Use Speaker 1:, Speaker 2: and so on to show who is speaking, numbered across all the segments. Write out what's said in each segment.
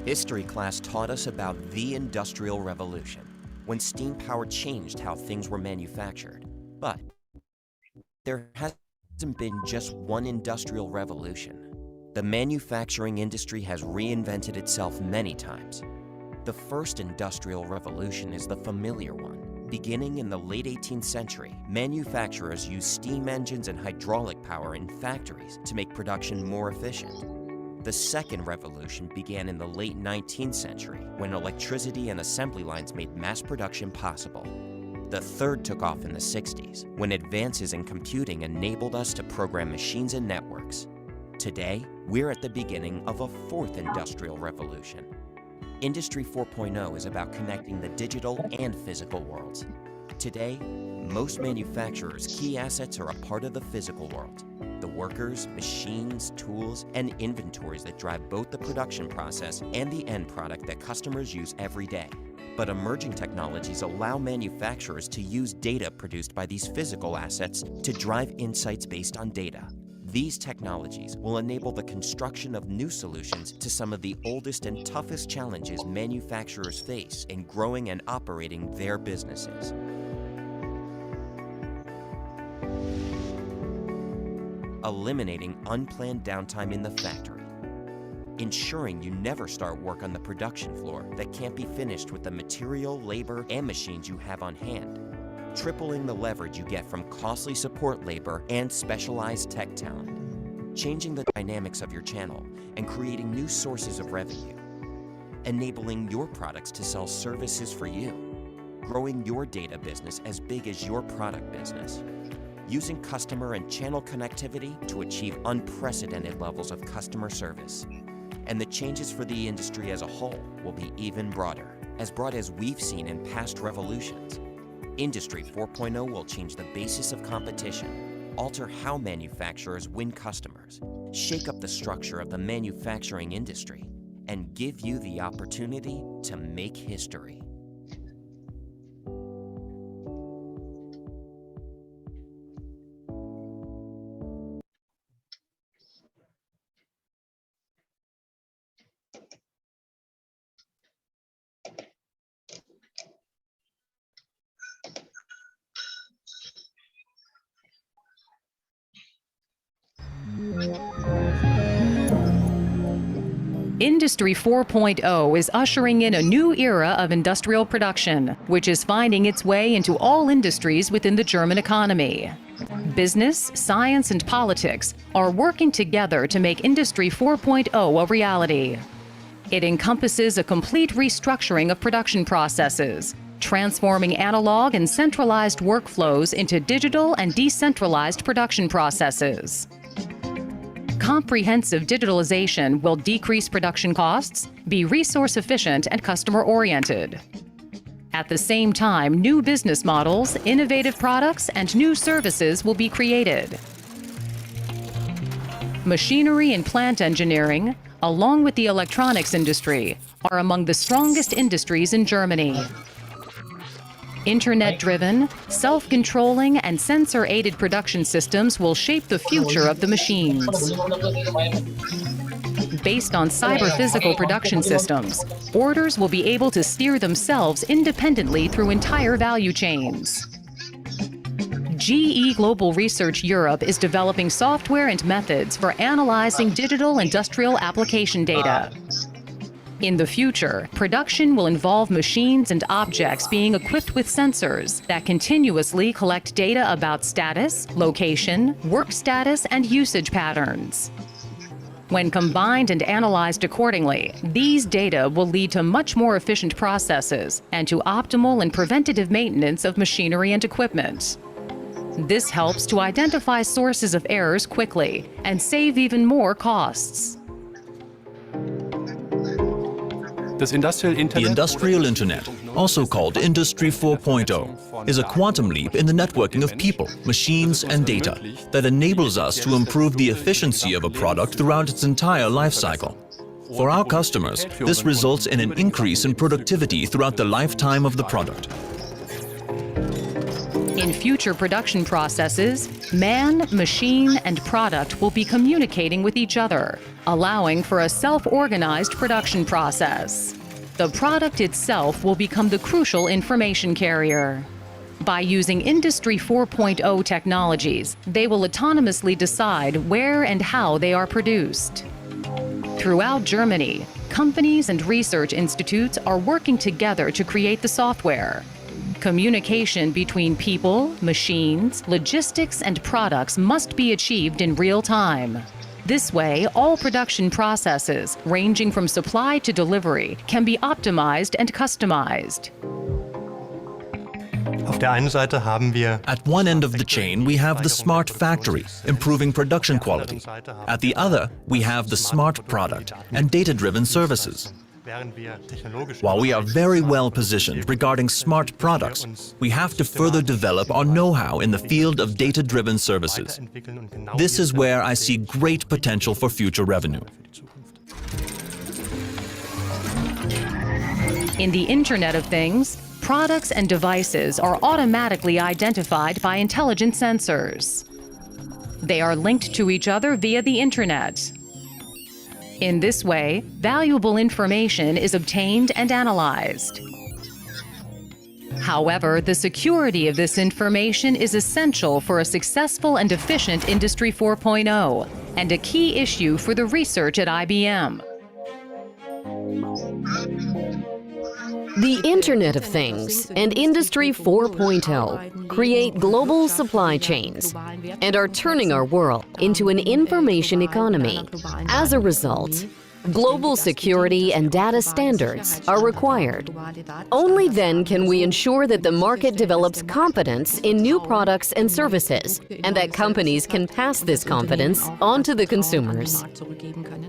Speaker 1: History class taught us about the Industrial Revolution, when steam power changed how things were manufactured. But there hasn't been just one industrial revolution. The manufacturing industry has reinvented itself many times. The first industrial revolution is the familiar one. Beginning in the late 18th century, manufacturers used steam engines and hydraulic power in factories to make production more efficient. The second revolution began in the late 19th century, when electricity and assembly lines made mass production possible. The third took off in the 60s, when advances in computing enabled us to program machines and networks. Today, we're at the beginning of a fourth industrial revolution. Industry 4.0 is about connecting the digital and physical worlds. Today, most manufacturers' key assets are a part of the physical world. The workers, machines, tools, and inventories that drive both the production process and the end product that customers use every day. But emerging technologies allow manufacturers to use data produced by these physical assets to drive insights based on data. These technologies will enable the construction of new solutions to some of the oldest and toughest challenges manufacturers face in growing and operating their businesses. Eliminating unplanned downtime in the factory. Ensuring you never start work on the production floor that can't be finished with the material, labor, and machines you have on hand. Tripling the leverage you get from costly support labor and specialized tech talent. Changing the dynamics of your channel and creating new sources of revenue. Enabling your products to sell services for you. Growing your data business as big as your product business. Using customer and channel connectivity to achieve unprecedented levels of customer service. And the changes for the industry as a whole will be even broader, as broad as we've seen in past revolutions. Industry 4.0 will change the basis of competition, alter how manufacturers win customers, shake up the structure of the manufacturing industry, and give you the opportunity to make history.
Speaker 2: Industry 4.0 is ushering in a new era of industrial production, which is finding its way into all industries within the German economy. Business, science, and politics are working together to make Industry 4.0 a reality. It encompasses a complete restructuring of production processes, transforming analog and centralized workflows into digital and decentralized production processes. Comprehensive digitalization will decrease production costs, be resource efficient and customer-oriented. At the same time, new business models, innovative products, and new services will be created. Machinery and plant engineering, along with the electronics industry, are among the strongest industries in Germany. Internet-driven, self-controlling, and sensor-aided production systems will shape the future of the machines. Based on cyber-physical production systems, orders will be able to steer themselves independently through entire value chains. GE Global Research Europe is developing software and methods for analyzing digital industrial application data. In the future, production will involve machines and objects being equipped with sensors that continuously collect data about status, location, work status, and usage patterns. When combined and analyzed accordingly, these data will lead to much more efficient processes and to optimal and preventative maintenance of machinery and equipment. This helps to identify sources of errors quickly and save even more costs.
Speaker 3: The industrial internet, also called Industry 4.0, is a quantum leap in the networking of people, machines and data that enables us to improve the efficiency of a product throughout its entire life cycle. For our customers, this results in an increase in productivity throughout the lifetime of the product.
Speaker 2: In In future production processes, man, machine, and product will be communicating with each other, allowing for a self-organized production process. The product itself will become the crucial information carrier. By using Industry 4.0 technologies, they will autonomously decide where and how they are produced. Throughout Germany, companies and research institutes are working together to create the software. Communication between people, machines, logistics, and products must be achieved in real time. This way, all production processes, ranging from supply to delivery, can be optimized and customized.
Speaker 3: At one end of the chain, we have the smart factory, improving production quality. At the other, we have the smart product and data-driven services. While we are very well positioned regarding smart products, we have to further develop our know-how in the field of data-driven services. This is where I see great potential for future revenue.
Speaker 2: In the Internet of Things, products and devices are automatically identified by intelligent sensors. They are linked to each other via the Internet. In this way, valuable information is obtained and analyzed. However, the security of this information is essential for a successful and efficient Industry 4.0, and a key issue for the research at IBM.
Speaker 4: The Internet of Things and Industry 4.0 create global supply chains and are turning our world into an information economy. As a result, global security and data standards are required. Only then can we ensure that the market develops confidence in new products and services, and that companies can pass this confidence on to the consumers.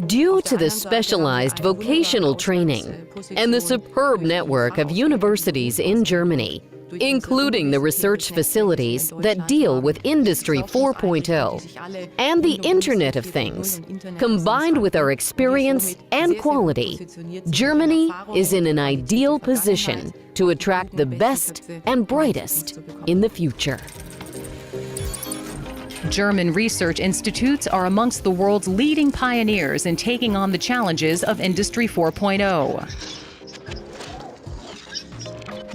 Speaker 4: Due to the specialized vocational training and the superb network of universities in Germany, including the research facilities that deal with Industry 4.0 and the Internet of Things, combined with our experience and quality, Germany is in an ideal position to attract the best and brightest in the future.
Speaker 2: German research institutes are amongst the world's leading pioneers in taking on the challenges of Industry 4.0.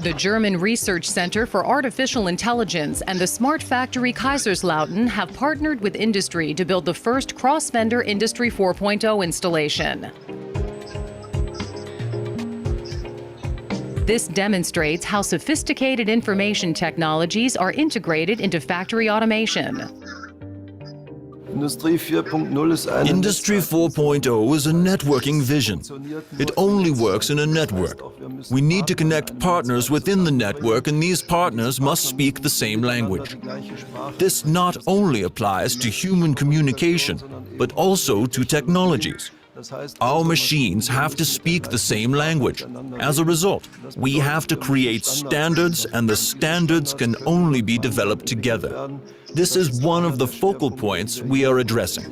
Speaker 2: The German Research Center for Artificial Intelligence and the Smart Factory Kaiserslautern have partnered with industry to build the first cross-vendor Industry 4.0 installation. This demonstrates how sophisticated information technologies are integrated into factory automation.
Speaker 5: Industry 4.0
Speaker 3: Industry 4.0 is a networking vision. It only works in a network. We need to connect partners within the network, and these partners must speak the same language. This not only applies to human communication, but also to technologies. Our machines have to speak the same language. As a result, we have to create standards, and the standards can only be developed together. This is one of the focal points we are addressing.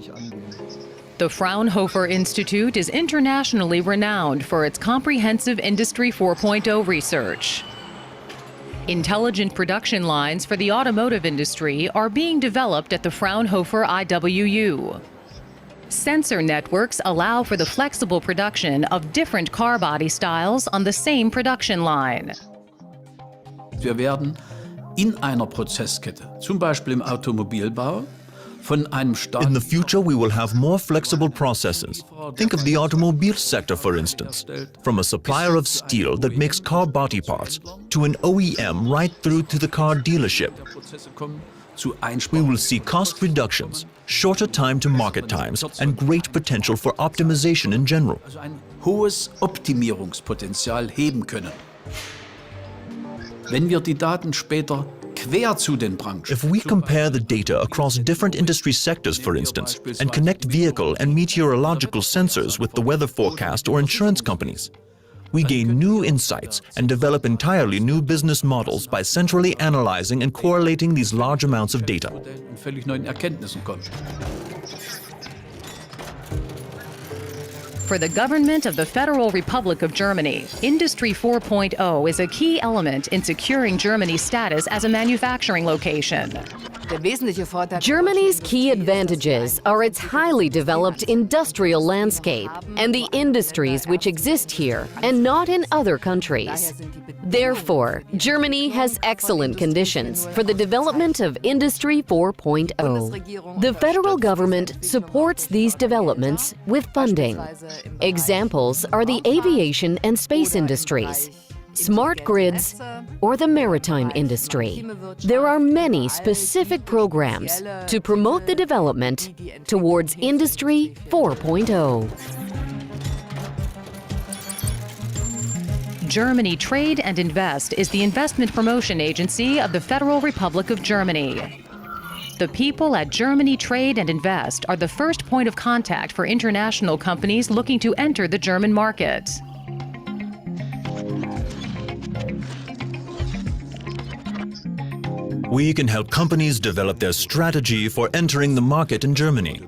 Speaker 2: The Fraunhofer Institute is internationally renowned for its comprehensive Industry 4.0 research. Intelligent production lines for the automotive industry are being developed at the Fraunhofer IWU. Sensor networks allow for the flexible production of different car body styles on the same production line.
Speaker 6: Wir werden in einer Prozesskette, zum Beispiel im Automobilbau, von einem starken...
Speaker 3: In the future, we will have more flexible processes. Think of the automobile sector, for instance. From a supplier of steel that makes car body parts to an OEM right through to the car dealership. We will see cost reductions, shorter time to market times, and great potential for optimization in general.
Speaker 6: Also ein hohes Optimierungspotenzial heben können. Wenn wir die Daten später quer zu den Branchen...
Speaker 3: If we compare the data across different industry sectors, for instance, and connect vehicle and meteorological sensors with the weather forecast or insurance companies, we gain new insights and develop entirely new business models by centrally analyzing and correlating these large amounts of data.
Speaker 2: For the government of the Federal Republic of Germany, Industry 4.0 is a key element in securing Germany's status as a manufacturing location.
Speaker 4: Germany's key advantages are its highly developed industrial landscape and the industries which exist here and not in other countries. Therefore, Germany has excellent conditions for the development of Industry 4.0. The federal government supports these developments with funding. Examples are the aviation and space industries, smart grids, or the maritime industry. There are many specific programs to promote the development towards Industry 4.0.
Speaker 2: Germany Trade and Invest is the investment promotion agency of the Federal Republic of Germany. The people at Germany Trade and Invest are the first point of contact for international companies looking to enter the German market.
Speaker 3: We can help companies develop their strategy for entering the market in Germany.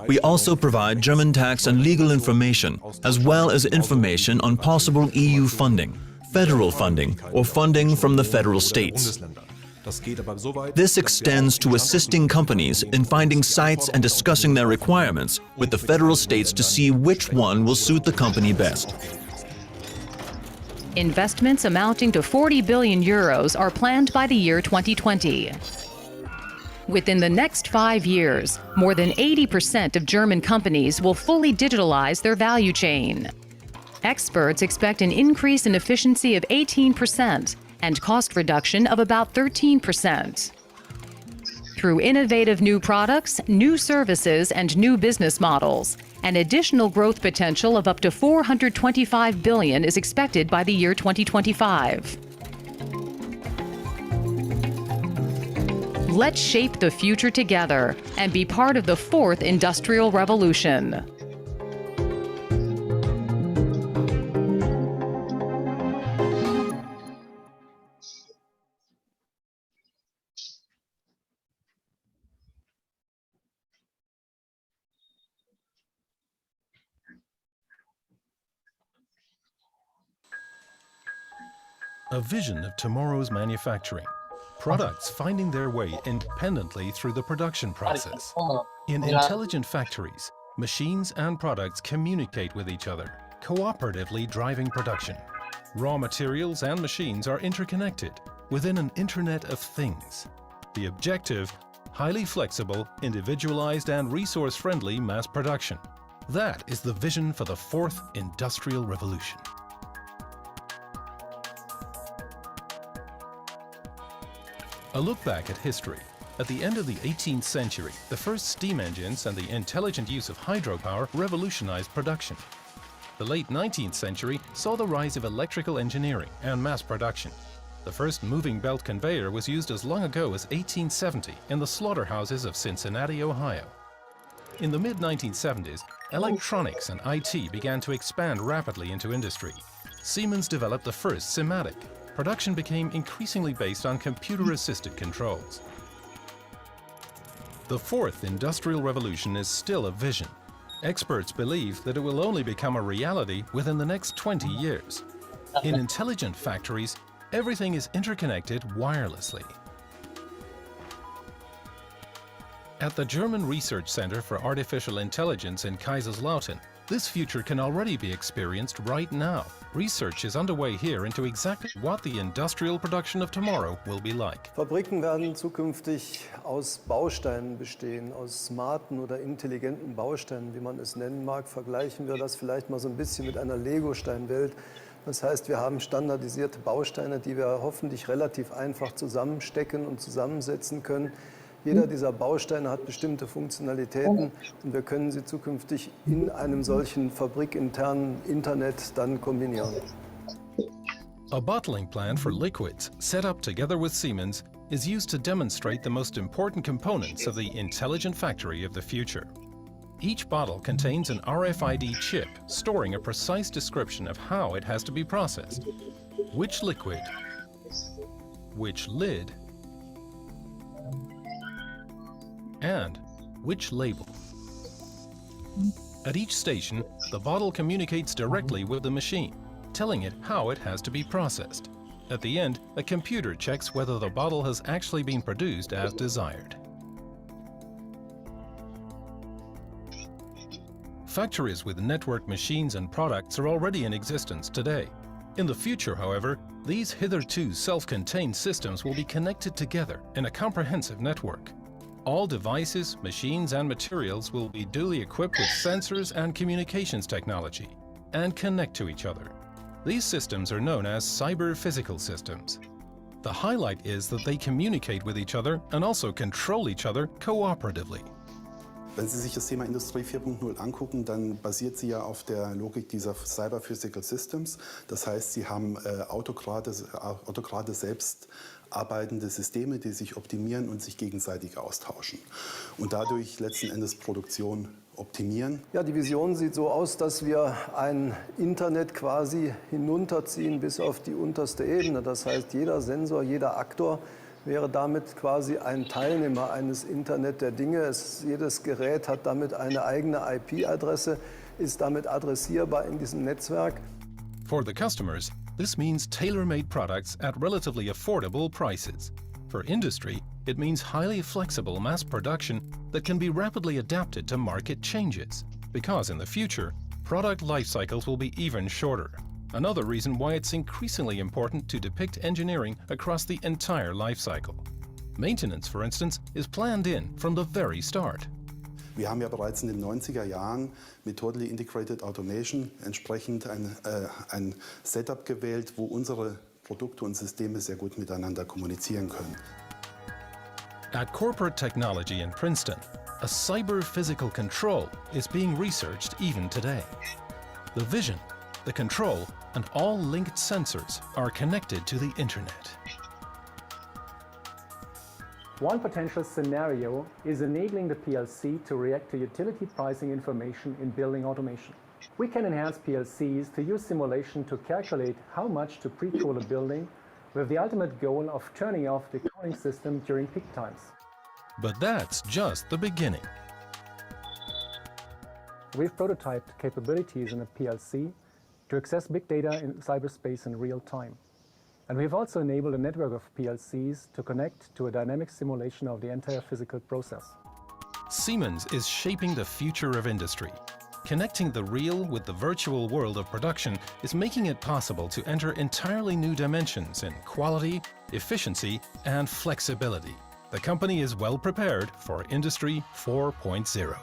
Speaker 3: We also provide German tax and legal information, as well as information on possible EU funding, federal funding, or funding from the federal states. This extends to assisting companies in finding sites and discussing their requirements with the federal states to see which one will suit the company best.
Speaker 2: Investments amounting to 40 billion euros are planned by the year 2020. Within the next 5 years, more than 80% of German companies will fully digitalize their value chain. Experts expect an increase in efficiency of 18% and cost reduction of about 13%. Through innovative new products, new services, and new business models, an additional growth potential of up to 425 billion is expected by the year 2025. Let's shape the future together and be part of the fourth industrial revolution.
Speaker 7: A vision of tomorrow's manufacturing. Products finding their way independently through the production process. In intelligent factories, machines and products communicate with each other, cooperatively driving production. Raw materials and machines are interconnected within an Internet of Things. The objective, highly flexible, individualized and resource-friendly mass production. That is the vision for the fourth industrial revolution. A look back at history. At the end of the 18th century, the first steam engines and the intelligent use of hydropower revolutionized production. The late 19th century saw the rise of electrical engineering and mass production. The first moving belt conveyor was used as long ago as 1870 in the slaughterhouses of Cincinnati, Ohio. In the mid-1970s, electronics and IT began to expand rapidly into industry. Siemens developed the first Simatic. Production became increasingly based on computer-assisted controls. The fourth industrial revolution is still a vision. Experts believe that it will only become a reality within the next 20 years. In intelligent factories, everything is interconnected wirelessly. At the German Research Center for Artificial Intelligence in Kaiserslautern, this future can already be experienced right now. Research is underway here into exactly what the industrial production of tomorrow will be like.
Speaker 5: Fabriken werden zukünftig aus Bausteinen bestehen, aus smarten oder intelligenten Bausteinen, wie man es nennen mag. Vergleichen wir das vielleicht mal so ein bisschen mit einer Lego-Steinwelt. Das heißt, wir haben standardisierte Bausteine, die wir hoffentlich relativ einfach zusammenstecken und zusammensetzen können. Jeder dieser Bausteine hat bestimmte Funktionalitäten und wir können sie zukünftig in einem solchen fabrikinternen Internet dann kombinieren.
Speaker 7: A bottling plant for liquids, set up together with Siemens, is used to demonstrate the most important components of the intelligent factory of the future. Each bottle contains an RFID chip storing a precise description of how it has to be processed, which liquid, which lid, and which label. At each station, the bottle communicates directly with the machine, telling it how it has to be processed. At the end, a computer checks whether the bottle has actually been produced as desired. Factories with networked machines and products are already in existence today. In the future, however, these hitherto self-contained systems will be connected together in a comprehensive network. All devices, machines, and materials will be duly equipped with sensors and communications technology and connect to each other. These systems are known as cyber-physical systems. The highlight is that they communicate with each other and also control each other cooperatively.
Speaker 8: Wenn Sie sich das Thema Industrie 4.0 angucken, dann basiert sie ja auf der Logik dieser Cyber-Physical Systems. Das heißt, Sie haben autokrate, selbst arbeitende Systeme, die sich optimieren und sich gegenseitig austauschen. Und dadurch letzten Endes Produktion optimieren.
Speaker 5: Ja, die Vision sieht so aus, dass wir ein Internet quasi hinunterziehen bis auf die unterste Ebene. Das heißt, jeder Sensor, jeder Aktor wäre damit quasi ein Teilnehmer eines Internet der Dinge. Jedes Gerät hat damit eine eigene IP-Adresse, ist damit adressierbar in diesem Netzwerk.
Speaker 7: For the customers, this means tailor-made products at relatively affordable prices. For industry, it means highly flexible mass production that can be rapidly adapted to market changes. Because in the future, product life cycles will be even shorter. Another reason why it's increasingly important to depict engineering across the entire life cycle. Maintenance, for instance, is planned in from the very start.
Speaker 8: Wir haben ja bereits in den 90er Jahren mit Totally Integrated Automation entsprechend ein Setup gewählt, wo unsere Produkte und Systeme sehr gut miteinander kommunizieren können.
Speaker 7: At Corporate Technology in Princeton, a cyber-physical control is being researched even today. The vision, the control, and all linked sensors are connected to the Internet.
Speaker 9: One potential scenario is enabling the PLC to react to utility pricing information in building automation. We can enhance PLCs to use simulation to calculate how much to pre-cool a building, with the ultimate goal of turning off the cooling system during peak times.
Speaker 7: But that's just the beginning.
Speaker 9: We've prototyped capabilities in a PLC to access big data in cyberspace in real time. And we've also enabled a network of PLCs to connect to a dynamic simulation of the entire physical process.
Speaker 7: Siemens is shaping the future of industry. Connecting the real with the virtual world of production is making it possible to enter entirely new dimensions in quality, efficiency, and flexibility. The company is well prepared for Industry 4.0.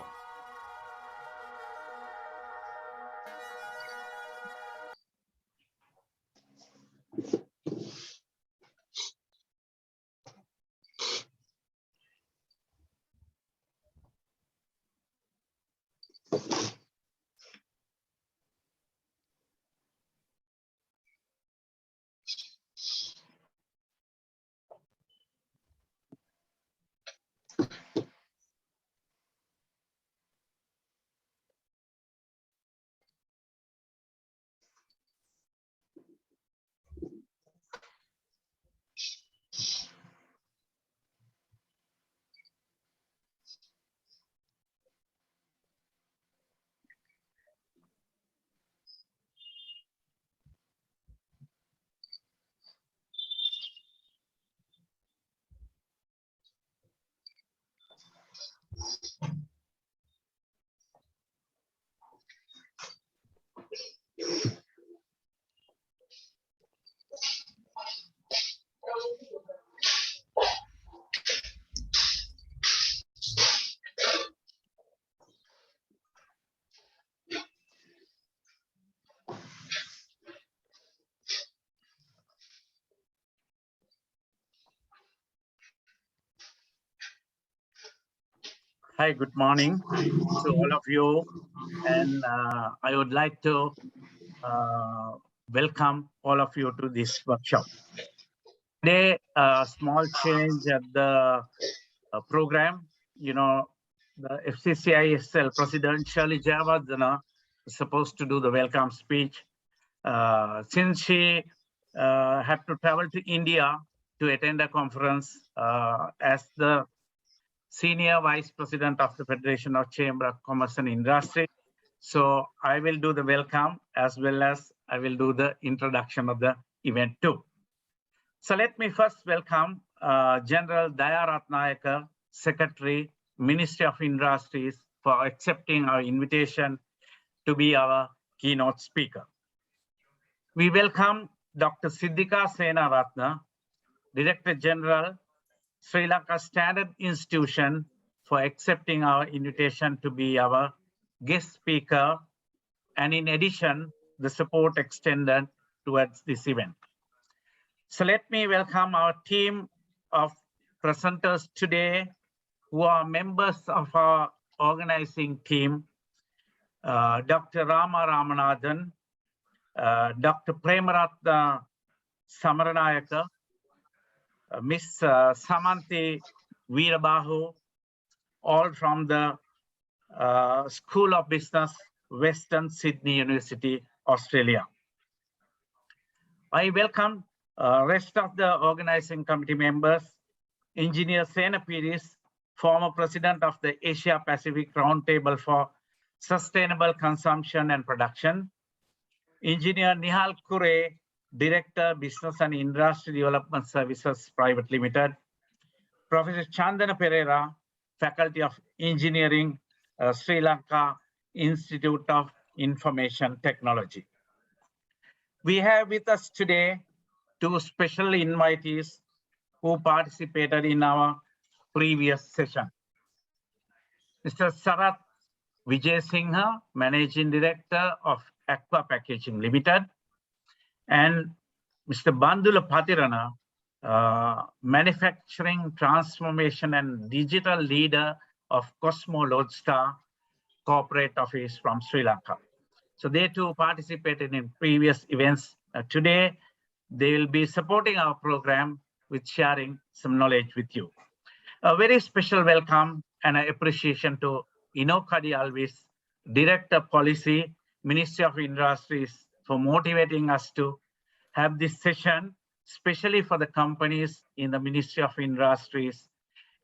Speaker 10: Hi, good morning to all of you. And I would like to welcome all of you to this workshop. Today, a small change at the program. You know, the FCCISL President Shirley Javadana was supposed to do the welcome speech. Since she had to travel to India to attend a conference as the Senior Vice President of the Federation of Chamber of Commerce and Industry, So I will do the welcome as well as I will do the introduction of the event too. So let me first welcome General Daya Ratnayaka, Secretary, Ministry of Industries, for accepting our invitation to be our keynote speaker. We welcome Dr. Siddhika Senaratna, Director General, Sri Lanka Standard Institution, for accepting our invitation to be our guest speaker, and in addition, the support extended towards this event. So let me welcome our team of presenters today who are members of our organizing team, Dr. Rama Ramanathan, Dr. Premaratna Samaranayaka, Miss Samanthi Veerabahu, all from the School of Business, Western Sydney University, Australia. I welcome rest of the organizing committee members, Engineer Sena Piris, former president of the Asia Pacific Roundtable for Sustainable Consumption and Production, Engineer Nihal Kure, Director, Business and Industry Development Services Private Limited, Professor Chandana Pereira, Faculty of Engineering, Sri Lanka Institute of Information Technology. We have with us today two special invitees who participated in our previous session. Mr. Sarath Vijay Singha, Managing Director of Aqua Packaging Limited, and Mr. Bandula Patirana, Manufacturing Transformation and Digital Leader of Cosmo Lodestar Corporate Office from Sri Lanka. So they too participated in previous events. Today, they will be supporting our program with sharing some knowledge with you. A very special welcome and appreciation to Inokadi Alvis, Director Policy, Ministry of Industries, for motivating us to have this session, especially for the companies in the Ministry of Industries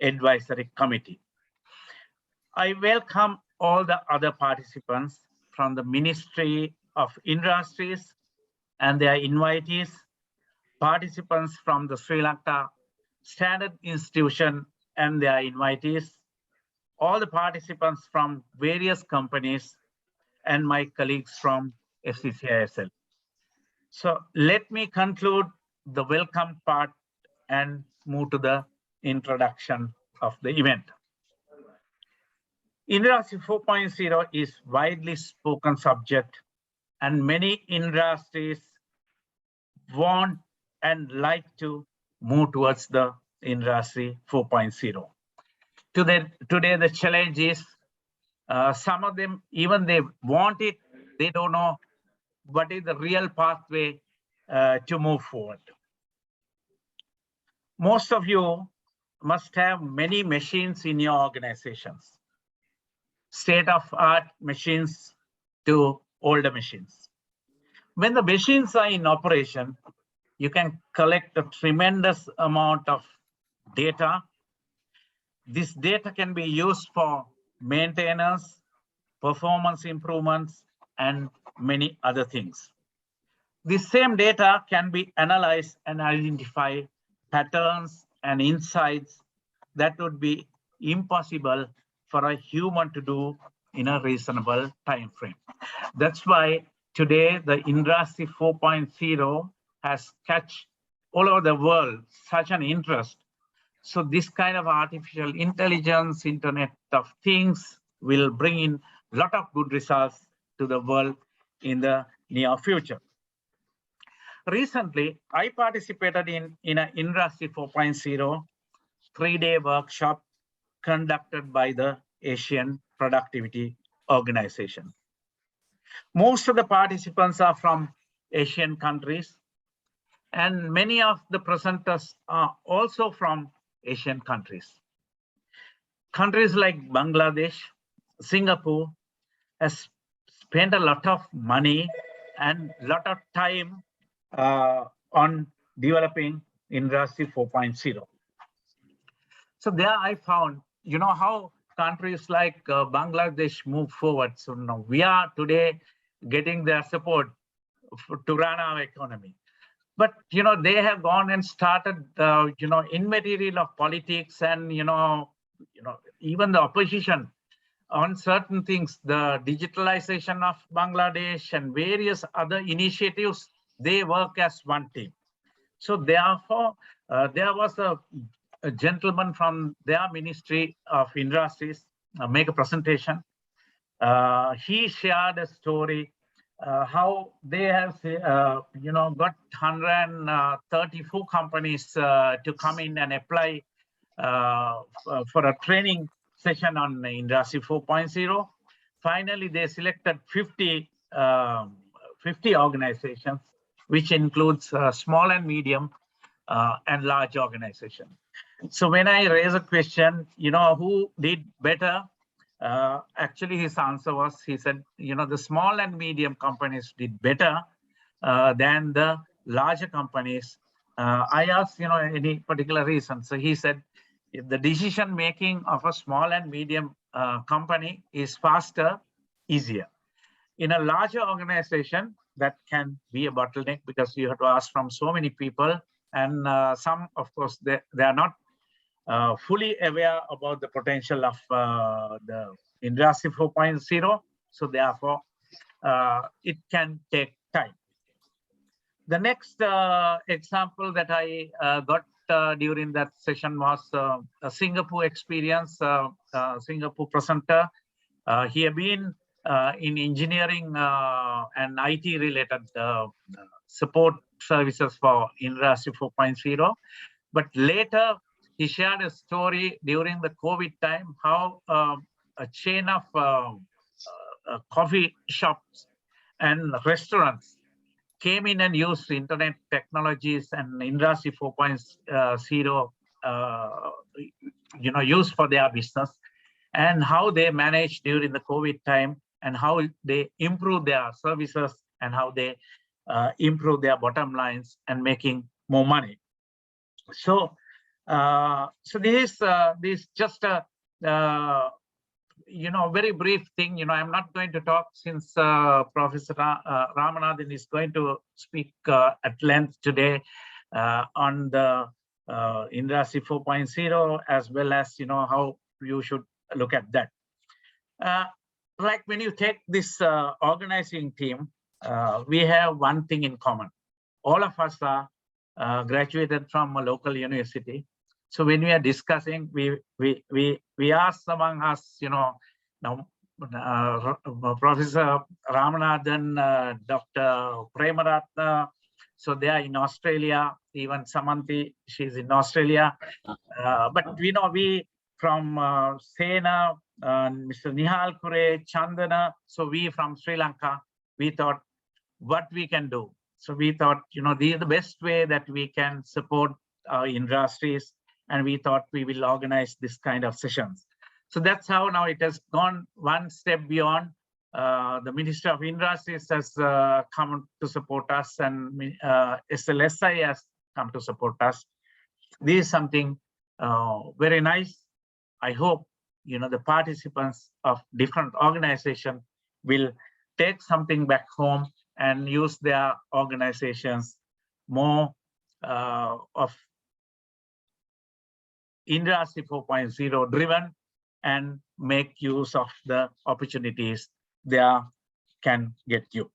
Speaker 10: Advisory Committee. I welcome all the other participants from the Ministry of Industries and their invitees, participants from the Sri Lanka Standard Institution and their invitees, all the participants from various companies, and my colleagues from FCCISL. So let me conclude the welcome part and move to the introduction of the event. Industry 4.0 is widely spoken subject, and many industries want and like to move towards the Industry 4.0. Today, the challenge is some of them, even they want it, they don't know what is the real pathway to move forward. Most of you must have many machines in your organizations, state-of-art machines to older machines. When the machines are in operation, you can collect a tremendous amount of data. This data can be used for maintenance, performance improvements, and many other things. This same data can be analyzed and identify patterns and insights that would be impossible for a human to do in a reasonable time frame. That's why today the Industry 4.0 has catch all over the world such an interest. So this kind of artificial intelligence, Internet of Things will bring in a lot of good results to the world in the near future. Recently, I participated in an Industry 4.0 3-day workshop conducted by the Asian Productivity Organization. Most of the participants are from Asian countries, and many of the presenters are also from Asian countries. Countries like Bangladesh, Singapore has spent a lot of money and a lot of time on developing Industry 4.0. So there I found, you know how countries like Bangladesh move forward. So now we are today getting their support to run our economy. But they have gone and started in material of politics and even the opposition on certain things, the digitalization of Bangladesh and various other initiatives, they work as one team. So therefore, there was a gentleman from their Ministry of Industries make a presentation. He shared a story how they have got 134 companies to come in and apply for a training session on Industry 4.0. Finally, they selected 50 organizations, which includes small and medium and large organizations. So when I raise a question, who did better? Actually, his answer was, he said, the small and medium companies did better than the larger companies. I asked, any particular reason. So he said, if the decision making of a small and medium company is faster, easier. In a larger organization, that can be a bottleneck because you have to ask from so many people, and some, of course, they are not fully aware about the potential of the Industry 4.0. So therefore, it can take time. The next example that I got during that session was a Singapore experience. Singapore presenter. He had been in engineering and IT related support services for Industry 4.0. But later, he shared a story during the COVID time, how a chain of coffee shops and restaurants came in and used internet technologies and Industry 4.0, used for their business, and how they managed during the COVID time, and how they improved their services, and how they improve their bottom lines and making more money. So, this is just a very brief thing. I'm not going to talk since Professor Ramanathan is going to speak at length today on the Industry 4.0, as well as how you should look at that. Like when you take this organizing team, we have one thing in common. All of us are graduated from a local university. So when we are discussing, we ask among us, now Professor Ramanathan, Dr. Premaratna, so they are in Australia. Even Samanthi, she's in Australia. But we from Sena, Mr. Nihal Kure, Chandana, so we from Sri Lanka, we thought what we can do. So we thought, this is the best way that we can support our industries, and we thought we will organize this kind of sessions. So that's how now it has gone one step beyond. The Ministry of Industries has come to support us, and SLSI has come to support us. This is something very nice. I hope the participants of different organizations will take something back home and use their organizations more of Industry 4.0 driven, and make use of the opportunities there can get you.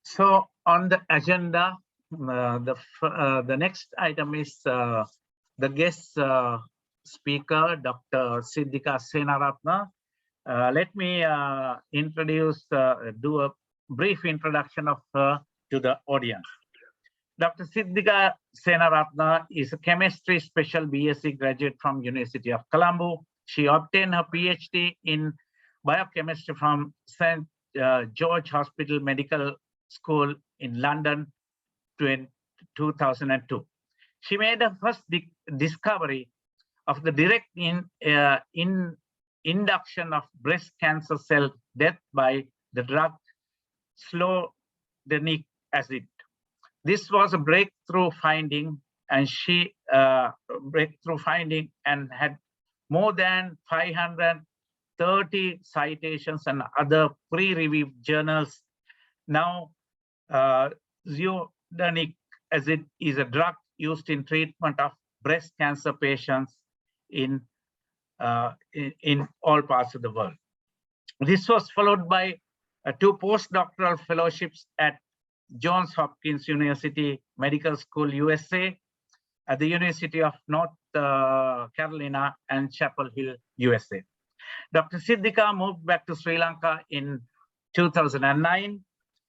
Speaker 10: So on the agenda, the next item is the guest speaker, Dr. Siddhika Senaratna. Let me do a brief introduction of her to the audience. Dr. Siddhika Senaratna is a chemistry special BSc graduate from University of Colombo. She obtained her PhD in biochemistry from St. George Hospital Medical School in London in 2002. She made her first discovery of the direct induction of breast cancer cell death by the drug slodenic acid. This was a breakthrough finding, and had more than 530 citations and other pre-reviewed journals. Now, zoledonic acid is a drug used in treatment of breast cancer patients in all parts of the world. This was followed by 2 postdoctoral fellowships at Johns Hopkins University Medical School, USA, at the University of North Carolina and Chapel Hill, USA. Dr. Siddhika moved back to Sri Lanka in 2009.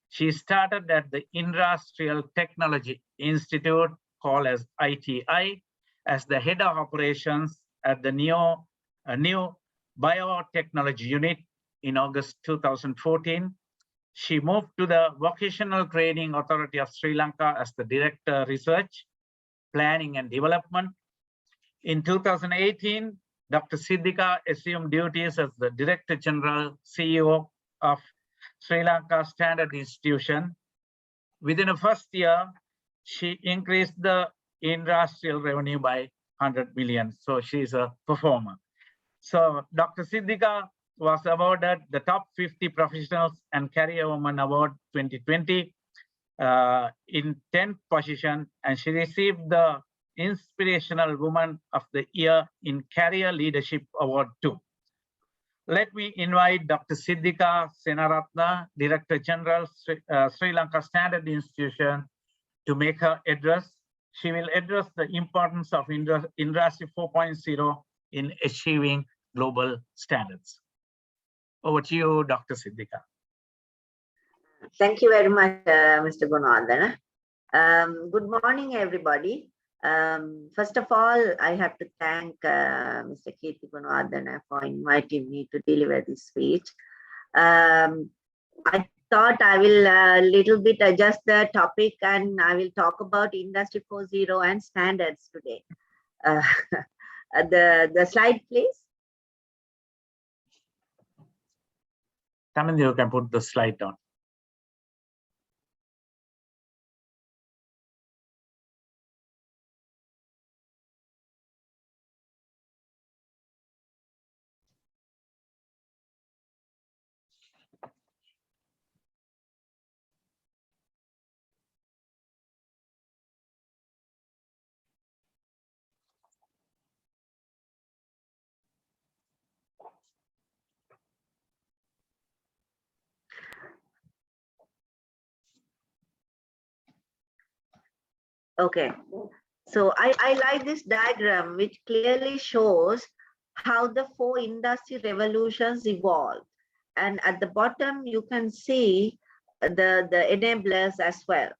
Speaker 10: She started at the Industrial Technology Institute, called as ITI, as the head of operations at the new biotechnology unit in August 2014. She moved to the Vocational Training Authority of Sri Lanka as the Director Research, Planning and Development. In 2018, Dr. Siddhika assumed duties as the Director General CEO of Sri Lanka Standard Institution. Within the first year, she increased the industrial revenue by 100 million. So she's a performer. So Dr. Siddhika was awarded the Top 50 Professionals and Career Woman Award 2020 in 10th position, and she received the Inspirational Woman of the Year in Career Leadership Award too. Let me invite Dr. Siddhika Senaratna, Director General, Sri Lanka Standard Institution, to make her address. She will address the importance of Industry 4.0 in achieving global standards. Over to you, Dr. Siddhika.
Speaker 11: Thank you very much, Mr. Gunawardena. Good morning, everybody. First of all, I have to thank Mr. Kirti Gunawardena for inviting me to deliver this speech. I thought I will little bit adjust the topic, and I will talk about Industry 4.0 and standards today. The slide, please.
Speaker 10: Tamindra, you can put the slide down.
Speaker 11: Okay, so I like this diagram, which clearly shows how the 4 industry revolutions evolved. And at the bottom, you can see the enablers as well.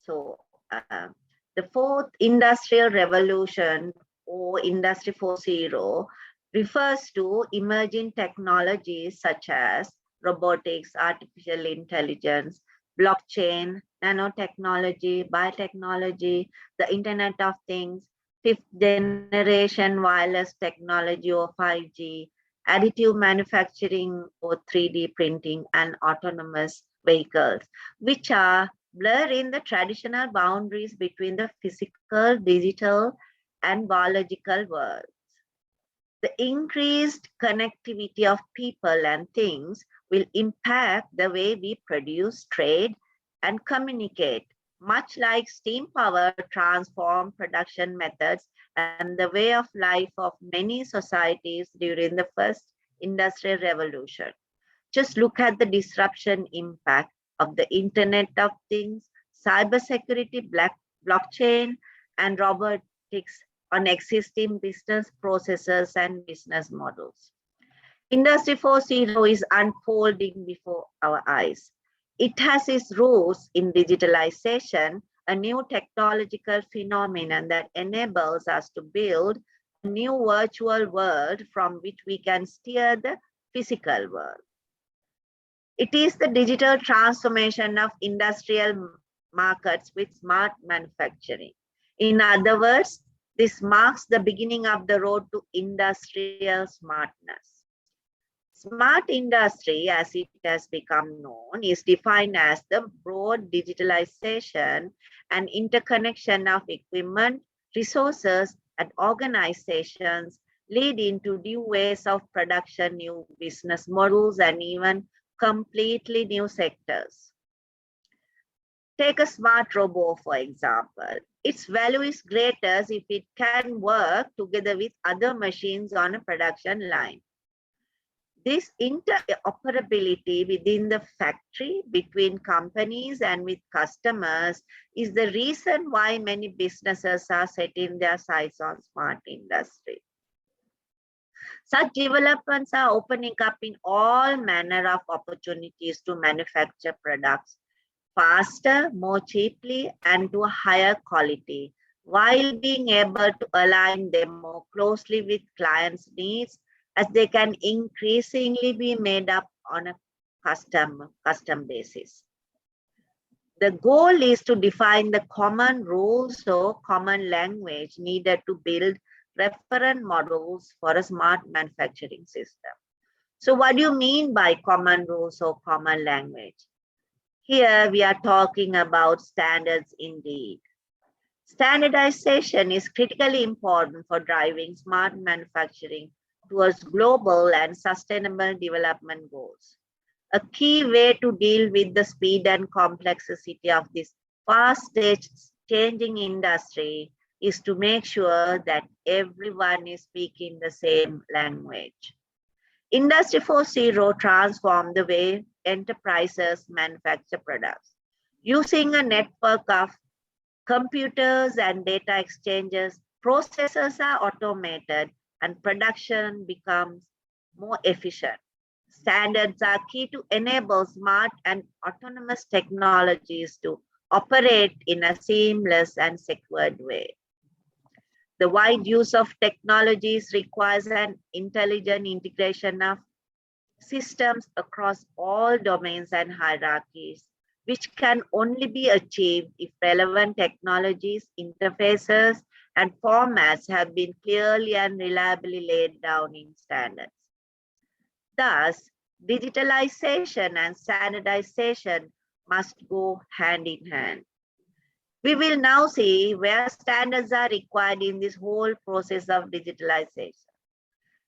Speaker 11: So the 4th industrial revolution, or Industry 4.0, refers to emerging technologies such as robotics, artificial intelligence, blockchain, nanotechnology, biotechnology, the Internet of Things, 5th generation wireless technology or 5G, additive manufacturing or 3D printing, and autonomous vehicles, which are blurring the traditional boundaries between the physical, digital, and biological worlds. The increased connectivity of people and things will impact the way we produce, trade, and communicate, much like steam power transformed production methods and the way of life of many societies during the first industrial revolution. Just look at the disruption impact of the Internet of Things, cybersecurity, blockchain, and robotics on existing business processes and business models. Industry 4.0 is unfolding before our eyes. It has its roots in digitalization, a new technological phenomenon that enables us to build a new virtual world from which we can steer the physical world. It is the digital transformation of industrial markets with smart manufacturing. In other words, this marks the beginning of the road to industrial smartness. Smart industry, as it has become known, is defined as the broad digitalization and interconnection of equipment, resources, and organizations, leading to new ways of production, new business models, and even completely new sectors. Take a smart robot, for example. Its value is greatest if it can work together with other machines on a production line. This interoperability within the factory, between companies and with customers is the reason why many businesses are setting their sights on smart industry. Such developments are opening up in all manner of opportunities to manufacture products faster, more cheaply, and to a higher quality, while being able to align them more closely with clients' needs, as they can increasingly be made up on a custom basis. The goal is to define the common rules or common language needed to build reference models for a smart manufacturing system. So what do you mean by common rules or common language? Here we are talking about standards indeed. Standardization is critically important for driving smart manufacturing towards global and sustainable development goals. A key way to deal with the speed and complexity of this fast-changing industry is to make sure that everyone is speaking the same language. Industry 4.0 transformed the way enterprises manufacture products. Using a network of computers and data exchanges, processes are automated and production becomes more efficient. Standards are key to enable smart and autonomous technologies to operate in a seamless and secured way. The wide use of technologies requires an intelligent integration of systems across all domains and hierarchies, which can only be achieved if relevant technologies, interfaces, and formats have been clearly and reliably laid down in standards. Thus, digitalization and standardization must go hand in hand. We will now see where standards are required in this whole process of digitalization.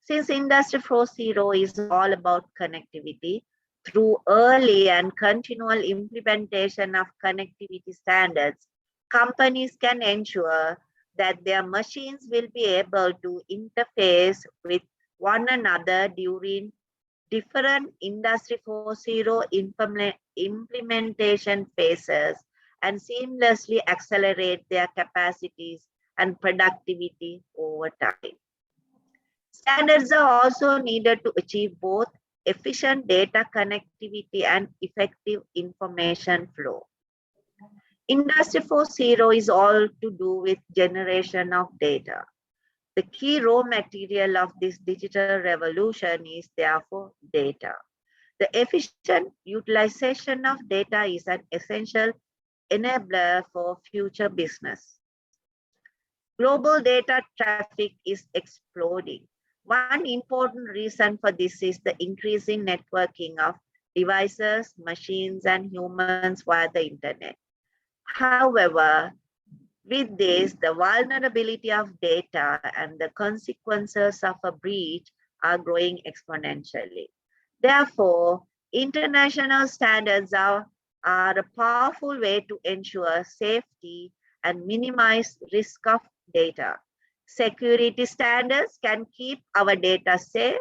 Speaker 11: Since Industry 4.0 is all about connectivity, through early and continual implementation of connectivity standards, companies can ensure that their machines will be able to interface with one another during different Industry 4.0 implementation phases and seamlessly accelerate their capacities and productivity over time. Standards are also needed to achieve both efficient data connectivity and effective information flow. Industry 4.0 is all to do with generation of data. The key raw material of this digital revolution is therefore data. The efficient utilization of data is an essential enabler for future business. Global data traffic is exploding. One important reason for this is the increasing networking of devices, machines, and humans via the internet. However, with this, the vulnerability of data and the consequences of a breach are growing exponentially. Therefore, international standards are a powerful way to ensure safety and minimize risk of data. Security standards can keep our data safe,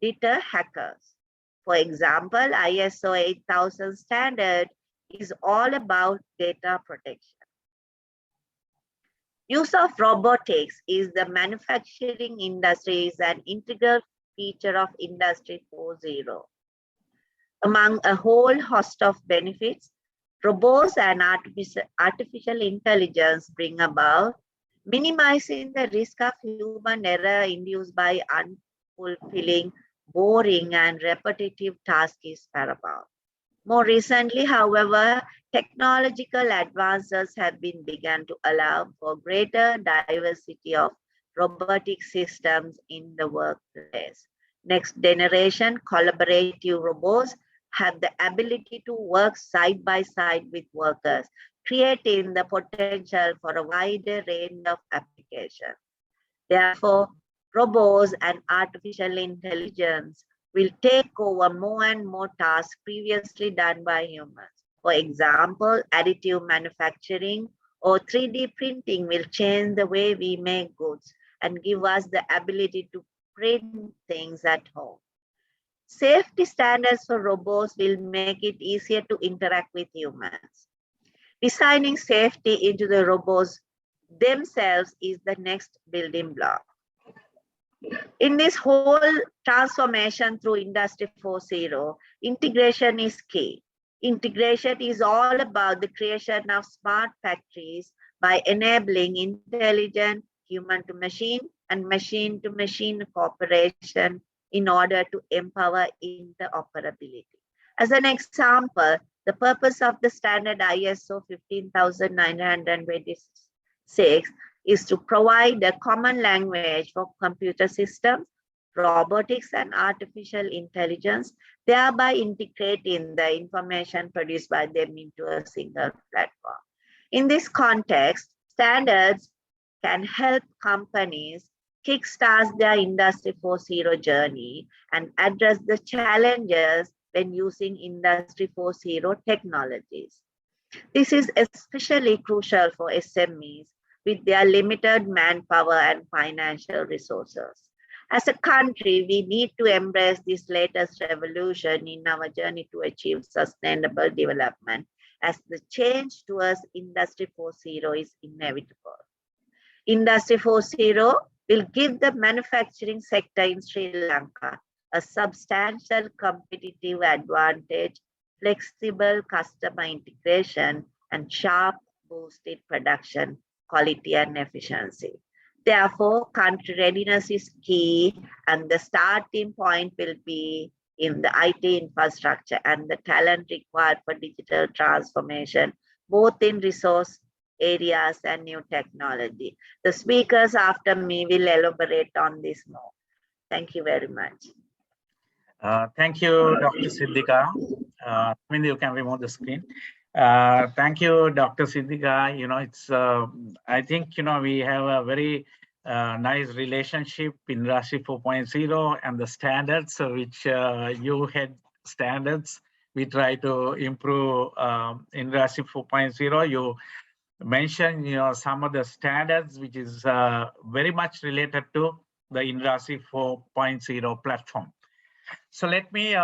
Speaker 11: deter hackers. For example, ISO 8000 standard is all about data protection. Use of robotics is the manufacturing industry is an integral feature of Industry 4.0. Among a whole host of benefits, robots and artificial intelligence bring about minimizing the risk of human error induced by unfulfilling, boring, and repetitive tasks is paramount. More recently, however, technological advances have been begun to allow for greater diversity of robotic systems in the workplace. Next generation collaborative robots have the ability to work side by side with workers, creating the potential for a wider range of applications. Therefore, robots and artificial intelligence will take over more and more tasks previously done by humans. For example, additive manufacturing or 3D printing will change the way we make goods and give us the ability to print things at home. Safety standards for robots will make it easier to interact with humans. Designing safety into the robots themselves is the next building block. In this whole transformation through Industry 4.0, integration is key. Integration is all about the creation of smart factories by enabling intelligent human-to-machine and machine-to-machine cooperation in order to empower interoperability. As an example, the purpose of the standard ISO 15926 is to provide a common language for computer systems, robotics, and artificial intelligence, thereby integrating the information produced by them into a single platform. In this context, standards can help companies kickstart their Industry 4.0 journey and address the challenges when using Industry 4.0 technologies. This is especially crucial for SMEs with their limited manpower and financial resources. As a country, we need to embrace this latest revolution in our journey to achieve sustainable development, as the change towards Industry 4.0 is inevitable. Industry 4.0 will give the manufacturing sector in Sri Lanka a substantial competitive advantage, flexible customer integration, and sharp boosted production quality and efficiency. Therefore, country readiness is key, and the starting point will be in the IT infrastructure and the talent required for digital transformation, both in resource areas and new technology. The speakers after me will elaborate on this more. Thank you very much.
Speaker 10: Thank you, Dr. Siddhika. You can remove the screen. Thank you, Dr. Siddhika. It's I think we have a very nice relationship in Industry 4.0 and the standards, which you had standards. We try to improve Industry 4.0. You mentioned some of the standards which is very much related to the Industry 4.0 platform. So let me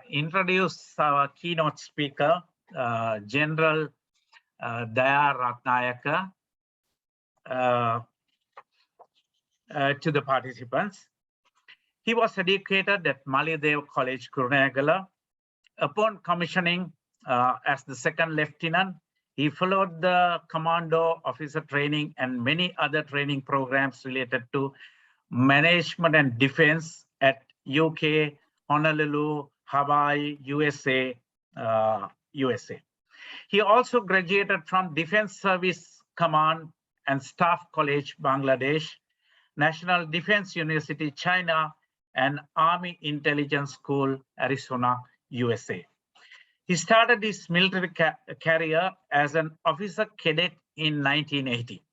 Speaker 10: introduce our keynote speaker, General Daya Ratnayaka, to the participants. He was educated at Malidev College, Kurunegala. Upon commissioning as the second lieutenant, he followed the commando officer training and many other training programs related to management and defense at UK, Honolulu, Hawaii, USA. He also graduated from Defense Service Command and Staff College, Bangladesh, National Defense University, China, and Army Intelligence School, Arizona, USA. He started his military career as an officer cadet in 1980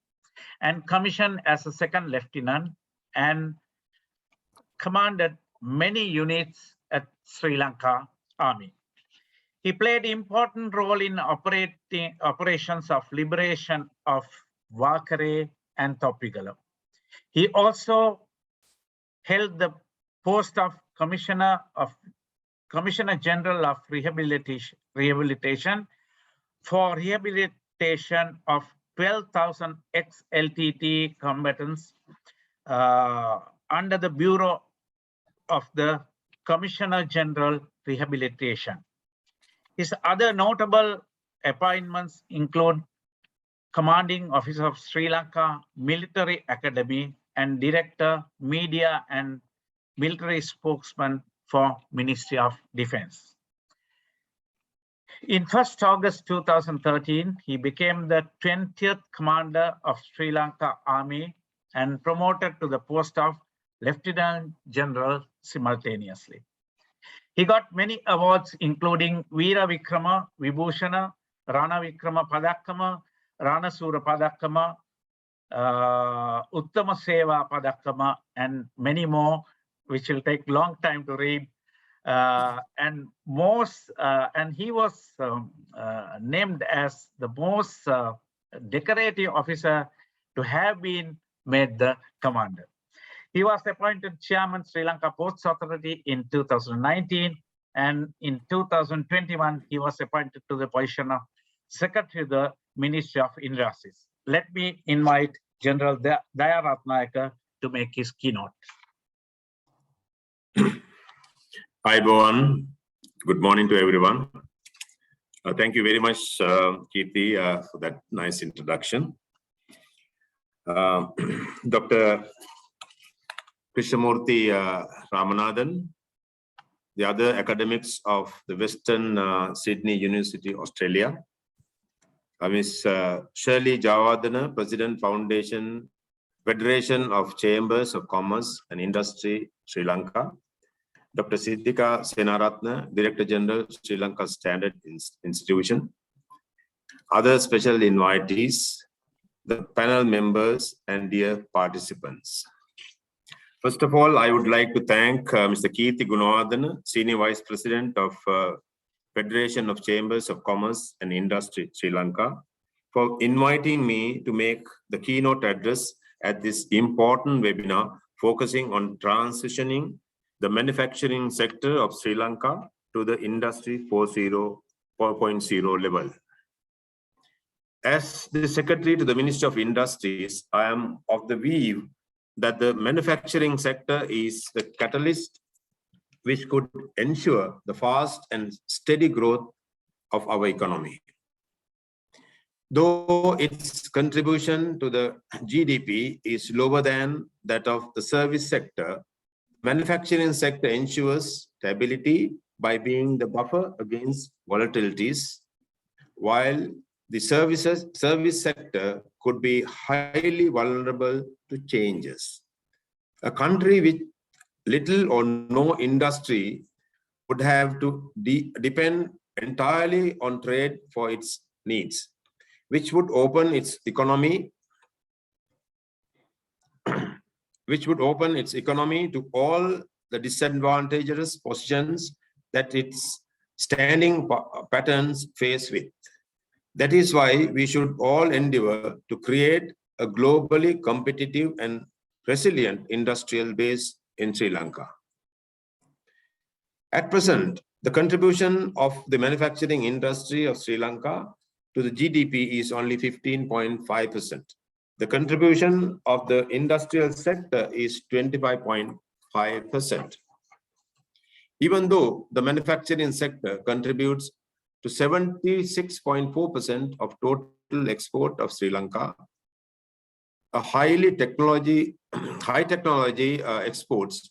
Speaker 10: and commissioned as a second lieutenant and commanded many units at Sri Lanka Army. He played an important role in operations of liberation of Wakare and Topigalo. He also held the post of Commissioner General of Rehabilitation for rehabilitation of 12,000 ex-LTT combatants under the Bureau of the Commissioner General Rehabilitation. His other notable appointments include Commanding Officer of Sri Lanka Military Academy and Director, Media and Military Spokesman for Ministry of Defense. In 1st August 2013, he became the 20th Commander of Sri Lanka Army and promoted to the post of Lieutenant General simultaneously. He got many awards, including Veera Vikrama Vibhushana, Rana Vikrama Padakkama, Rana Sura Padakkama, Uttama Seva Padakama, and many more, which will take long time to read. And he was named as the most decorative officer to have been made the commander. He was appointed chairman Sri Lanka Ports Authority in 2019, and in 2021 he was appointed to the position of Secretary of the Ministry of Industries. Let me invite General Daya Ratnayaka to make his keynote.
Speaker 12: Hi everyone, good morning to everyone. Thank you very much, Kirti, for that nice introduction. Dr. Krishnamurthy Ramanathan, the other academics of the Western Sydney University, Australia. Ms. Shirley Javadana, President, Foundation, Federation of Chambers of Commerce and Industry, Sri Lanka. Dr. Siddhika Senaratne, Director General, Sri Lanka Standard Institution. Other special invitees, the panel members, and dear participants. First of all, I would like to thank Mr. Kirti Gunawardena, Senior Vice President of Federation of Chambers of Commerce and Industry, Sri Lanka, for inviting me to make the keynote address at this important webinar focusing on transitioning the manufacturing sector of Sri Lanka to the Industry 4.0 level. As the Secretary to the Ministry of Industries, I am of the view that the manufacturing sector is the catalyst which could ensure the fast and steady growth of our economy. Though its contribution to the GDP is lower than that of the service sector, manufacturing sector ensures stability by being the buffer against volatilities, while the service sector could be highly vulnerable to changes. A country with little or no industry would have to depend entirely on trade for its needs, which would open its economy to all the disadvantageous positions that its standing patterns face with. That is why we should all endeavor to create a globally competitive and resilient industrial base in Sri Lanka. At present, the contribution of the manufacturing industry of Sri Lanka to the GDP is only 15.5%. The contribution of the industrial sector is 25.5%. Even though the manufacturing sector contributes to 76.4% of total export of Sri Lanka, a high technology exports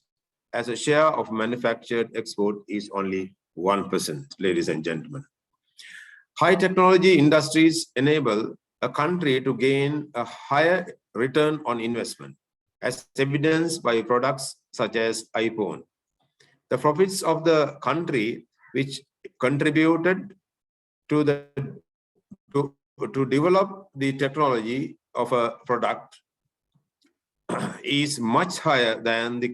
Speaker 12: as a share of manufactured export is only 1%, ladies and gentlemen. High technology industries enable a country to gain a higher return on investment, as evidenced by products such as iPhone. The profits of the country which contributed to develop the technology of a product is much higher than the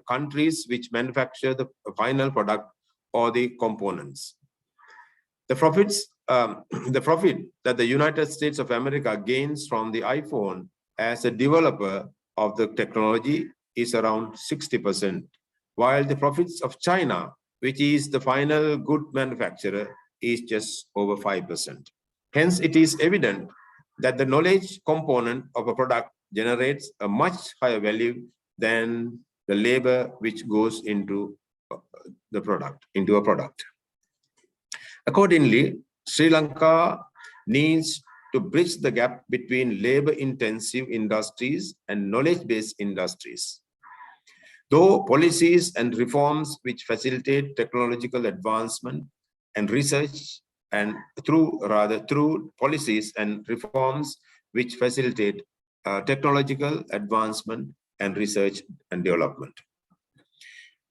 Speaker 12: countries which manufacture the final product or the components. The profit that the United States of America gains from the iPhone as a developer of the technology is around 60%, while the profits of China, which is the final good manufacturer, is just over 5%. Hence, it is evident that the knowledge component of a product generates a much higher value than the labor which goes into a product. Accordingly, Sri Lanka needs to bridge the gap between labor-intensive industries and knowledge-based industries. Though policies and reforms which facilitate technological advancement and research, and through policies and reforms which facilitate technological advancement and research and development.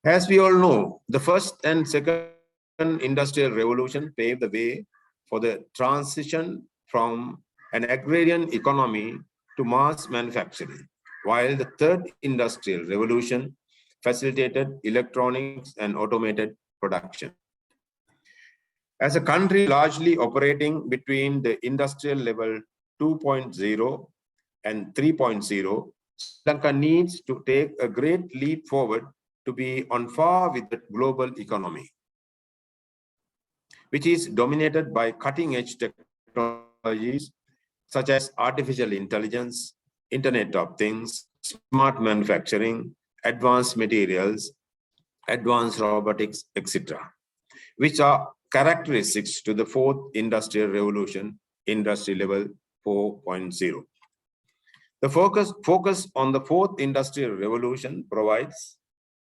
Speaker 12: As we all know, the first and second industrial revolution paved the way for the transition from an agrarian economy to mass manufacturing, while the third industrial revolution facilitated electronics and automated production. As a country largely operating between the industrial level 2.0 and 3.0, Sri Lanka needs to take a great leap forward to be on par with the global economy, which is dominated by cutting-edge technologies such as artificial intelligence, Internet of Things, smart manufacturing, advanced materials, advanced robotics, etc., which are characteristics to the fourth industrial revolution, industry level 4.0. The focus on the fourth industrial revolution provides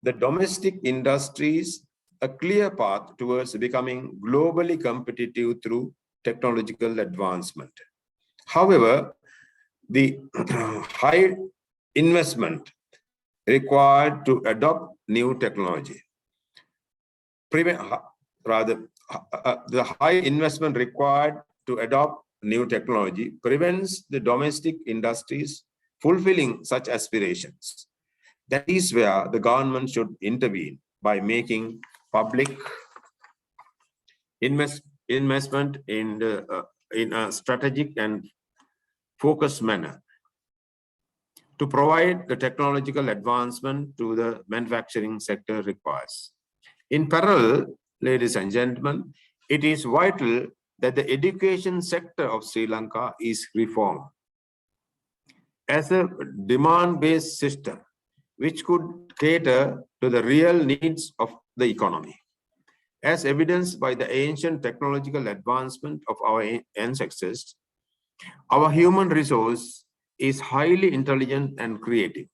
Speaker 12: the domestic industries a clear path towards becoming globally competitive through technological advancement. However, the high investment required to adopt new technology, the high investment required to adopt new technology prevents the domestic industries fulfilling such aspirations. That is where the government should intervene by making public investment in a strategic and focused manner to provide the technological advancement to the manufacturing sector requires. In parallel, ladies and gentlemen, it is vital that the education sector of Sri Lanka is reformed as a demand-based system which could cater to the real needs of the economy. As evidenced by the ancient technological advancement of our ancestors, our human resource is highly intelligent and creative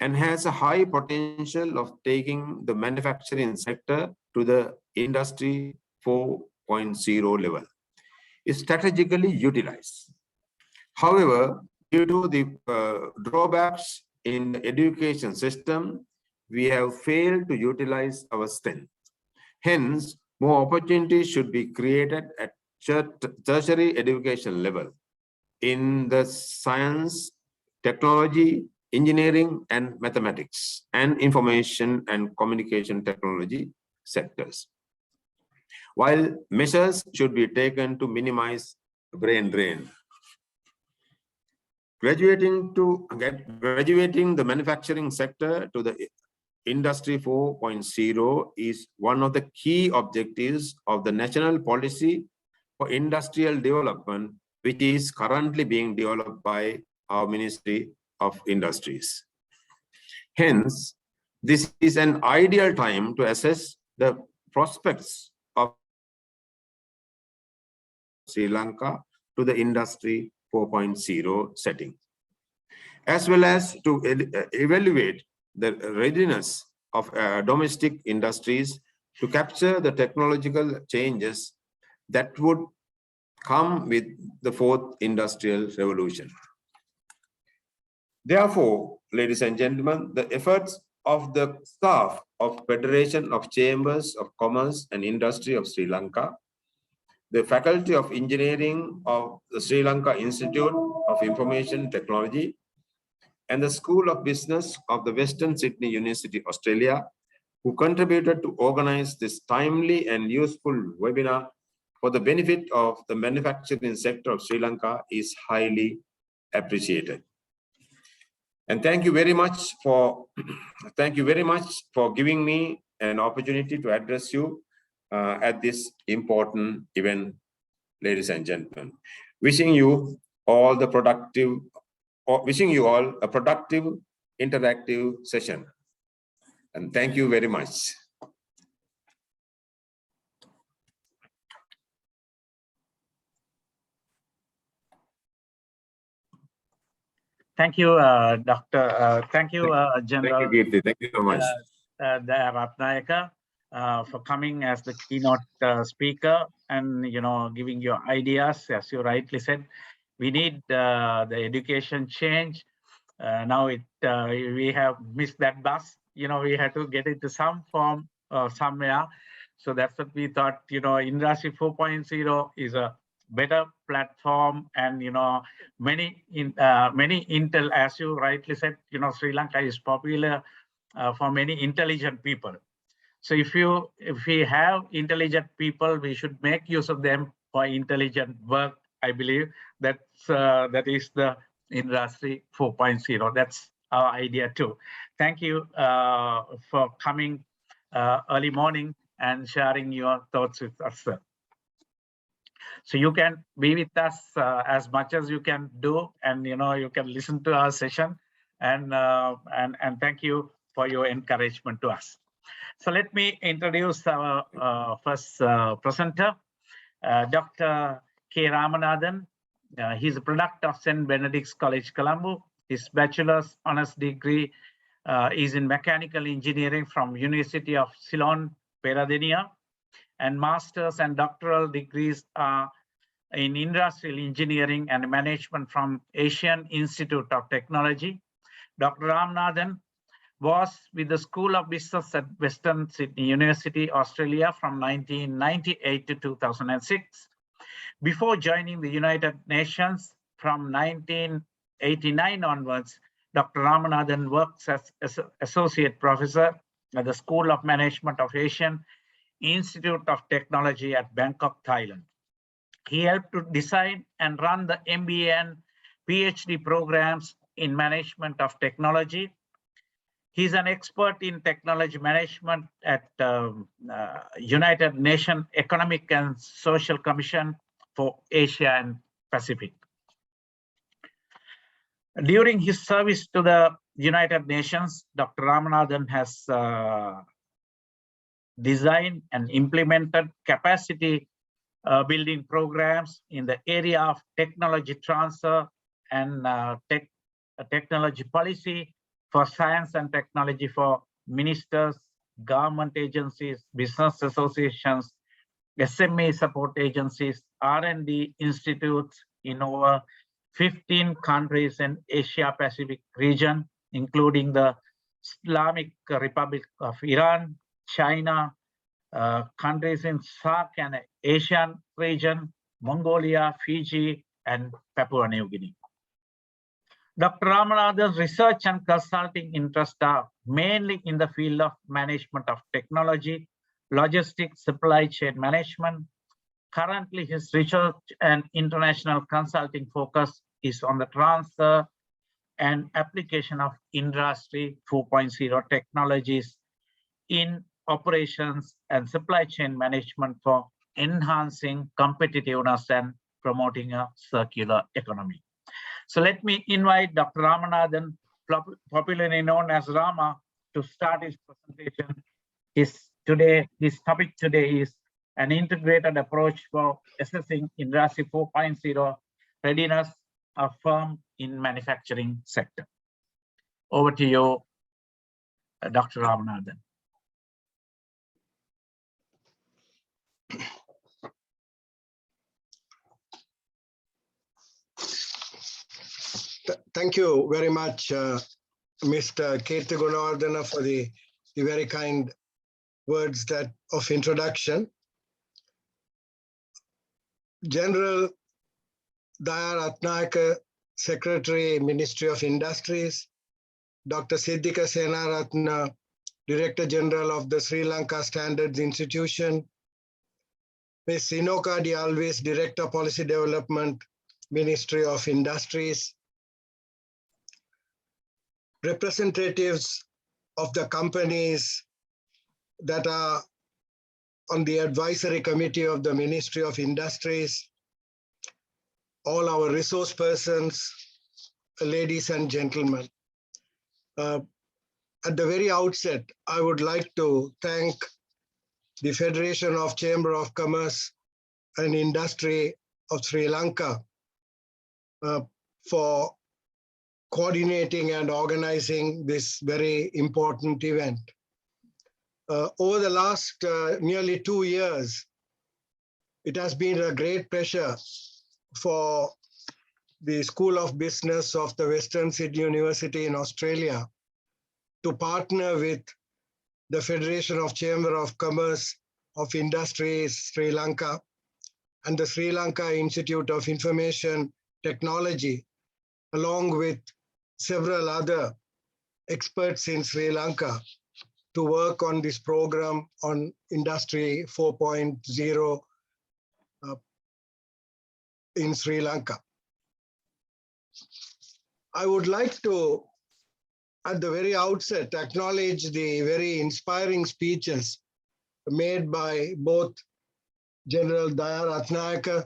Speaker 12: and has a high potential of taking the manufacturing sector to the industry 4.0 level, is strategically utilized. However, due to the drawbacks in the education system, we have failed to utilize our strength. Hence, more opportunities should be created at tertiary education level in the science, technology, engineering, and mathematics, and information and communication technology sectors. While measures should be taken to minimize brain drain. Graduating the manufacturing sector to the Industry 4.0 is one of the key objectives of the national policy for industrial development, which is currently being developed by our Ministry of Industries. Hence, this is an ideal time to assess the prospects of Sri Lanka to the Industry 4.0 setting, as well as to evaluate the readiness of domestic industries to capture the technological changes that would come with the fourth industrial revolution. Therefore, ladies and gentlemen, the efforts of the staff of Federation of Chambers of Commerce and Industry of Sri Lanka, the Faculty of Engineering of the Sri Lanka Institute of Information Technology, and the School of Business of the Western Sydney University, Australia, who contributed to organize this timely and useful webinar for the benefit of the manufacturing sector of Sri Lanka is highly appreciated. And thank you very much for giving me an opportunity to address you at this important event, ladies and gentlemen. Wishing you all a productive, interactive session. And thank you very much.
Speaker 10: Thank you, Doctor. Thank you, General.
Speaker 12: Thank you, Kirti. Thank you so much.
Speaker 10: Ratnayaka, for coming as the keynote speaker and giving your ideas. As you rightly said, we need the education change. Now we have missed that bus. We had to get into some form somewhere. So that's what we thought. Industry 4.0 is a better platform, and many intel, as you rightly said, Sri Lanka is popular for many intelligent people. So if we have intelligent people, we should make use of them for intelligent work. I believe that is the industry 4.0. That's our idea too. Thank you for coming early morning and sharing your thoughts with us, sir. So you can be with us as much as you can do, and you can listen to our session, and thank you for your encouragement to us. So let me introduce our first presenter, Dr. K. Ramanathan. He's a product of St. Benedict's College, Colombo. His bachelor's honors degree is in mechanical engineering from University of Ceylon, Peradeniya, and master's and doctoral degrees are in industrial engineering and management from Asian Institute of Technology. Dr. Ramanathan was with the School of Business at Western Sydney University, Australia from 1998 to 2006. Before joining the United Nations from 1989 onwards, Dr. Ramanathan works as Associate Professor at the School of Management of Asian Institute of Technology at Bangkok, Thailand. He helped to design and run the MBA and PhD programs in management of technology. He's an expert in technology management at United Nations Economic and Social Commission for Asia and Pacific. During his service to the United Nations, Dr. Ramanathan has designed and implemented capacity building programs in the area of technology transfer and technology policy for science and technology for ministers, government agencies, business associations, SME support agencies, R&D institutes in over 15 countries in Asia Pacific region, including the Islamic Republic of Iran, China, countries in SAARC and Asian region, Mongolia, Fiji, and Papua New Guinea. Dr. Ramanathan's research and consulting interests are mainly in the field of management of technology, logistics, supply chain management. Currently, his research and international consulting focus is on the transfer and application of Industry 4.0 technologies in operations and supply chain management for enhancing competitiveness and promoting a circular economy. So let me invite Dr. Ramanathan, popularly known as Rama, to start his presentation. His topic today is an integrated approach for assessing Industry 4.0 readiness of firm in manufacturing sector. Over to you, Dr. Ramanathan.
Speaker 13: Thank you very much, Mr. Kirti Gunawardena, for the very kind words of introduction. General Daya Ratnayaka, Secretary, Ministry of Industries, Dr. Siddhika Senaratna, Director General of the Sri Lanka Standards Institution, Ms. Sinoka D. Alves, Director Policy Development, Ministry of Industries, representatives of the companies that are on the advisory committee of the Ministry of Industries, all our resource persons, ladies and gentlemen. At the very outset, I would like to thank the Federation of Chamber of Commerce and Industry of Sri Lanka for coordinating and organizing this very important event. Over the last nearly 2 years, it has been a great pleasure for the School of Business of the Western Sydney University in Australia to partner with the Federation of Chamber of Commerce of Industries Sri Lanka and the Sri Lanka Institute of Information Technology, along with several other experts in Sri Lanka, to work on this program on Industry 4.0 in Sri Lanka. I would like to, at the very outset, acknowledge the very inspiring speeches made by both General Daya Ratnayaka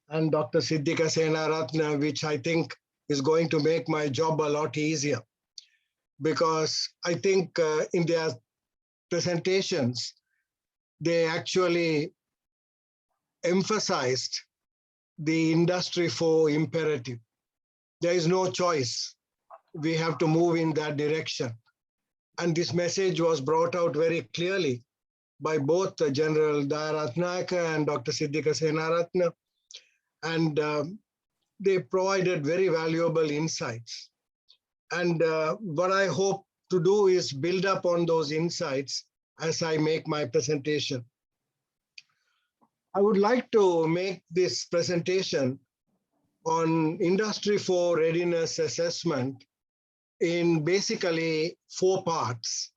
Speaker 13: and Dr. Siddhika Senaratne, which I think is going to make my job a lot easier, because I think in their presentations, they actually emphasized the Industry 4 imperative. There is no choice. We have to move in that direction. And this message was brought out very clearly by both General Daya Ratnayaka and Dr. Siddhika Senaratne. And they provided very valuable insights. And what I hope to do is build up on those insights as I make my presentation. I would like to make this presentation on Industry 4 readiness assessment in basically 4 parts.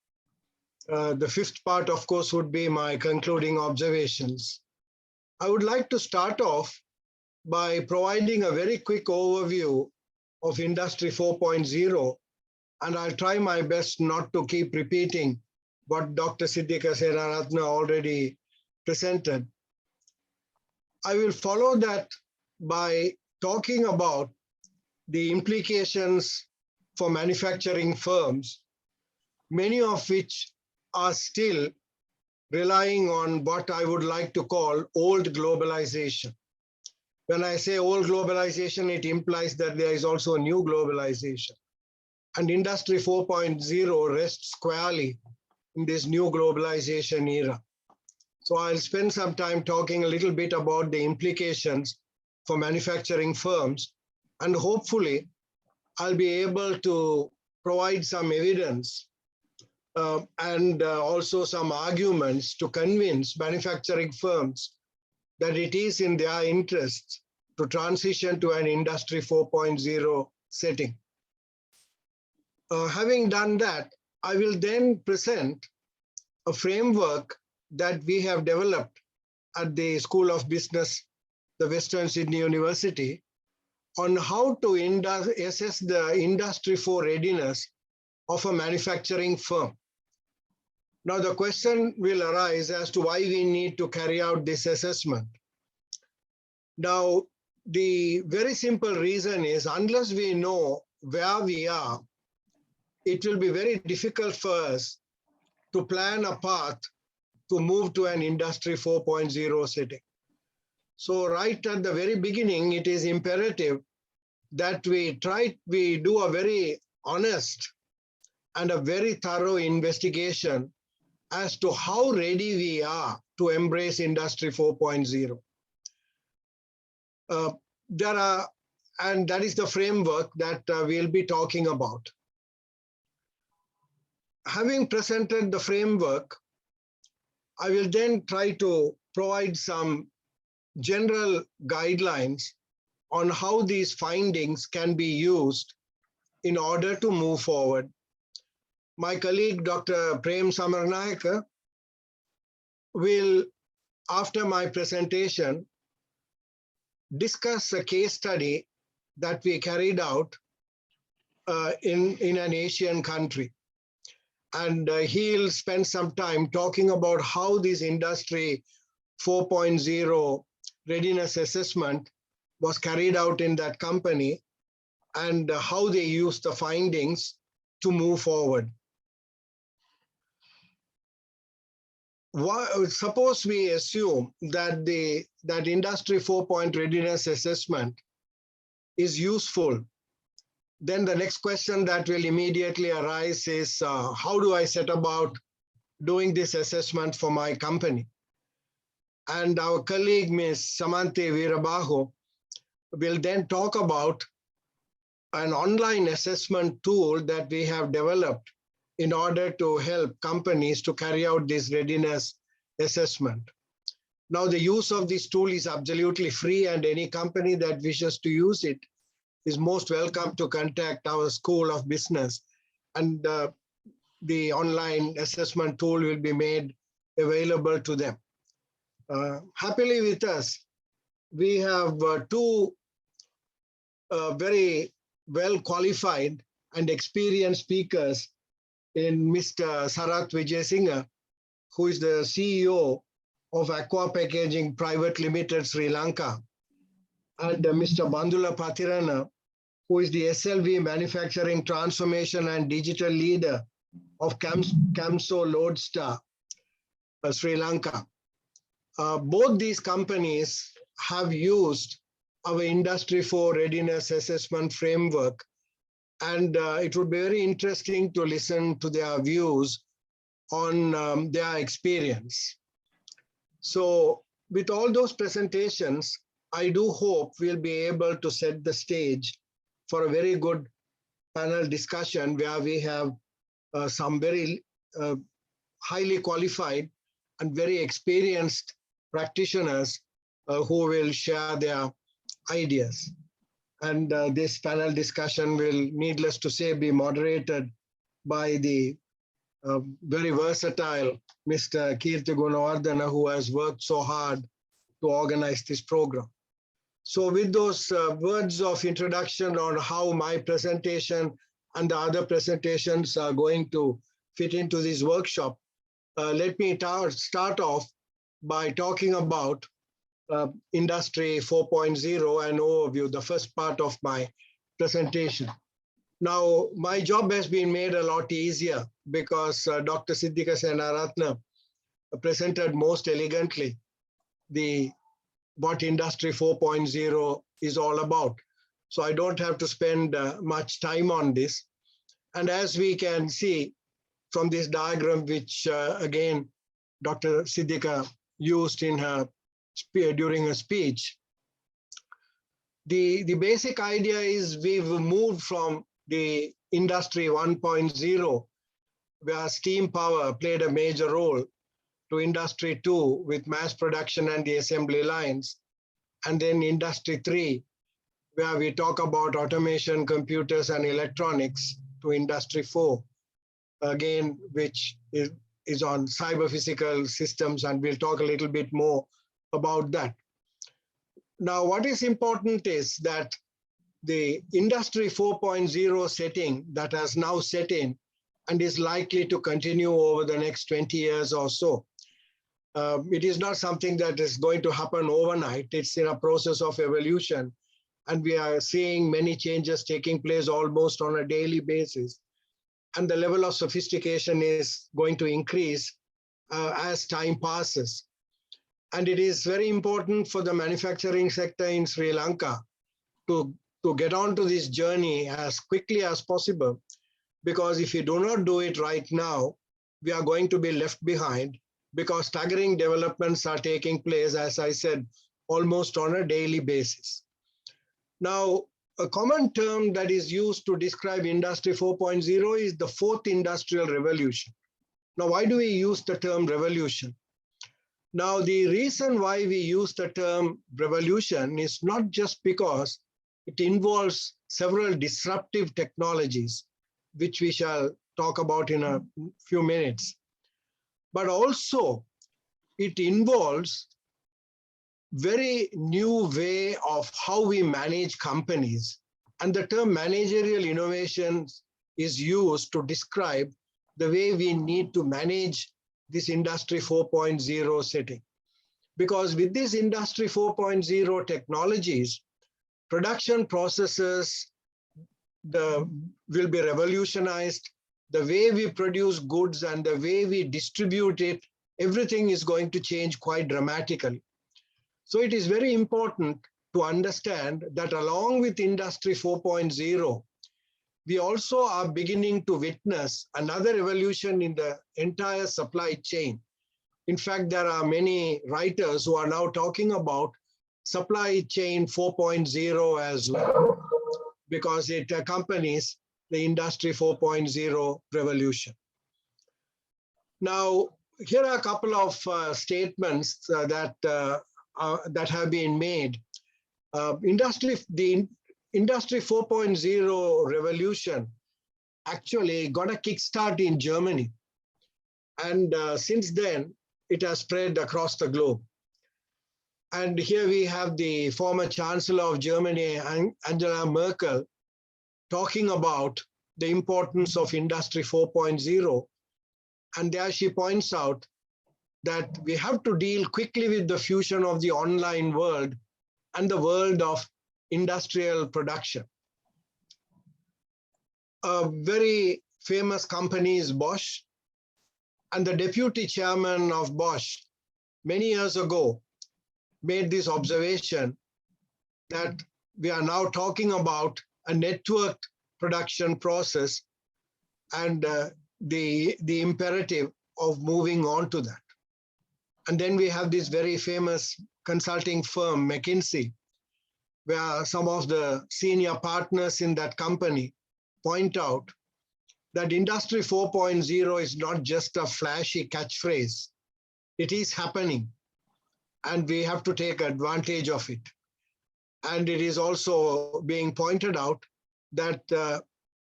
Speaker 13: The 5th part, of course, would be my concluding observations. I would like to start off by providing a very quick overview of Industry 4.0, and I'll try my best not to keep repeating what Dr. Siddhika Senaratne already presented. I will follow that by talking about the implications for manufacturing firms, many of which are still relying on what I would like to call old globalization. When I say old globalization, it implies that there is also a new globalization. And Industry 4.0 rests squarely in this new globalization era. So I'll spend some time talking a little bit about the implications for manufacturing firms, and hopefully I'll be able to provide some evidence and also some arguments to convince manufacturing firms that it is in their interest to transition to an Industry 4.0 setting. Having done that, I will then present a framework that we have developed at the School of Business, the Western Sydney University, on how to assess the Industry 4 readiness of a manufacturing firm. Now, the question will arise as to why we need to carry out this assessment. Now, the very simple reason is, unless we know where we are, it will be very difficult for us to plan a path to move to an Industry 4.0 setting. So right at the very beginning, it is imperative that we do a very honest and a very thorough investigation as to how ready we are to embrace Industry 4.0. And that is the framework that we'll be talking about. Having presented the framework, I will then try to provide some general guidelines on how these findings can be used in order to move forward. My colleague, Dr. Prem Samarnayaka, will, after my presentation, discuss a case study that we carried out in an Asian country. And he'll spend some time talking about how this Industry 4.0 readiness assessment was carried out in that company and how they used the findings to move forward. Suppose we assume that that Industry 4.0 readiness assessment is useful, then the next question that will immediately arise is, how do I set about doing this assessment for my company? And our colleague, Ms. Samanthi Veerabahu, will then talk about an online assessment tool that we have developed in order to help companies to carry out this readiness assessment. Now, the use of this tool is absolutely free, and any company that wishes to use it is most welcome to contact our School of Business. And the online assessment tool will be made available to them. Happily with us, we have two very well qualified and experienced speakers in Mr. Sarath Vijayasinghe, who is the CEO of Aqua Packaging Private Limited, Sri Lanka, and Mr. Bandula Pathirana, who is the SLV Manufacturing Transformation and Digital Leader of Camso Lodestar, Sri Lanka. Both these companies have used our Industry 4 Readiness Assessment Framework, and it would be very interesting to listen to their views on their experience. So with all those presentations, I do hope we'll be able to set the stage for a very good panel discussion where we have some very highly qualified and very experienced practitioners who will share their ideas. And this panel discussion will, needless to say, be moderated by the very versatile Mr. Kirti Gunawardena, who has worked so hard to organize this program. So with those words of introduction on how my presentation and the other presentations are going to fit into this workshop, let me start off by talking about Industry 4.0 and overview, the first part of my presentation. Now, my job has been made a lot easier because Dr. Siddhika Senaratne presented most elegantly what Industry 4.0 is all about. So I don't have to spend much time on this. And as we can see from this diagram, which again, Dr. Siddhika used in her during her speech, the basic idea is we've moved from the Industry 1.0, where steam power played a major role, to Industry 2 with mass production and the assembly lines, and then Industry 3, where we talk about automation, computers, and electronics, to Industry 4, again, which is on cyber physical systems, and we'll talk a little bit more about that. Now, what is important is that the Industry 4.0 setting that has now set in and is likely to continue over the next 20 years or so. It is not something that is going to happen overnight. It's in a process of evolution, and we are seeing many changes taking place almost on a daily basis. And the level of sophistication is going to increase as time passes. And it is very important for the manufacturing sector in Sri Lanka to get onto this journey as quickly as possible, because if you do not do it right now, we are going to be left behind, because staggering developments are taking place, as I said, almost on a daily basis. Now, a common term that is used to describe Industry 4.0 is the fourth industrial revolution. Now, why do we use the term revolution? Now, the reason why we use the term revolution is not just because it involves several disruptive technologies, which we shall talk about in a few minutes, but also it involves very new way of how we manage companies. And the term managerial innovation is used to describe the way we need to manage this Industry 4.0 setting. Because with this Industry 4.0 technologies, production processes will be revolutionized. The way we produce goods and the way we distribute it, everything is going to change quite dramatically. So it is very important to understand that along with Industry 4.0, we also are beginning to witness another evolution in the entire supply chain. In fact, there are many writers who are now talking about supply chain 4.0 as well, because it accompanies the Industry 4.0 revolution. Now, here are a couple of statements that have been made. The Industry 4.0 revolution actually got a kickstart in Germany. And since then, it has spread across the globe. And here we have the former Chancellor of Germany, Angela Merkel, talking about the importance of Industry 4.0. And there she points out that we have to deal quickly with the fusion of the online world and the world of industrial production. A very famous company is Bosch, and the deputy chairman of Bosch many years ago made this observation that we are now talking about a networked production process and the imperative of moving on to that. And then we have this very famous consulting firm, McKinsey, where some of the senior partners in that company point out that Industry 4.0 is not just a flashy catchphrase. It is happening, and we have to take advantage of it. And it is also being pointed out that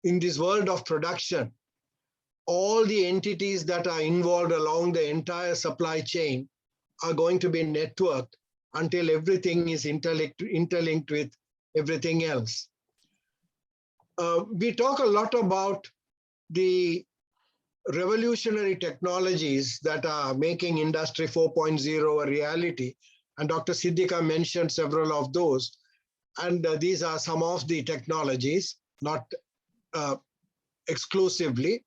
Speaker 13: in this world of production, all the entities that are involved along the entire supply chain are going to be networked until everything is interlinked with everything else. We talk a lot about the revolutionary technologies that are making Industry 4.0 a reality. And Dr. Siddhika mentioned several of those. And these are some of the technologies, not exclusively.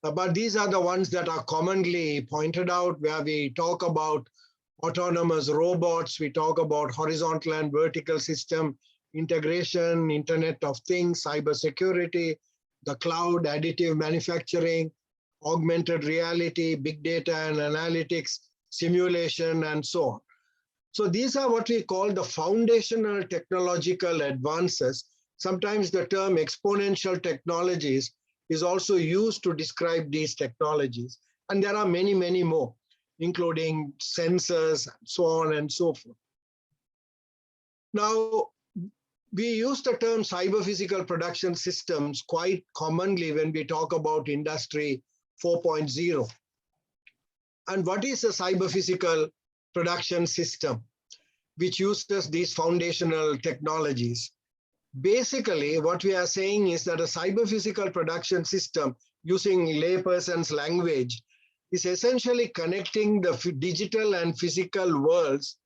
Speaker 13: But these are the ones that are commonly pointed out, where we talk about autonomous robots, we talk about horizontal and vertical system integration, Internet of Things, cybersecurity, the cloud, additive manufacturing, augmented reality, big data and analytics, simulation, and so on. So these are what we call the foundational technological advances. Sometimes the term exponential technologies is also used to describe these technologies. And there are many, many more, including sensors, so on and so forth. Now, we use the term cyber-physical production systems quite commonly when we talk about Industry 4.0. And what is a cyber-physical production system which uses these foundational technologies? Basically, what we are saying is that a cyber-physical production system, using layperson's language, is essentially connecting the digital and physical worlds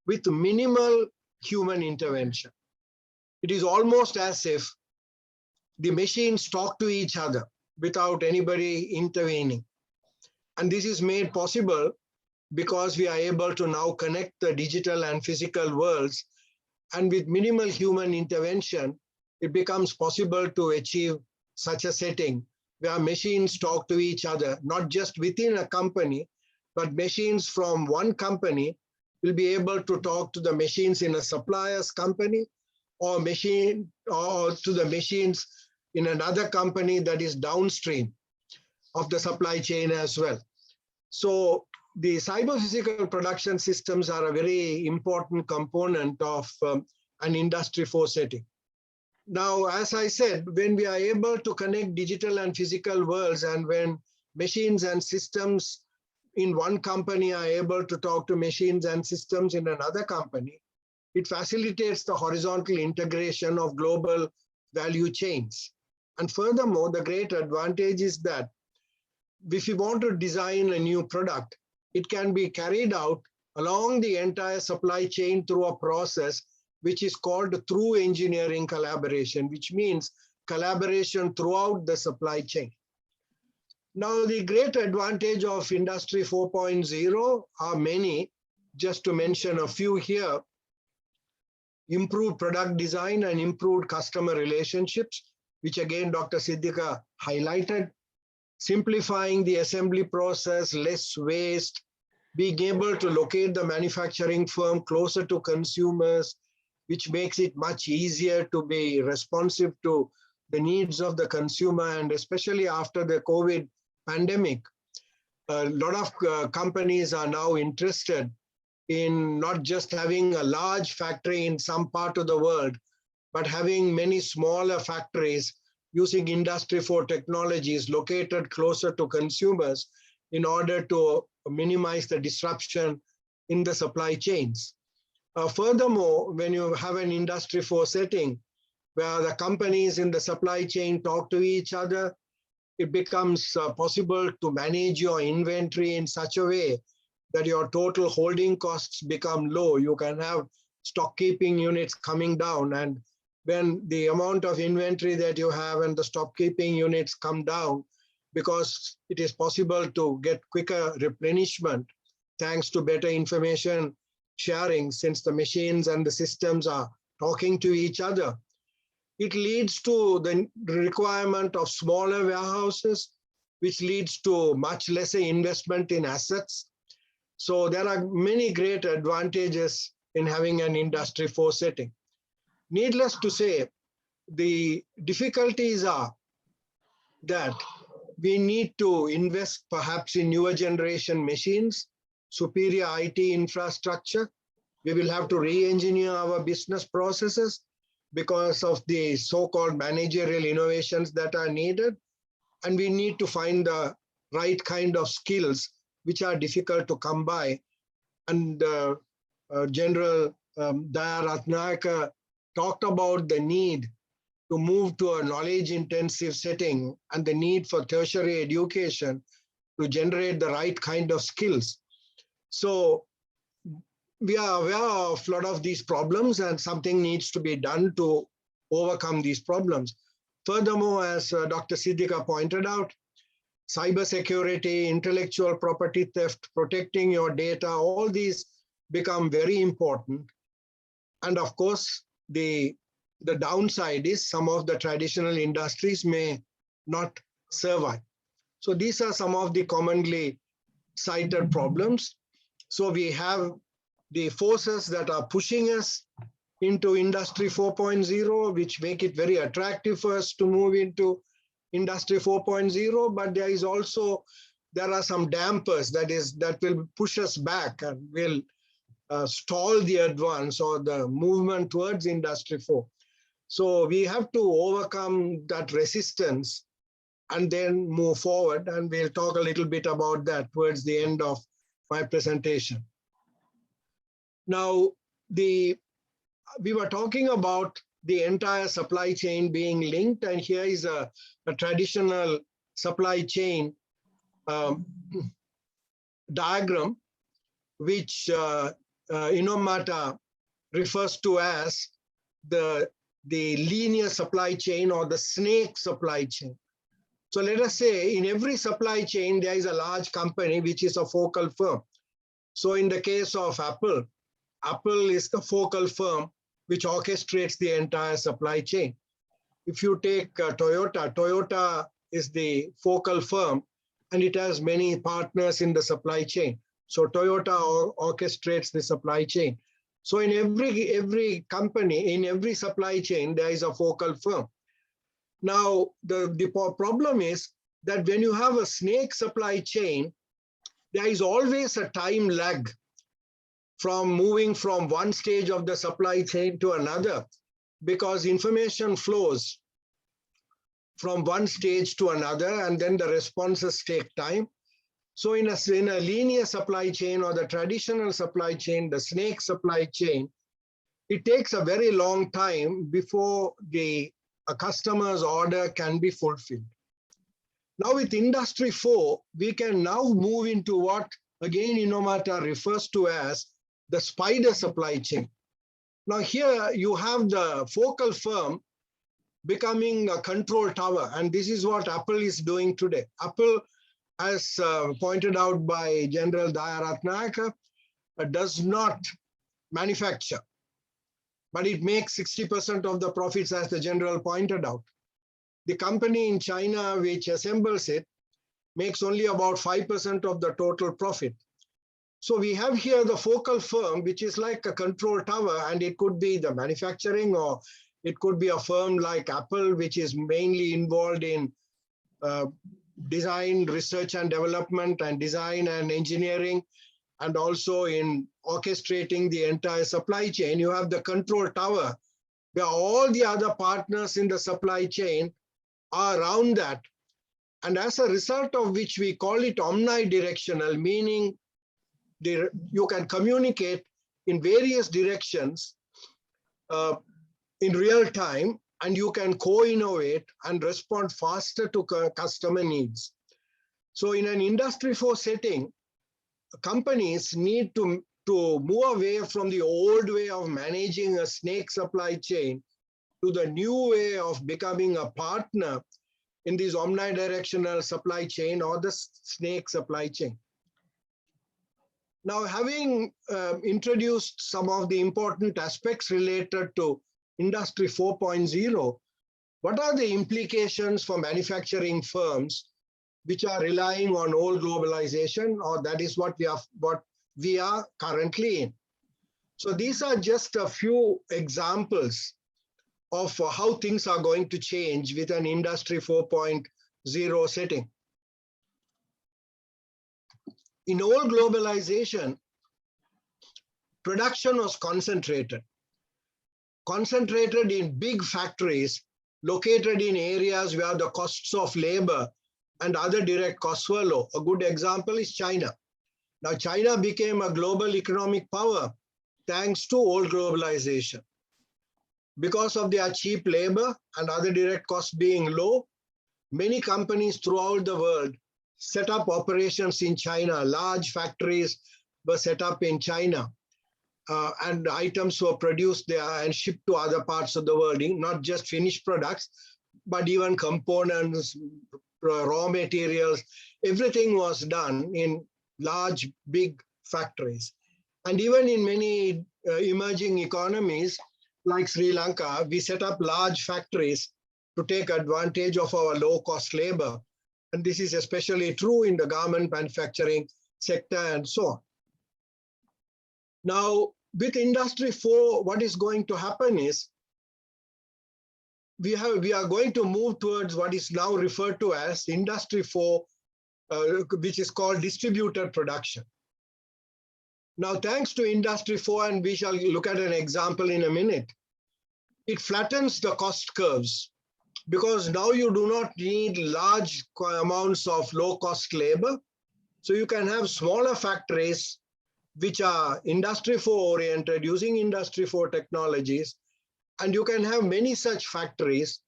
Speaker 13: with minimal human intervention. It is almost as if the machines talk to each other without anybody intervening. And this is made possible because we are able to now connect the digital and physical worlds. And with minimal human intervention, it becomes possible to achieve such a setting where machines talk to each other, not just within a company, but machines from one company will be able to talk to the machines in a supplier's company, or to the machines in another company that is downstream of the supply chain as well. So the cyber-physical production systems are a very important component of an Industry 4 setting. Now, as I said, when we are able to connect digital and physical worlds, and when machines and systems in one company are able to talk to machines and systems in another company, it facilitates the horizontal integration of global value chains. And furthermore, the great advantage is that if you want to design a new product, it can be carried out along the entire supply chain through a process which is called through engineering collaboration, which means collaboration throughout the supply chain. Now, the great advantage of Industry 4.0 are many, just to mention a few here. Improved product design and improved customer relationships, which again, Dr. Siddhika highlighted. Simplifying the assembly process, less waste, being able to locate the manufacturing firm closer to consumers, which makes it much easier to be responsive to the needs of the consumer, and especially after the COVID pandemic. a lot of companies are now interested in not just having a large factory in some part of the world, but having many smaller factories using Industry 4 technologies located closer to consumers in order to minimize the disruption in the supply chains. Furthermore, when you have an Industry 4 setting where the companies in the supply chain talk to each other, it becomes possible to manage your inventory in such a way that your total holding costs become low. You can have stock keeping units coming down, and when the amount of inventory that you have and the stock keeping units come down, because it is possible to get quicker replenishment thanks to better information sharing, since the machines and the systems are talking to each other. It leads to the requirement of smaller warehouses, which leads to much lesser investment in assets. So there are many great advantages in having an Industry 4 setting. Needless to say, the difficulties are that we need to invest perhaps in newer generation machines, superior IT infrastructure. We will have to re-engineer our business processes because of the so-called managerial innovations that are needed. And we need to find the right kind of skills which are difficult to come by. And General Dayaratnayaka talked about the need to move to a knowledge-intensive setting and the need for tertiary education to generate the right kind of skills. So we are aware of a lot of these problems, and something needs to be done to overcome these problems. Furthermore, as Dr. Siddhika pointed out, cybersecurity, intellectual property theft, protecting your data, all these become very important. And of course, the downside is some of the traditional industries may not survive. So these are some of the commonly cited problems. So we have the forces that are pushing us into Industry 4.0, which make it very attractive for us to move into Industry 4.0, but there are some dampers that will push us back and will stall the advance or the movement towards Industry 4. So we have to overcome that resistance and then move forward, and we'll talk a little bit about that towards the end of my presentation. Now, we were talking about the entire supply chain being linked, and here is a traditional supply chain diagram, which Inomata refers to as the linear supply chain or the snake supply chain. So let us say in every supply chain, there is a large company which is a focal firm. So in the case of Apple, Apple is the focal firm which orchestrates the entire supply chain. If you take Toyota, Toyota is the focal firm and it has many partners in the supply chain. So Toyota orchestrates the supply chain. So in every company, in every supply chain, there is a focal firm. Now, the problem is that when you have a snake supply chain, there is always a time lag from moving from one stage of the supply chain to another, because information flows from one stage to another, and then the responses take time. So in a linear supply chain or the traditional supply chain, the snake supply chain, it takes a very long time before a customer's order can be fulfilled. Now with Industry 4, we can now move into what, again, Inomata refers to as the spider supply chain. Now here you have the focal firm becoming a control tower, and this is what Apple is doing today. Apple, as pointed out by General Dayaratnayaka, does not manufacture, but it makes 60% of the profits, as the general pointed out. The company in China which assembles it makes only about 5% of the total profit. So we have here the focal firm, which is like a control tower, and it could be the manufacturing, or it could be a firm like Apple, which is mainly involved in design, research and development, and design and engineering, and also in orchestrating the entire supply chain. You have the control tower, where all the other partners in the supply chain are around that. And as a result of which we call it omnidirectional, meaning you can communicate in various directions in real time, and you can co-innovate and respond faster to customer needs. So in an Industry 4 setting, companies need to move away from the old way of managing a snake supply chain to the new way of becoming a partner in this omnidirectional supply chain, or the snake supply chain. Now, having introduced some of the important aspects related to Industry 4.0, what are the implications for manufacturing firms which are relying on old globalization, or that is what we are currently in? So these are just a few examples of how things are going to change with an Industry 4.0 setting. In old globalization, production was concentrated in big factories located in areas where the costs of labor and other direct costs were low. A good example is China. Now, China became a global economic power thanks to old globalization. Because of their cheap labor and other direct costs being low, many companies throughout the world set up operations in China. Large factories were set up in China, and items were produced there and shipped to other parts of the world, not just finished products, but even components, raw materials. Everything was done in large, big factories. And even in many emerging economies, like Sri Lanka, we set up large factories to take advantage of our low-cost labor. And this is especially true in the garment manufacturing sector and so on. Now, with Industry 4, what is going to happen is we are going to move towards what is now referred to as Industry 4, which is called distributed production. Now, thanks to Industry 4, and we shall look at an example in a minute, it flattens the cost curves, because now you do not need large amounts of low-cost labor. So you can have smaller factories which are Industry 4 oriented, using Industry 4 technologies, and you can have many such factories,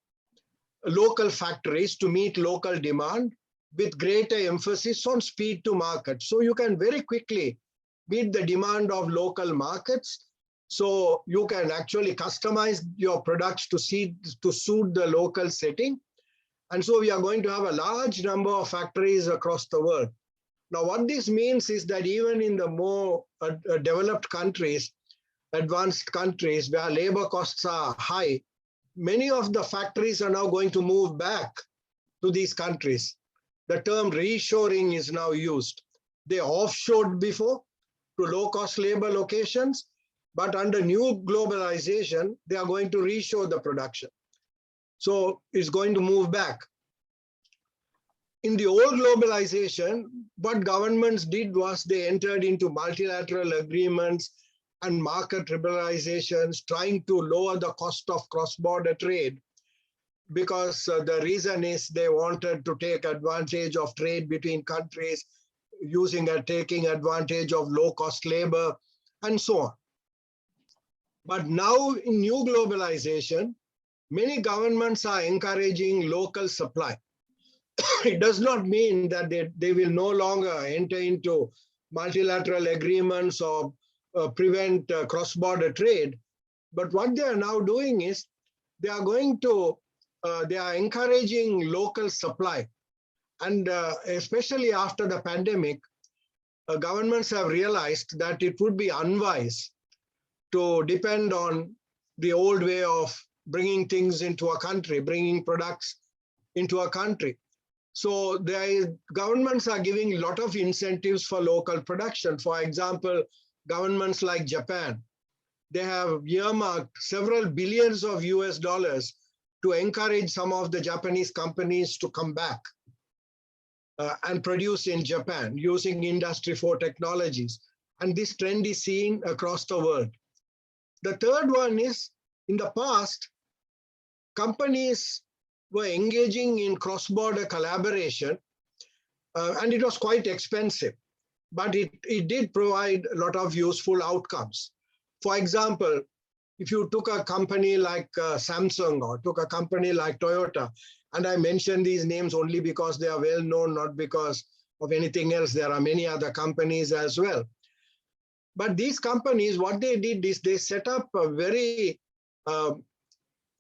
Speaker 13: local factories, to meet local demand with greater emphasis on speed to market. So you can very quickly meet the demand of local markets. So you can actually customize your products to suit the local setting. And so we are going to have a large number of factories across the world. Now, what this means is that even in the more developed countries, advanced countries where labor costs are high, many of the factories are now going to move back to these countries. The term reshoring is now used. They offshored before to low-cost labor locations, but under new globalization, they are going to reshore the production. So it's going to move back. In the old globalization, what governments did was they entered into multilateral agreements and market liberalizations, trying to lower the cost of cross-border trade, because the reason is they wanted to take advantage of trade between countries, taking advantage of low-cost labor, and so on. But now in new globalization, many governments are encouraging local supply. It does not mean that they will no longer enter into multilateral agreements or prevent cross-border trade. But what they are now doing is they are encouraging local supply. And especially after the pandemic, governments have realized that it would be unwise to depend on the old way of bringing things into a country, bringing products into a country. So governments are giving a lot of incentives for local production. For example, governments like Japan, they have earmarked several billions of US dollars to encourage some of the Japanese companies to come back. and produced in Japan using Industry 4 technologies. And this trend is seen across the world. The third one is, in the past, companies were engaging in cross-border collaboration, and it was quite expensive, but it did provide a lot of useful outcomes. For example, if you took a company like Samsung or took a company like Toyota, and I mention these names only because they are well known, not because of anything else. There are many other companies as well. But these companies, what they did is they set up a very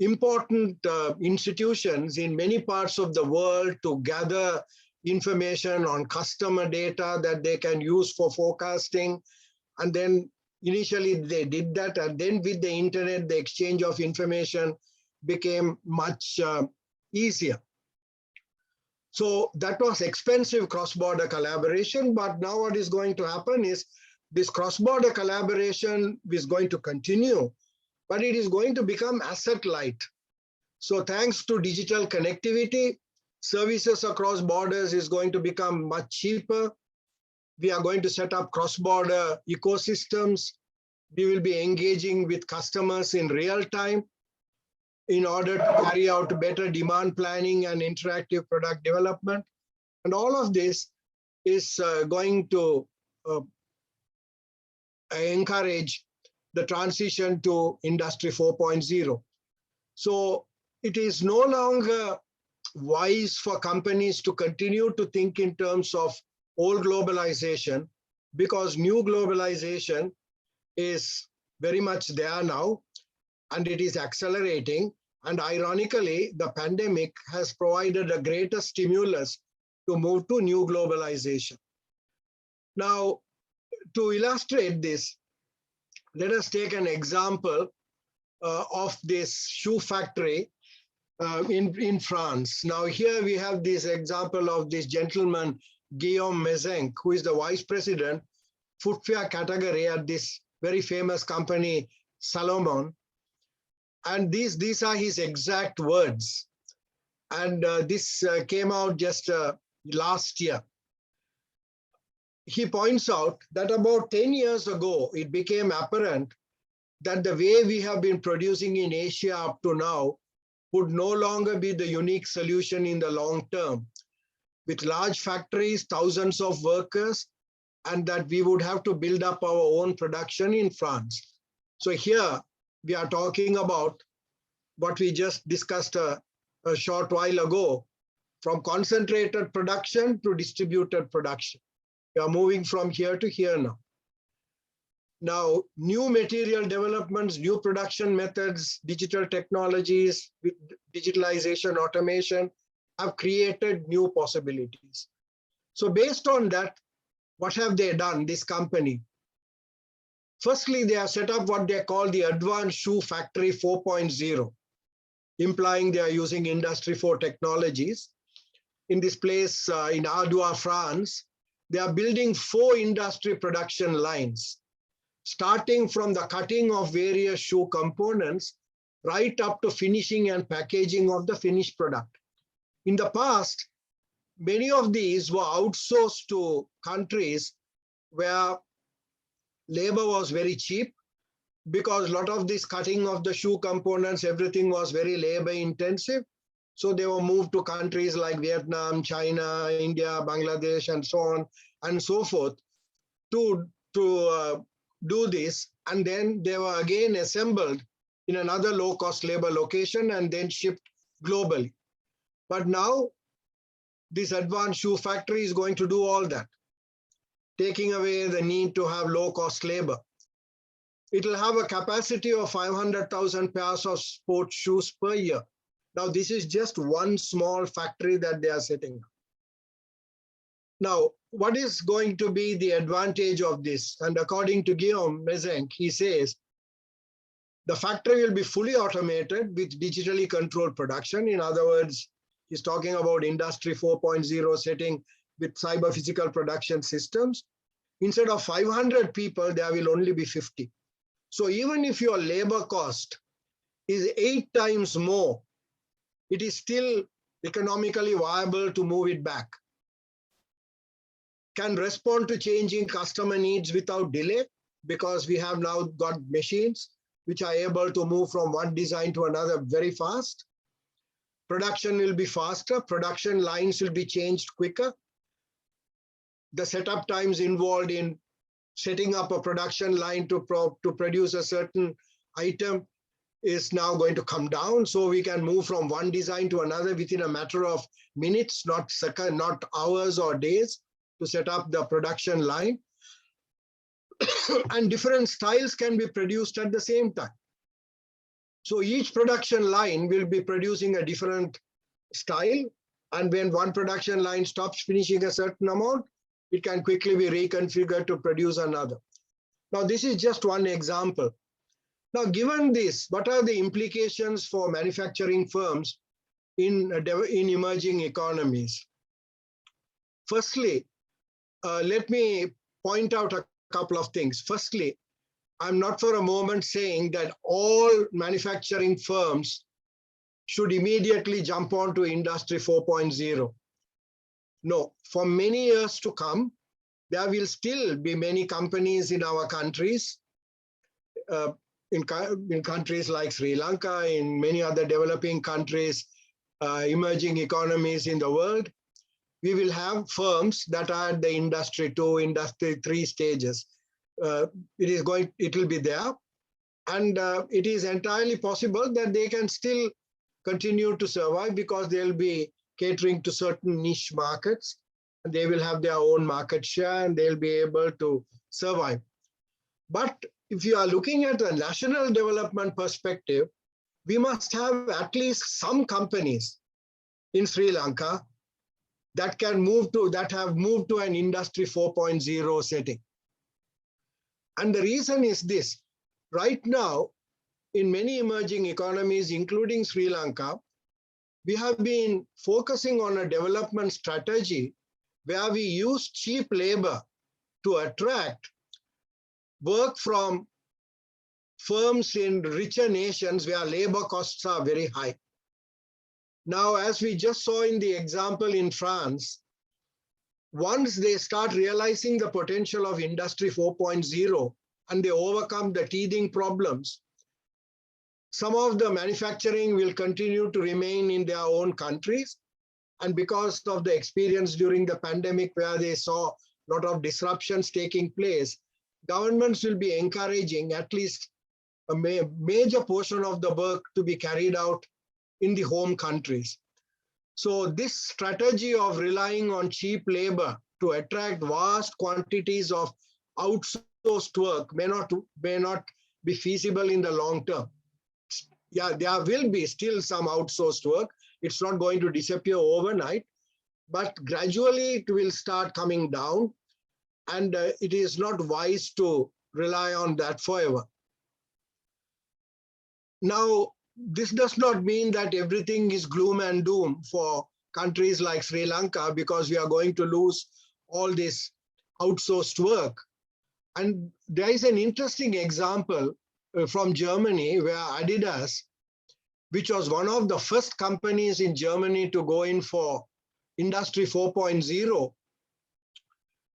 Speaker 13: important institutions in many parts of the world to gather information on customer data that they can use for forecasting. And then initially they did that, and then with the internet, the exchange of information became much easier. So that was expensive cross-border collaboration, but now what is going to happen is this cross-border collaboration is going to continue, but it is going to become asset-light. So thanks to digital connectivity, services across borders is going to become much cheaper. We are going to set up cross-border ecosystems. We will be engaging with customers in real time in order to carry out better demand planning and interactive product development. And all of this is going to encourage the transition to Industry 4.0. So it is no longer wise for companies to continue to think in terms of old globalization, because new globalization is very much there now, and it is accelerating. And ironically, the pandemic has provided a greater stimulus to move to new globalization. Now, to illustrate this, let us take an example of this shoe factory in France. Now, here we have this example of this gentleman, Guillaume Mezenc, who is the vice president, footwear category at this very famous company, Salomon. And these are his exact words. And this came out just last year. He points out that about 10 years ago, it became apparent that the way we have been producing in Asia up to now would no longer be the unique solution in the long term. With large factories, thousands of workers, and that we would have to build up our own production in France. So here we are talking about what we just discussed a short while ago, from concentrated production to distributed production. We are moving from here to here now. Now, new material developments, new production methods, digital technologies, digitalization, automation have created new possibilities. So based on that, what have they done, this company? Firstly, they have set up what they call the Advanced Shoe Factory 4.0, implying they are using Industry 4 technologies. In this place in Ardois, France, they are building 4 industry production lines, starting from the cutting of various shoe components right up to finishing and packaging of the finished product. In the past, many of these were outsourced to countries where labor was very cheap, because a lot of this cutting of the shoe components, everything was very labor intensive. So they were moved to countries like Vietnam, China, India, Bangladesh, and so on and so forth to do this. And then they were again assembled in another low-cost labor location and then shipped globally. But now this Advanced Shoe Factory is going to do all that, taking away the need to have low-cost labor. It will have a capacity of 500,000 pairs of sports shoes per year. Now, this is just one small factory that they are setting up. Now, what is going to be the advantage of this? And according to Guillaume Mezenc, he says, the factory will be fully automated with digitally controlled production. In other words, he's talking about Industry 4.0 setting with cyber physical production systems. Instead of 500 people, there will only be 50. So even if your labor cost is 8 times more, it is still economically viable to move it back. can respond to changing customer needs without delay, because we have now got machines which are able to move from one design to another very fast. Production will be faster, production lines will be changed quicker. The setup times involved in setting up a production line to produce a certain item is now going to come down, so we can move from one design to another within a matter of minutes, not hours or days, to set up the production line. And different styles can be produced at the same time. So each production line will be producing a different style, and when one production line stops finishing a certain amount, it can quickly be reconfigured to produce another. Now, this is just one example. Now, given this, what are the implications for manufacturing firms in emerging economies? Firstly, let me point out a couple of things. Firstly, I'm not for a moment saying that all manufacturing firms should immediately jump onto Industry 4.0. No, for many years to come, there will still be many companies in our countries, in countries like Sri Lanka, in many other developing countries, emerging economies in the world. We will have firms that are at the Industry 2, Industry 3 stages. It will be there, and it is entirely possible that they can still continue to survive because they'll be catering to certain niche markets, and they will have their own market share and they'll be able to survive. But if you are looking at a national development perspective, we must have at least some companies in Sri Lanka that have moved to an Industry 4.0 setting. And the reason is this: right now, in many emerging economies, including Sri Lanka, we have been focusing on a development strategy where we use cheap labor to attract work from firms in richer nations where labor costs are very high. Now, as we just saw in the example in France, once they start realizing the potential of Industry 4.0 and they overcome the teething problems, some of the manufacturing will continue to remain in their own countries. And because of the experience during the pandemic where they saw a lot of disruptions taking place, governments will be encouraging at least a major portion of the work to be carried out in the home countries. So this strategy of relying on cheap labor to attract vast quantities of outsourced work may not be feasible in the long term. Yeah, there will be still some outsourced work. It's not going to disappear overnight, but gradually it will start coming down, and it is not wise to rely on that forever. Now, this does not mean that everything is gloom and doom for countries like Sri Lanka, because we are going to lose all this outsourced work. And there is an interesting example from Germany where Adidas, which was one of the first companies in Germany to go in for Industry 4.0,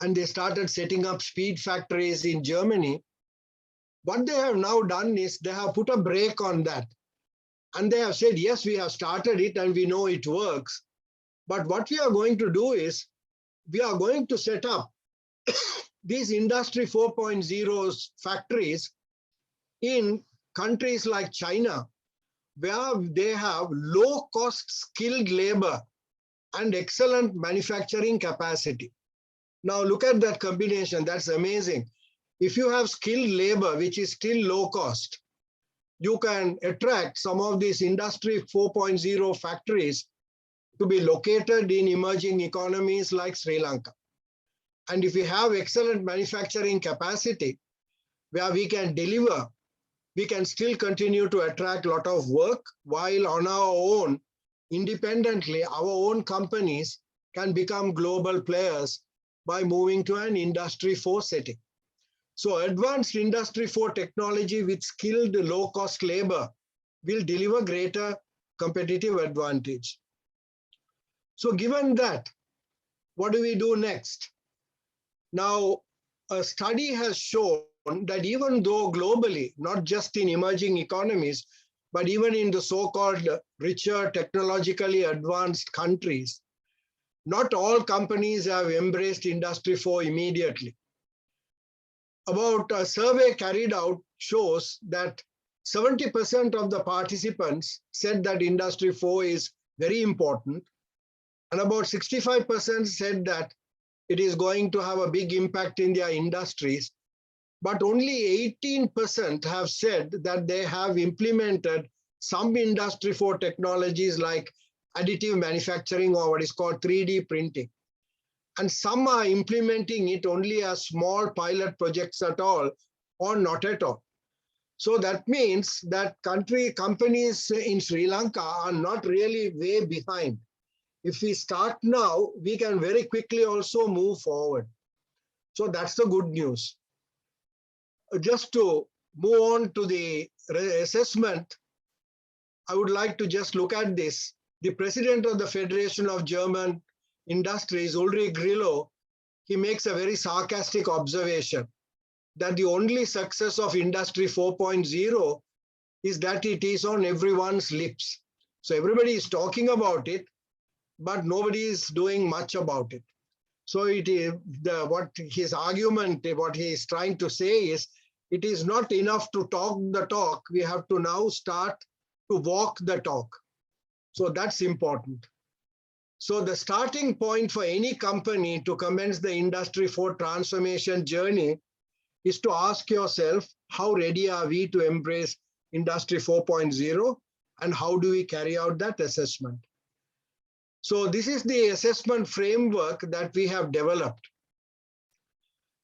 Speaker 13: and they started setting up speed factories in Germany. What they have now done is they have put a brake on that. And they have said, yes, we have started it and we know it works. But what we are going to do is we are going to set up these Industry 4.0 factories in countries like China, where they have low-cost skilled labor and excellent manufacturing capacity. Now look at that combination, that's amazing. If you have skilled labor, which is still low cost, you can attract some of these Industry 4.0 factories to be located in emerging economies like Sri Lanka. And if we have excellent manufacturing capacity where we can deliver, we can still continue to attract a lot of work, while on our own, independently, our own companies can become global players by moving to an Industry 4 setting. So advanced Industry 4 technology with skilled low-cost labor will deliver greater competitive advantage. So given that, what do we do next? Now, a study has shown that even though globally, not just in emerging economies, but even in the so-called richer, technologically advanced countries, not all companies have embraced Industry 4 immediately. About a survey carried out shows that 70% of the participants said that Industry 4 is very important, and about 65% said that it is going to have a big impact in their industries, but only 18% have said that they have implemented some Industry 4 technologies like additive manufacturing or what is called 3D printing. And some are implementing it only as small pilot projects at all or not at all. So that means that companies in Sri Lanka are not really way behind. If we start now, we can very quickly also move forward. So that's the good news. Just to move on to the assessment, I would like to just look at this. The president of the Federation of German Industries, Ulrich Grillo, he makes a very sarcastic observation that the only success of Industry 4.0 is that it is on everyone's lips. So everybody is talking about it, but nobody is doing much about it. So it is what his argument, what he is trying to say is, it is not enough to talk the talk. We have to now start to walk the talk. So that's important. So the starting point for any company to commence the Industry 4 transformation journey is to ask yourself, how ready are we to embrace Industry 4.0, and how do we carry out that assessment? So this is the assessment framework that we have developed.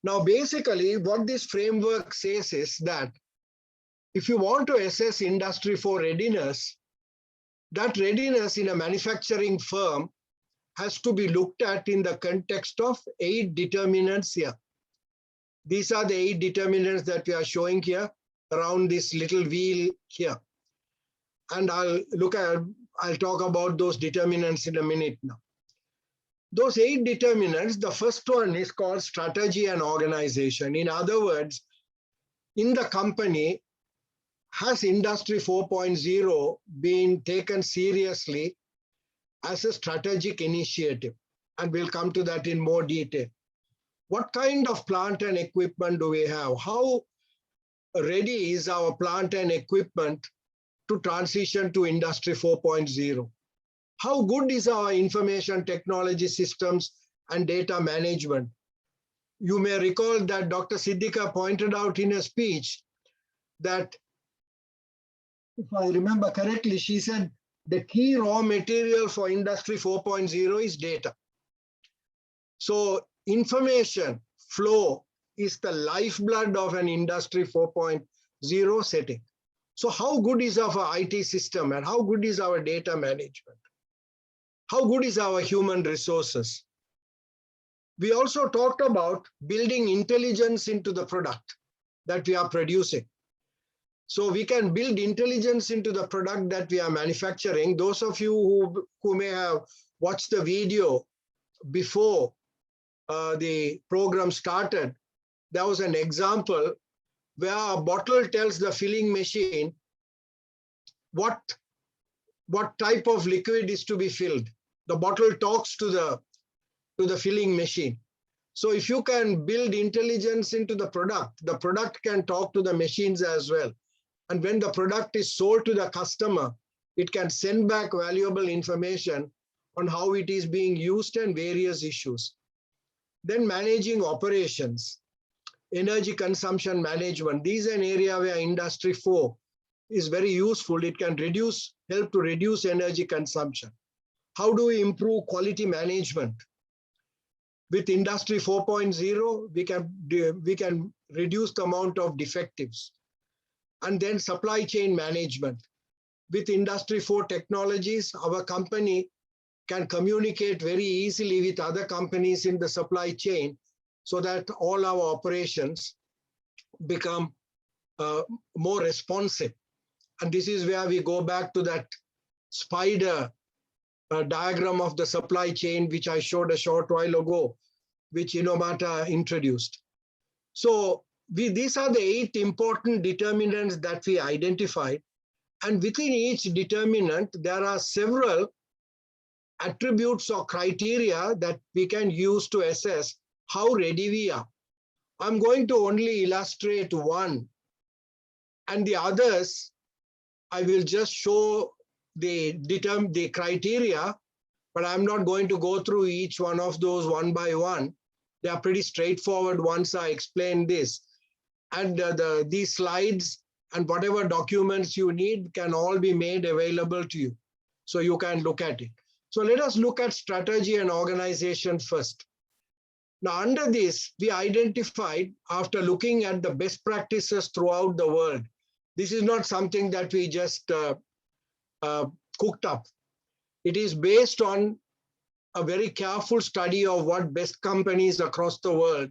Speaker 13: Now, basically, what this framework says is that if you want to assess Industry 4 readiness, that readiness in a manufacturing firm has to be looked at in the context of 8 determinants here. These are the 8 determinants that we are showing here around this little wheel here. And I'll talk about those determinants in a minute now. Those 8 determinants, the first one is called strategy and organization. In other words, in the company, has Industry 4.0 been taken seriously as a strategic initiative? And we'll come to that in more detail. What kind of plant and equipment do we have? How ready is our plant and equipment to transition to Industry 4.0? How good is our information technology systems and data management? You may recall that Dr. Siddika pointed out in a speech that, if I remember correctly, she said the key raw material for Industry 4.0 is data. So information flow is the lifeblood of an Industry 4.0 setting. So how good is our IT system, and how good is our data management? How good is our human resources? We also talked about building intelligence into the product that we are producing. So we can build intelligence into the product that we are manufacturing. Those of you who may have watched the video before the program started, there was an example where a bottle tells the filling machine what type of liquid is to be filled. The bottle talks to the filling machine. So if you can build intelligence into the product can talk to the machines as well. And when the product is sold to the customer, it can send back valuable information on how it is being used and various issues. Then managing operations, energy consumption management. These are an area where Industry 4 is very useful. It can help to reduce energy consumption. How do we improve quality management? With Industry 4.0, we can reduce the amount of defectives. And then supply chain management. With Industry 4 technologies, our company can communicate very easily with other companies in the supply chain so that all our operations become more responsive. And this is where we go back to that spider diagram of the supply chain, which I showed a short while ago, which Inomata introduced. So these are the 8 important determinants that we identified. And within each determinant, there are several attributes or criteria that we can use to assess how ready we are. I'm going to only illustrate one, and the others, I will just show the criteria, but I'm not going to go through each one of those one by one. They are pretty straightforward once I explain this. And these slides and whatever documents you need can all be made available to you, so you can look at it. So let us look at strategy and organization first. Now, under this, we identified, after looking at the best practices throughout the world, this is not something that we just cooked up. It is based on a very careful study of what best companies across the world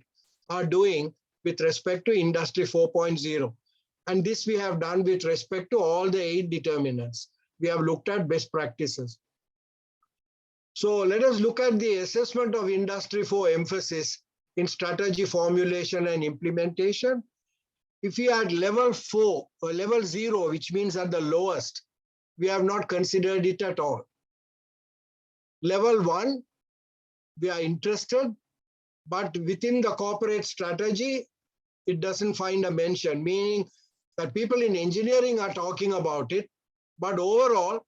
Speaker 13: are doing with respect to Industry 4.0. And this we have done with respect to all the 8 determinants. We have looked at best practices. So let us look at the assessment of Industry 4 emphasis in strategy formulation and implementation. If we are at level 4 or level 0, which means at the lowest, we have not considered it at all. Level 1, we are interested, but within the corporate strategy, it doesn't find a mention, meaning that people in engineering are talking about it, but overall,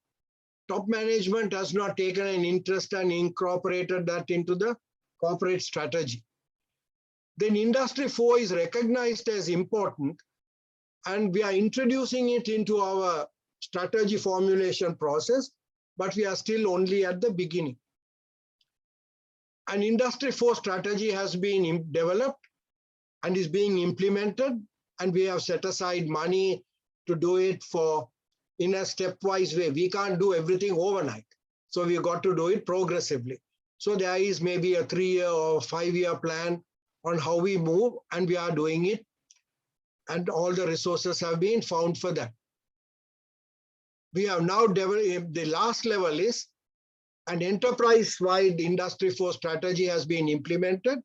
Speaker 13: top management has not taken an interest and incorporated that into the corporate strategy. Then Industry 4 is recognized as important, and we are introducing it into our strategy formulation process, but we are still only at the beginning. An Industry 4 strategy has been developed and is being implemented, and we have set aside money to do it in a stepwise way. We can't do everything overnight, so we've got to do it progressively. So there is maybe a 3-year or 5-year plan on how we move, and we are doing it, and all the resources have been found for that. We have now developed, the last level is an enterprise-wide Industry 4 strategy has been implemented,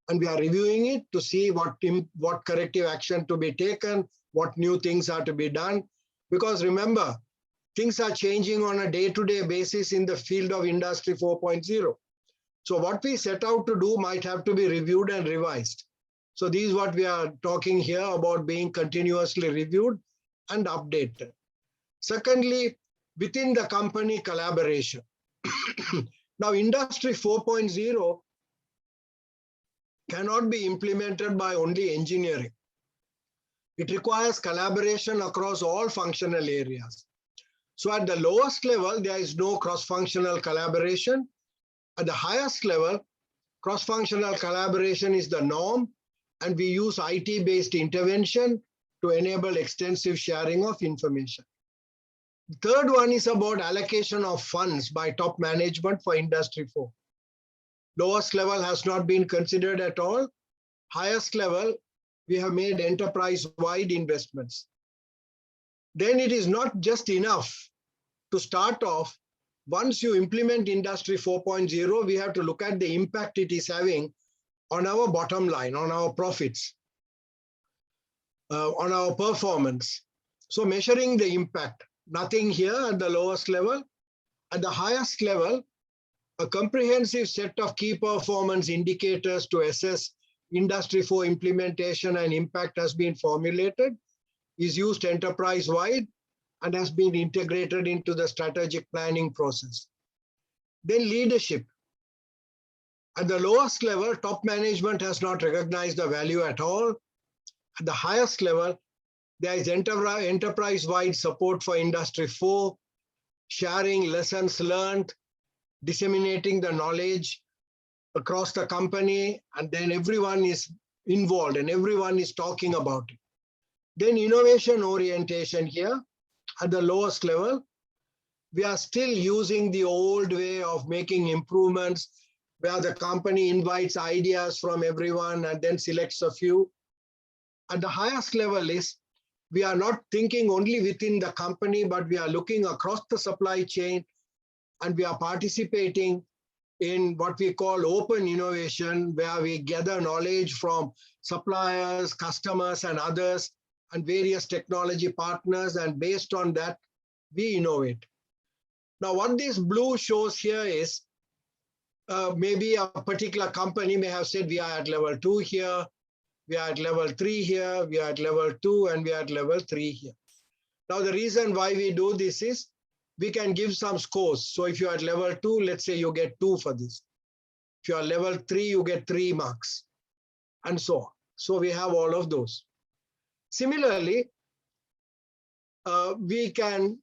Speaker 13: and we are reviewing it to see what corrective action to be taken, what new things are to be done. Because remember, things are changing on a day-to-day basis in the field of Industry 4.0. So what we set out to do might have to be reviewed and revised. So this is what we are talking here about, being continuously reviewed and updated. Secondly, within the company, collaboration. Now, Industry 4.0 cannot be implemented by only engineering. It requires collaboration across all functional areas. So at the lowest level, there is no cross-functional collaboration. At the highest level, cross-functional collaboration is the norm, and we use IT-based intervention to enable extensive sharing of information. The third one is about allocation of funds by top management for Industry 4. Lowest level has not been considered at all. Highest level, we have made enterprise-wide investments. Then it is not just enough to start off. Once you implement Industry 4.0, we have to look at the impact it is having on our bottom line, on our profits, on our performance. So measuring the impact, nothing here at the lowest level. At the highest level, a comprehensive set of key performance indicators to assess Industry 4 implementation and impact has been formulated, is used enterprise-wide, and has been integrated into the strategic planning process. Then leadership. At the lowest level, top management has not recognized the value at all. At the highest level, there is enterprise-wide support for Industry 4, sharing lessons learned, disseminating the knowledge across the company, and then everyone is involved and everyone is talking about it. Then innovation orientation here at the lowest level. We are still using the old way of making improvements where the company invites ideas from everyone and then selects a few. At the highest level is we are not thinking only within the company, but we are looking across the supply chain, and we are participating in what we call open innovation, where we gather knowledge from suppliers, customers, and others, and various technology partners, and based on that, we innovate. Now, what this blue shows here is maybe a particular company may have said we are at level 2 here, we are at level 3 here, we are at level 2, and we are at level 3 here. Now, the reason why we do this is we can give some scores. So if you're at level 2, let's say you get 2 for this. If you're level 3, you get 3 marks, and so on. So we have all of those. Similarly, what we can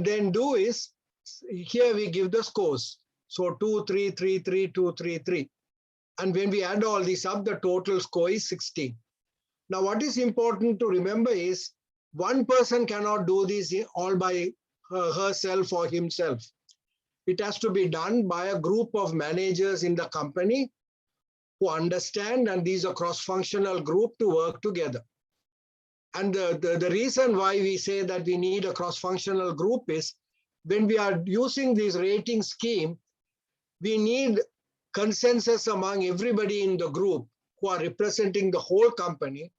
Speaker 13: then do is, here we give the scores. So 2, 3, 3, 3, 2, 3, 3. And when we add all these up, the total score is 16. Now, what is important to remember is one person cannot do this all by herself or himself. It has to be done by a group of managers in the company who understand, and these are cross-functional group to work together. And the reason why we say that we need a cross-functional group is when we are using this rating scheme, we need consensus among everybody in the group who are representing the whole company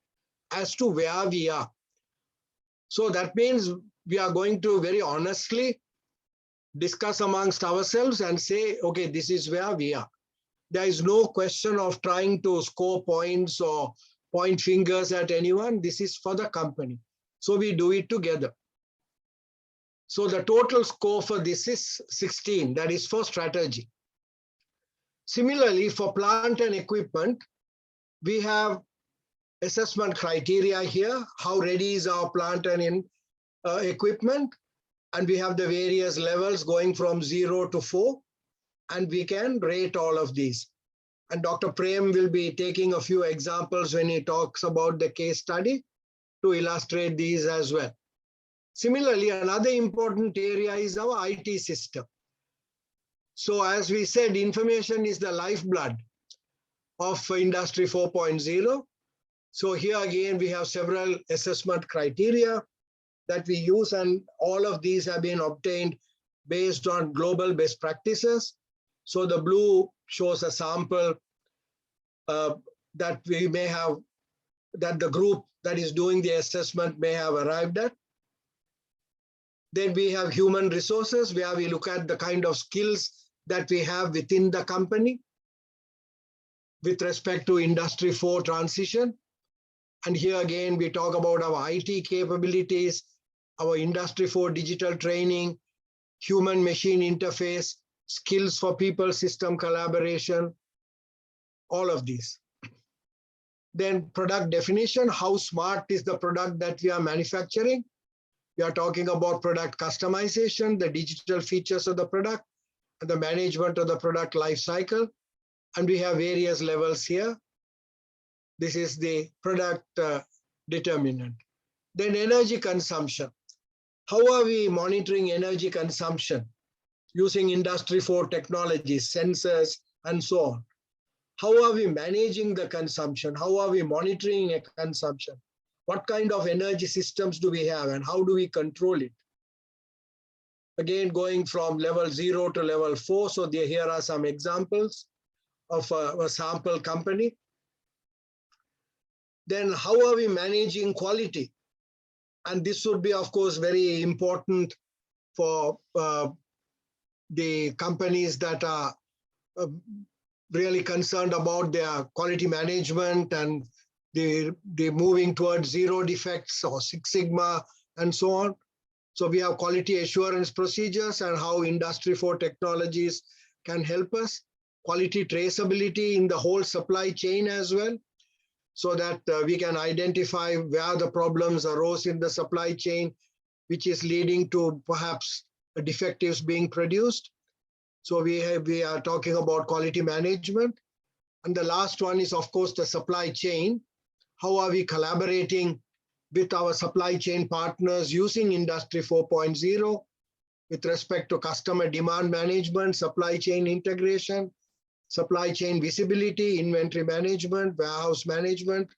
Speaker 13: as to where we are. So that means we are going to very honestly discuss amongst ourselves and say, okay, this is where we are. There is no question of trying to score points or point fingers at anyone. This is for the company. So we do it together. So the total score for this is 16, that is for strategy. Similarly, for plant and equipment, we have assessment criteria here. How ready is our plant and equipment? And we have the various levels going from 0 to 4, and we can rate all of these. And Dr. Prem will be taking a few examples when he talks about the case study to illustrate these as well. Similarly, another important area is our IT system. So as we said, information is the lifeblood of Industry 4.0. So here again, we have several assessment criteria that we use, and all of these have been obtained based on global best practices. So the blue shows a sample that we may have, that the group that is doing the assessment may have arrived at. Then we have human resources, where we look at the kind of skills that we have within the company with respect to Industry 4 transition. And here again, we talk about our IT capabilities, our Industry 4 digital training, human-machine interface, skills for people, system collaboration, all of these. Then product definition, how smart is the product that we are manufacturing? We are talking about product customization, the digital features of the product, and the management of the product life cycle. And we have various levels here. This is the product determinant. Then energy consumption. How are we monitoring energy consumption using Industry 4 technologies, sensors, and so on? How are we managing the consumption? How are we monitoring a consumption? What kind of energy systems do we have, and how do we control it? Again, going from level 0 to level 4. So here are some examples of a sample company. Then how are we managing quality? And this would be, of course, very important for the companies that are really concerned about their quality management, and they're moving towards 0 defects or 6 Sigma and so on. So we have quality assurance procedures and how Industry 4 technologies can help us. Quality traceability in the whole supply chain as well, so that we can identify where the problems arose in the supply chain, which is leading to perhaps defectives being produced. So we are talking about quality management. And the last one is, of course, the supply chain. How are we collaborating with our supply chain partners using Industry 4.0 with respect to customer demand management, supply chain integration, supply chain visibility, inventory management, warehouse management,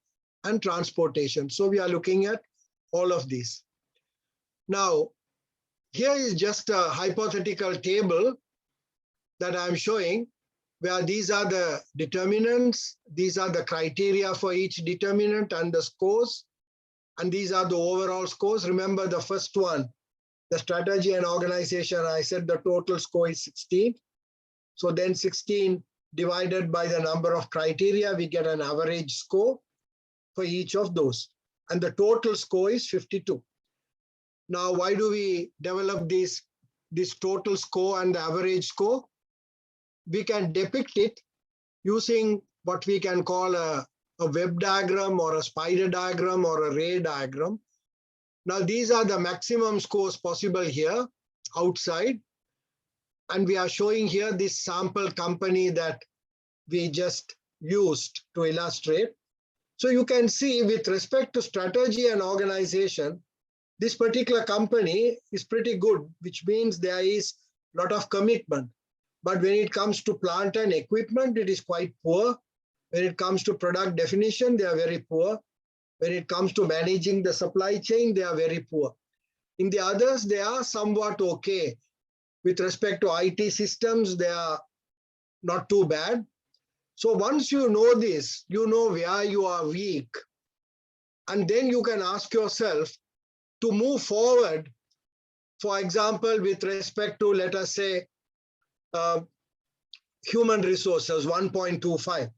Speaker 13: and transportation. So we are looking at all of these. Now, here is just a hypothetical table that I'm showing. where these are the determinants, these are the criteria for each determinant and the scores, and these are the overall scores. Remember the first one, the strategy and organization, I said the total score is 16. So then 16 divided by the number of criteria, we get an average score for each of those. And the total score is 52. Now, why do we develop this total score and the average score? We can depict it using what we can call a web diagram or a spider diagram or a ray diagram. Now, these are the maximum scores possible here outside. And we are showing here this sample company that we just used to illustrate. So you can see with respect to strategy and organization, this particular company is pretty good, which means there is a lot of commitment. But when it comes to plant and equipment, it is quite poor. When it comes to product definition, they are very poor. When it comes to managing the supply chain, they are very poor. In the others, they are somewhat okay. With respect to IT systems, they are not too bad. So once you know this, you know where you are weak. And then you can ask yourself to move forward, for example, with respect to, let us say, human resources, 1.25.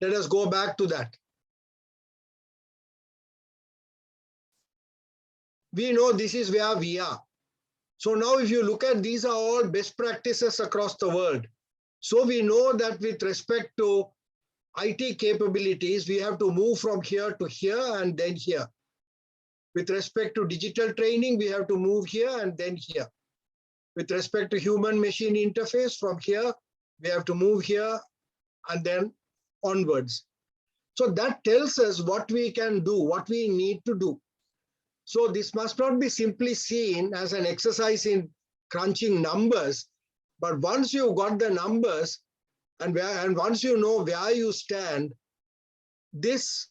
Speaker 13: Let us go back to that. We know this is where we are. So now if you look at, these are all best practices across the world. So we know that with respect to IT capabilities, we have to move from here to here and then here. With respect to digital training, we have to move here and then here. With respect to human-machine interface, from here, we have to move here and then onwards. So that tells us what we can do, what we need to do. So this must not be simply seen as an exercise in crunching numbers, but once you've got the numbers and once you know where you stand, these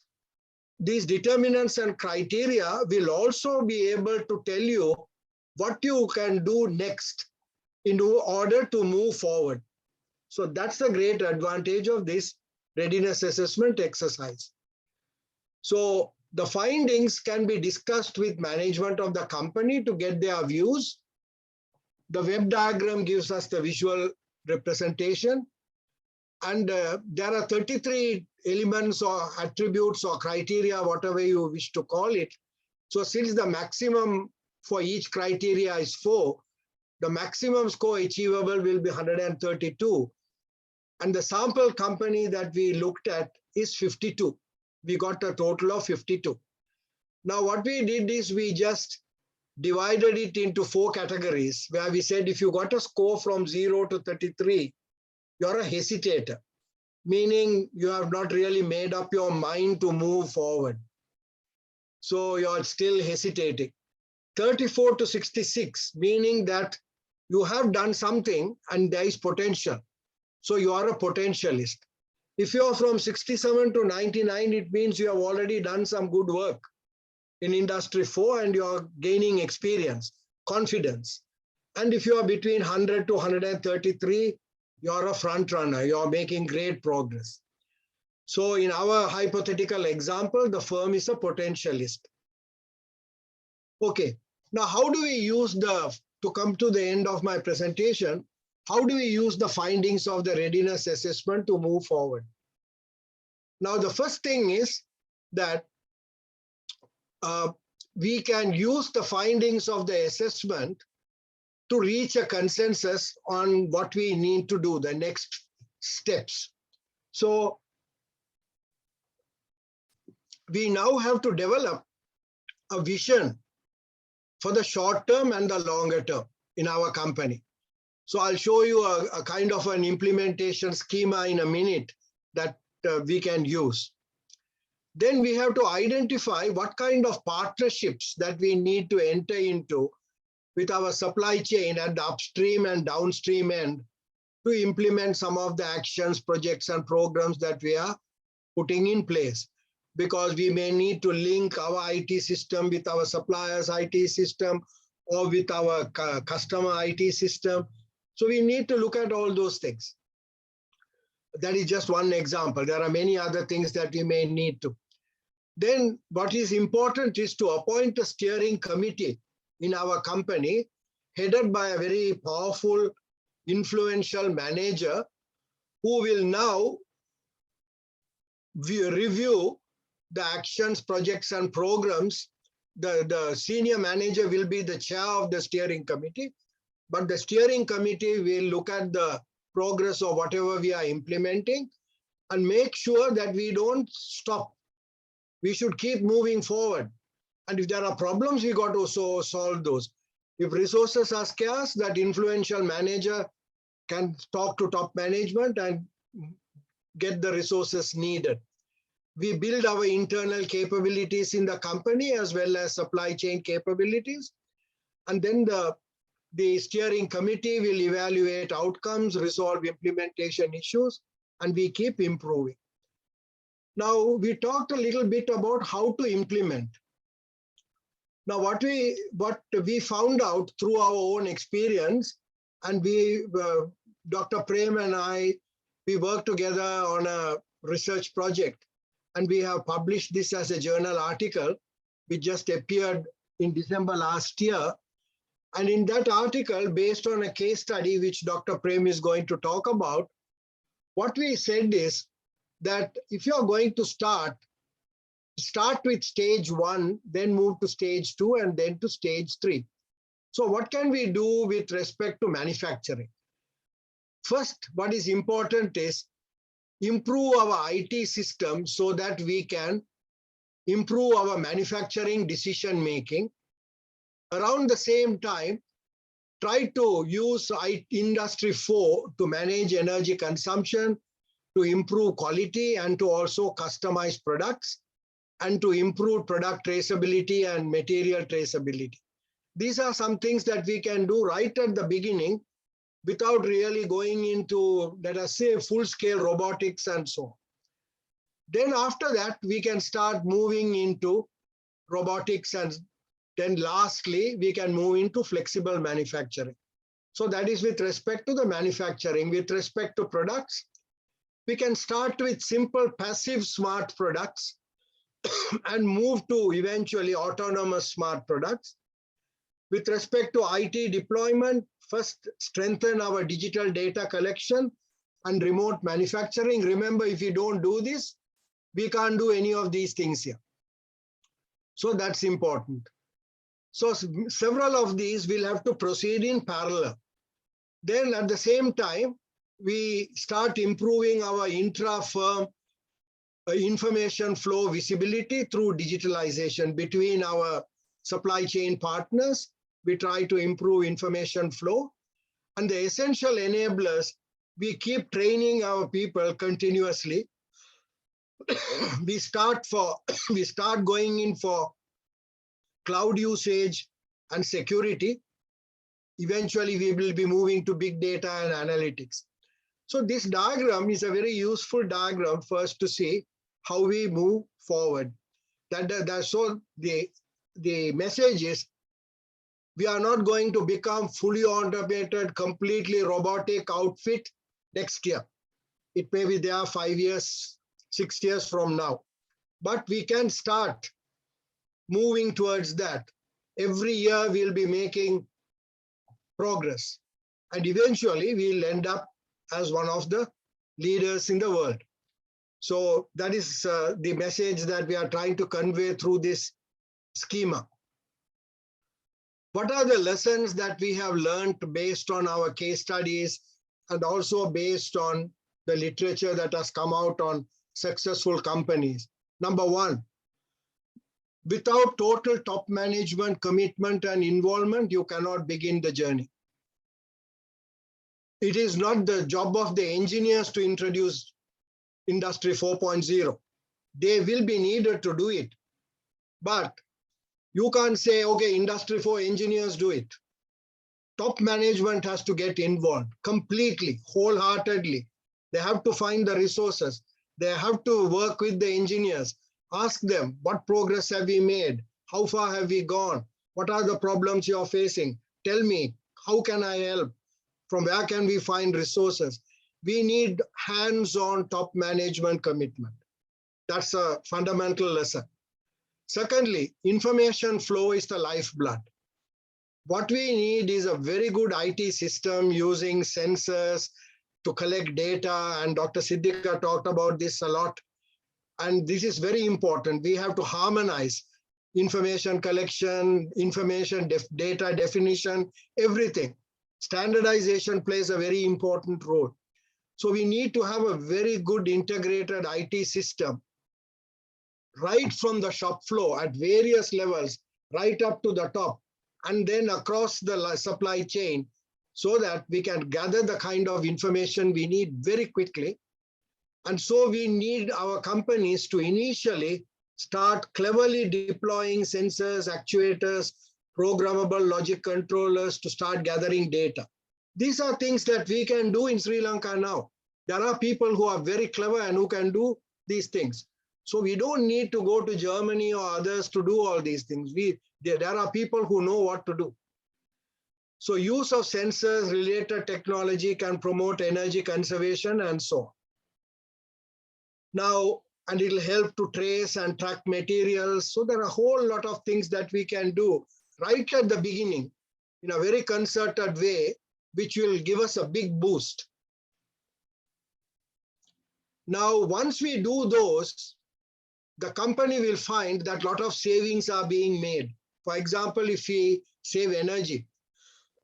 Speaker 13: determinants and criteria will also be able to tell you what you can do next in order to move forward. So that's the great advantage of this readiness assessment exercise. So the findings can be discussed with management of the company to get their views. The web diagram gives us the visual representation. And there are 33 elements or attributes or criteria, whatever you wish to call it. So since the maximum for each criteria is 4, the maximum score achievable will be 132. And the sample company that we looked at is 52. We got a total of 52. Now what we did is we just divided it into 4 categories, where we said if you got a score from 0 to 33, you're a hesitator, meaning you have not really made up your mind to move forward. So you're still hesitating. 34 to 66, meaning that you have done something and there is potential. So you are a potentialist. If you're from 67 to 99, it means you have already done some good work in industry 4 and you're gaining experience, confidence. And if you are between 100 to 133, you're a front runner, you're making great progress. So in our hypothetical example, the firm is a potentialist. Okay, now how do we use to come to the end of my presentation, how do we use the findings of the readiness assessment to move forward? Now, the first thing is that we can use the findings of the assessment to reach a consensus on what we need to do, the next steps. So we now have to develop a vision for the short term and the longer term in our company. So I'll show you a kind of an implementation schema in a minute that we can use. Then we have to identify what kind of partnerships that we need to enter into with our supply chain at the upstream and downstream end to implement some of the actions, projects, and programs that we are putting in place. Because we may need to link our IT system with our suppliers' IT system or with our customer IT system. So we need to look at all those things. That is just one example. There are many other things that we may need to. Then what is important is to appoint a steering committee in our company, headed by a very powerful, influential manager who will now review the actions, projects, and programs. The senior manager will be the chair of the steering committee, but the steering committee will look at the progress of whatever we are implementing and make sure that we don't stop. We should keep moving forward. And if there are problems, we got to solve those. If resources are scarce, that influential manager can talk to top management and get the resources needed. We build our internal capabilities in the company as well as supply chain capabilities. And then the steering committee will evaluate outcomes, resolve implementation issues, and we keep improving. Now, we talked a little bit about how to implement. Now, what we found out through our own experience, and Dr. Prem and I, we worked together on a research project, and we have published this as a journal article, which just appeared in December last year. And in that article, based on a case study, which Dr. Prem is going to talk about, what we said is that if you're going to start with stage 1, then move to stage 2, and then to stage 3. So what can we do with respect to manufacturing? First, what is important is improve our IT system so that we can improve our manufacturing decision making. Around the same time, try to use Industry 4 to manage energy consumption, to improve quality, and to also customize products, and to improve product traceability and material traceability. These are some things that we can do right at the beginning without really going into, let us say, full-scale robotics and so on. Then after that, we can start moving into robotics, and then lastly, we can move into flexible manufacturing. So that is with respect to the manufacturing. With respect to products, we can start with simple passive smart products and move to eventually autonomous smart products. With respect to IT deployment, first strengthen our digital data collection and remote manufacturing. Remember, if you don't do this, we can't do any of these things here. So that's important. So several of these will have to proceed in parallel. Then at the same time, we start improving our intra-firm information flow visibility through digitalization between our supply chain partners. We try to improve information flow. And the essential enablers, we keep training our people continuously. we start going in for cloud usage and security. Eventually, we will be moving to big data and analytics. So this diagram is a very useful diagram for us to see how we move forward. So the message is, we are not going to become fully automated, completely robotic outfit next year. It may be there 5 years, 6 years from now. But we can start moving towards that. Every year we'll be making progress. And eventually we'll end up as one of the leaders in the world. So that is the message that we are trying to convey through this schema. What are the lessons that we have learned based on our case studies and also based on the literature that has come out on successful companies? Number one, without total top management commitment and involvement, you cannot begin the journey. It is not the job of the engineers to introduce Industry 4.0. They will be needed to do it. But you can't say, okay, Industry 4 engineers do it. Top management has to get involved completely, wholeheartedly. They have to find the resources. They have to work with the engineers. Ask them, what progress have we made? How far have we gone? What are the problems you're facing? Tell me, how can I help? From where can we find resources? we need hands-on top management commitment. That's a fundamental lesson. Secondly, information flow is the lifeblood. What we need is a very good IT system using sensors to collect data, and Dr. Siddika talked about this a lot. And this is very important. We have to harmonize information collection, data definition, everything. Standardization plays a very important role. So we need to have a very good integrated IT system right from the shop floor at various levels, right up to the top, and then across the supply chain, so that we can gather the kind of information we need very quickly. And so we need our companies to initially start cleverly deploying sensors, actuators, programmable logic controllers to start gathering data. These are things that we can do in Sri Lanka now. There are people who are very clever and who can do these things. So we don't need to go to Germany or others to do all these things. There are people who know what to do. So use of sensors related technology can promote energy conservation and so on. Now, and it'll help to trace and track materials. So there are a whole lot of things that we can do right at the beginning in a very concerted way, which will give us a big boost. Now, once we do those, the company will find that a lot of savings are being made. For example, if we save energy,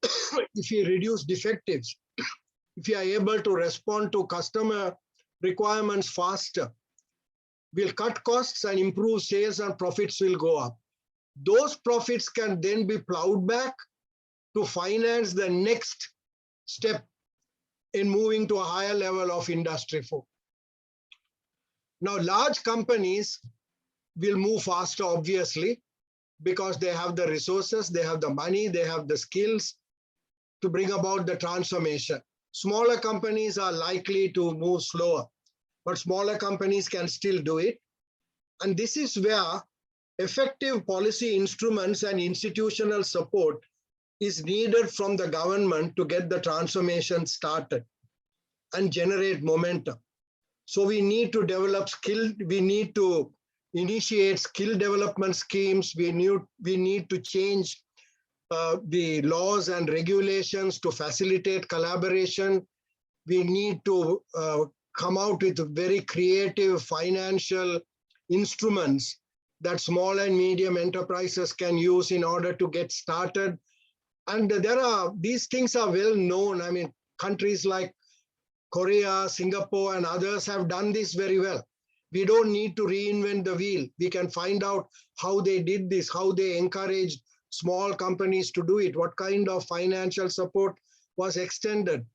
Speaker 13: if we reduce defectives, if we are able to respond to customer requirements faster, we'll cut costs and improve sales, and profits will go up. Those profits can then be plowed back to finance the next step in moving to a higher level of Industry 4. Now, large companies will move faster, obviously, because they have the resources, they have the money, they have the skills to bring about the transformation. Smaller companies are likely to move slower, but smaller companies can still do it. And this is where effective policy instruments and institutional support is needed from the government to get the transformation started and generate momentum. So we need to develop we need to initiate skill development schemes. We need to change the laws and regulations to facilitate collaboration. We need to come out with very creative financial instruments that small and medium enterprises can use in order to get started. And these things are well known. I mean, countries like Korea, Singapore, and others have done this very well. We don't need to reinvent the wheel. We can find out how they did this, how they encouraged small companies to do it, what kind of financial support was extended.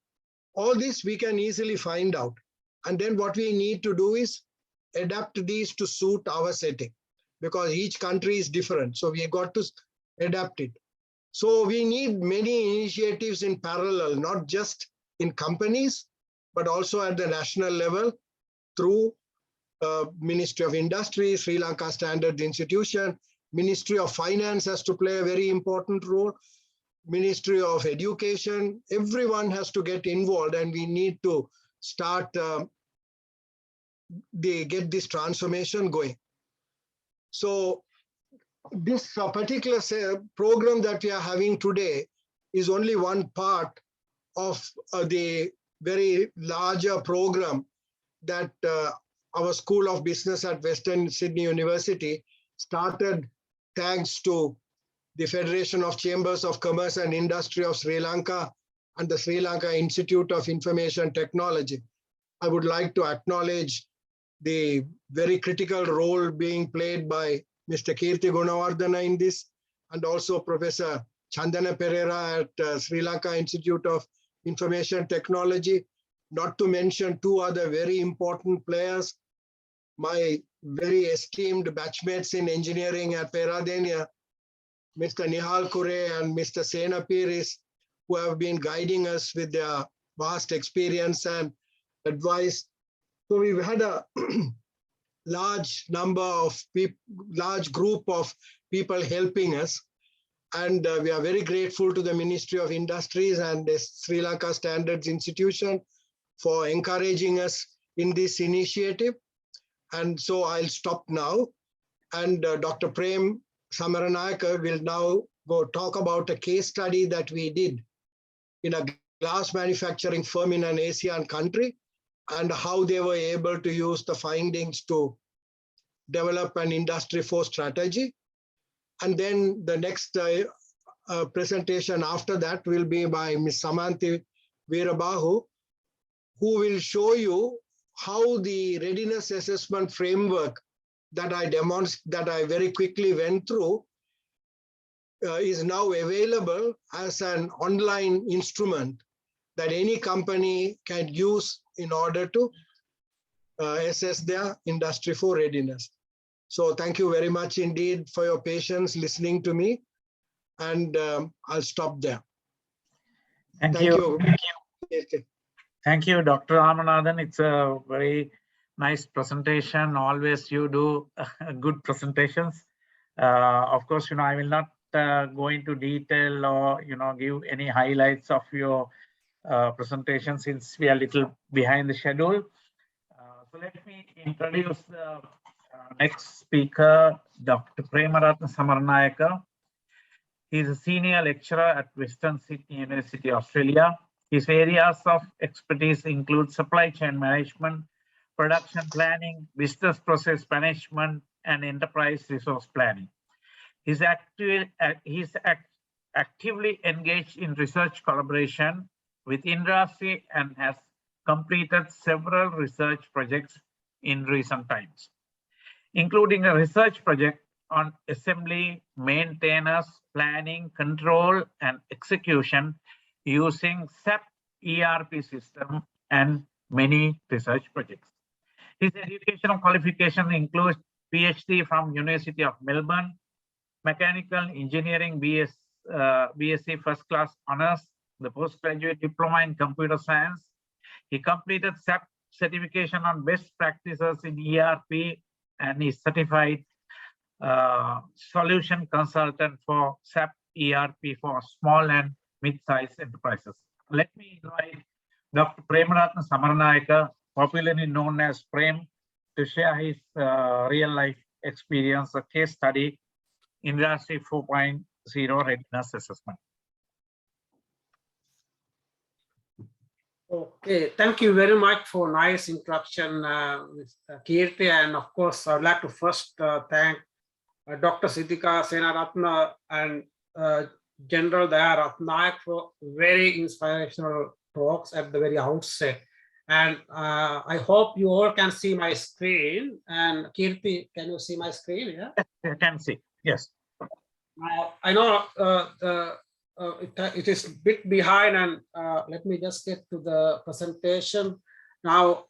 Speaker 13: All this we can easily find out. And then what we need to do is adapt these to suit our setting, because each country is different. So we got to adapt it. So we need many initiatives in parallel, not just in companies, but also at the national level through Ministry of Industry, Sri Lanka Standards Institution. Ministry of Finance has to play a very important role. Ministry of Education, everyone has to get involved, and we need to start get this transformation going. So this particular program that we are having today is only one part of the very larger program that our School of Business at Western Sydney University started thanks to the Federation of Chambers of Commerce and Industry of Sri Lanka and the Sri Lanka Institute of Information Technology. I would like to acknowledge the very critical role being played by Mr. Kirti Gunawardana in this, and also Professor Chandana Pereira at Sri Lanka Institute of Information Technology, not to mention two other very important players, my very esteemed batchmates in engineering at Peradeniya, Mr. Nihal Kure and Mr. Sena Piris, who have been guiding us with their vast experience and advice. So we've had a large number of people, large group of people helping us. And we are very grateful to the Ministry of Industries and the Sri Lanka Standards Institution for encouraging us in this initiative. And so I'll stop now. And Dr. Prem Samaranayaka will now go talk about a case study that we did in a glass manufacturing firm in an ASEAN country and how they were able to use the findings to develop an Industry 4 strategy. And then the next presentation after that will be by Ms. Samanthi Veerabahu, who will show you how the readiness assessment framework that I very quickly went through is now available as an online instrument that any company can use in order to assess their Industry 4 readiness. So thank you very much indeed for your patience listening to me, and I'll stop there.
Speaker 10: Thank you.
Speaker 13: Okay.
Speaker 10: Thank you, Dr. Ramanathan. It's a very nice presentation. Always you do good presentations. Of course, I will not go into detail or, give any highlights of your presentation since we are a little behind the schedule. So let me introduce the next speaker, Dr. Premaratna Samaranayaka. He is a senior lecturer at Western Sydney University, Australia. His areas of expertise include supply chain management, production planning, business process management, and enterprise resource planning. He's actively engaged in research collaboration with industry and has completed several research projects in recent times, including a research project on assembly, maintenance, planning, control, and execution using SAP ERP system and many research projects. His educational qualification includes PhD from University of Melbourne, Mechanical Engineering BSc First Class Honours, the Postgraduate Diploma in Computer Science. He completed SAP certification on best practices in ERP and is certified solution consultant for SAP ERP for small and mid-sized enterprises. Let me invite Dr. Premaratna Samaranayaka, popularly known as Prem, to share his real-life experience, a case study, Industry 4.0 Readiness Assessment.
Speaker 14: Okay, thank you very much for nice introduction, Kirti, and of course, I'd like to first thank Dr. Siddhika Senaratna and General Daya Ratnayak for very inspirational talks at the very outset. And I hope you all can see my screen. And Kirti, can you see my screen? Yeah,
Speaker 10: I can see. Yes.
Speaker 14: I know it is a bit behind, and let me just get to the presentation. Now,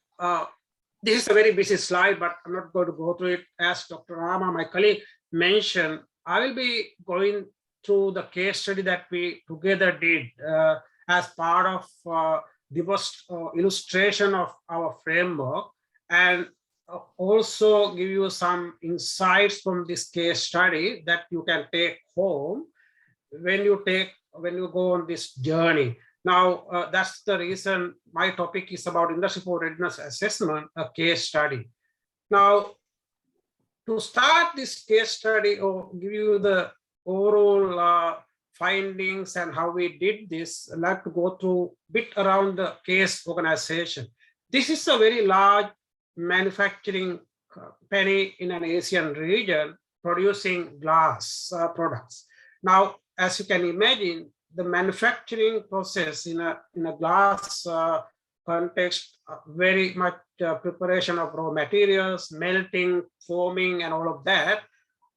Speaker 14: this is a very busy slide, but I'm not going to go through it. As Dr. Rama, my colleague, mentioned, I will be going through the case study that we together did as part of the illustration of our framework, and also give you some insights from this case study that you can take home when you go on this journey. Now, that's the reason my topic is about Industry 4 Readiness Assessment, a case study. Now, to start this case study or give you the overall findings and how we did this, I'd like to go through a bit around the case organization. This is a very large manufacturing company in an Asian region producing glass products. Now, as you can imagine, the manufacturing process in a glass context, very much preparation of raw materials, melting, forming, and all of that.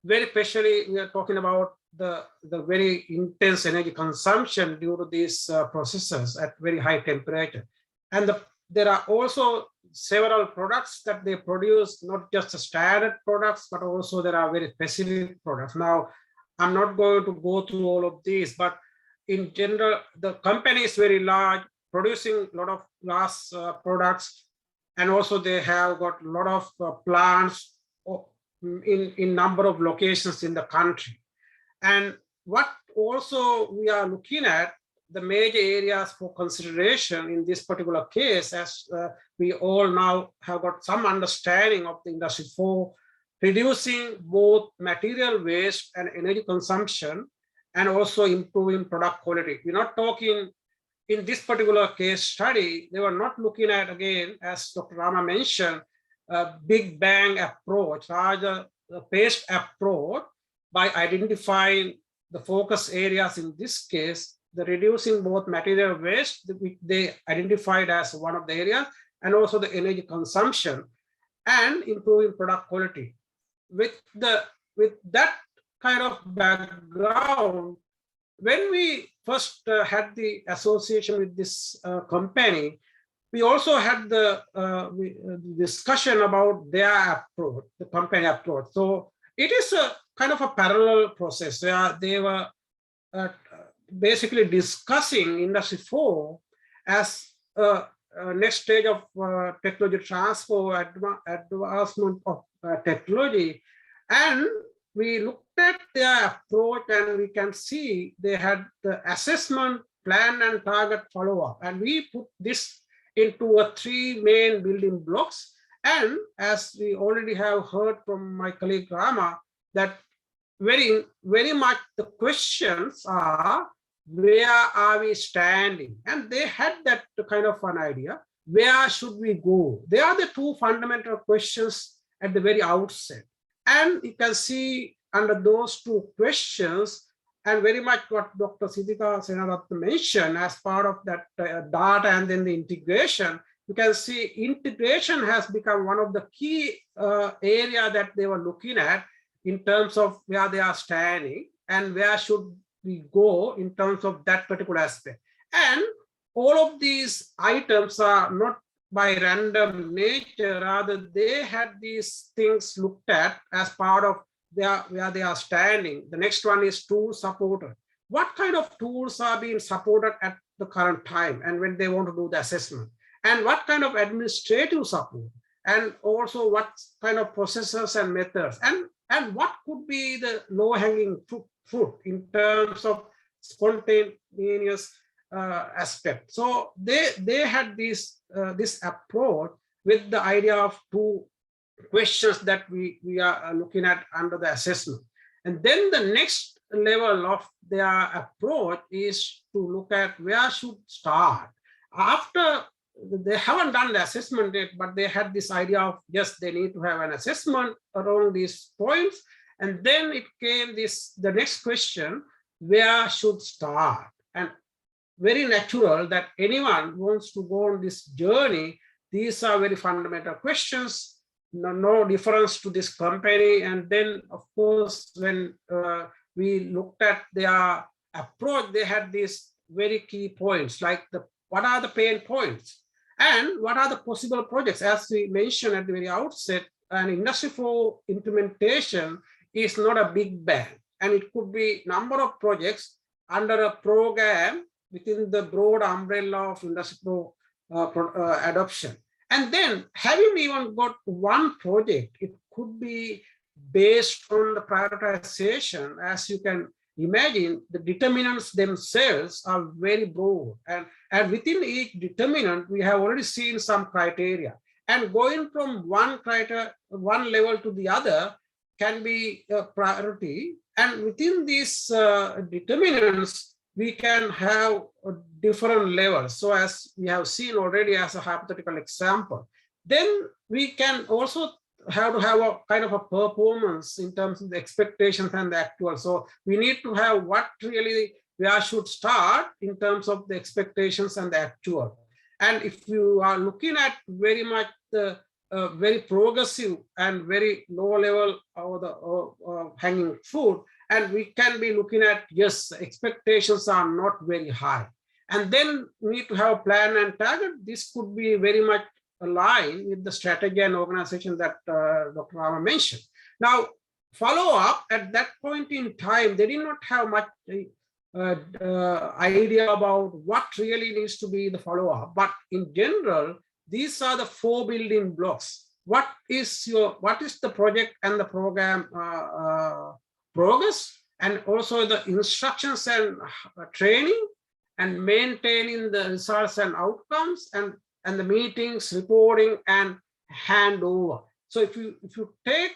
Speaker 14: Very especially, we are talking about the very intense energy consumption due to these processes at very high temperature. And there are also several products that they produce, not just the standard products, but also there are very specific products. Now, I'm not going to go through all of these, but in general, the company is very large, producing a lot of glass products, and also they have got a lot of plants in number of locations in the country. And what also we are looking at the major areas for consideration in this particular case, as we all now have got some understanding of the Industry 4, reducing both material waste and energy consumption, and also improving product quality. We're not talking in this particular case study, they were not looking at, again, as Dr. Rama mentioned, a big bang approach, rather a paced approach by identifying the focus areas, in this case, the reducing both material waste, which they identified as one of the areas, and also the energy consumption, and improving product quality. With that kind of background, when we first had the association with this company, we also had the discussion about their approach, the company approach. So it is a kind of a parallel process. They were basically discussing Industry 4 as a next stage of technology transfer, advancement of technology. And we looked at their approach, and we can see they had the assessment, plan, and target follow-up. And we put this into 3 main building blocks. And as we already have heard from my colleague Rama, that very much the questions are, where are we standing? And they had that kind of an idea. Where should we go? They are the 2 fundamental questions at the very outset. And you can see under those 2 questions, and very much what Dr. Siddhika Senarath mentioned as part of that data and then the integration, you can see integration has become one of the key area that they were looking at in terms of where they are standing and where should we go in terms of that particular aspect. And all of these items are not by random nature, rather they had these things looked at as part of where they are standing. The next one is tool supported. What kind of tools are being supported at the current time and when they want to do the assessment? And what kind of administrative support? And also what kind of processes and methods? And what could be the low-hanging fruit in terms of spontaneous aspect? So they had this approach with the idea of 2 questions that we are looking at under the assessment. And then the next level of their approach is to look at where should start. After they haven't done the assessment yet, but they had this idea of, yes, they need to have an assessment around these points. And then it came the next question, where should start? And very natural that anyone wants to go on this journey. These are very fundamental questions. No difference to this company. And then, of course, when we looked at their approach, they had these very key points, like what are the pain points and what are the possible projects? As we mentioned at the very outset, an Industry 4 implementation is not a big bang, and it could be number of projects under a program within the broad umbrella of Industry 4 adoption. And then having even got one project, it could be based on the prioritization. As you can imagine, the determinants themselves are very broad. And within each determinant, we have already seen some criteria. And going from one level to the other can be a priority. And within these determinants, we can have different levels. So as we have seen already as a hypothetical example, then we can also have to have a kind of a performance in terms of the expectations and the actual. So we need to have what really where should start in terms of the expectations and the actual. And if you are looking at very much the very progressive and very low level of the hanging fruit, and we can be looking at, yes, expectations are not very high. And then we need to have a plan and target. This could be very much aligned with the strategy and organization that Dr. Rama mentioned. Now, follow up at that point in time, they did not have much idea about what really needs to be the follow-up. But in general, these are the 4 building blocks. What is the project and the program progress, and also the instructions and training, and maintaining the results and outcomes, and the meetings, reporting, and handover. So if you take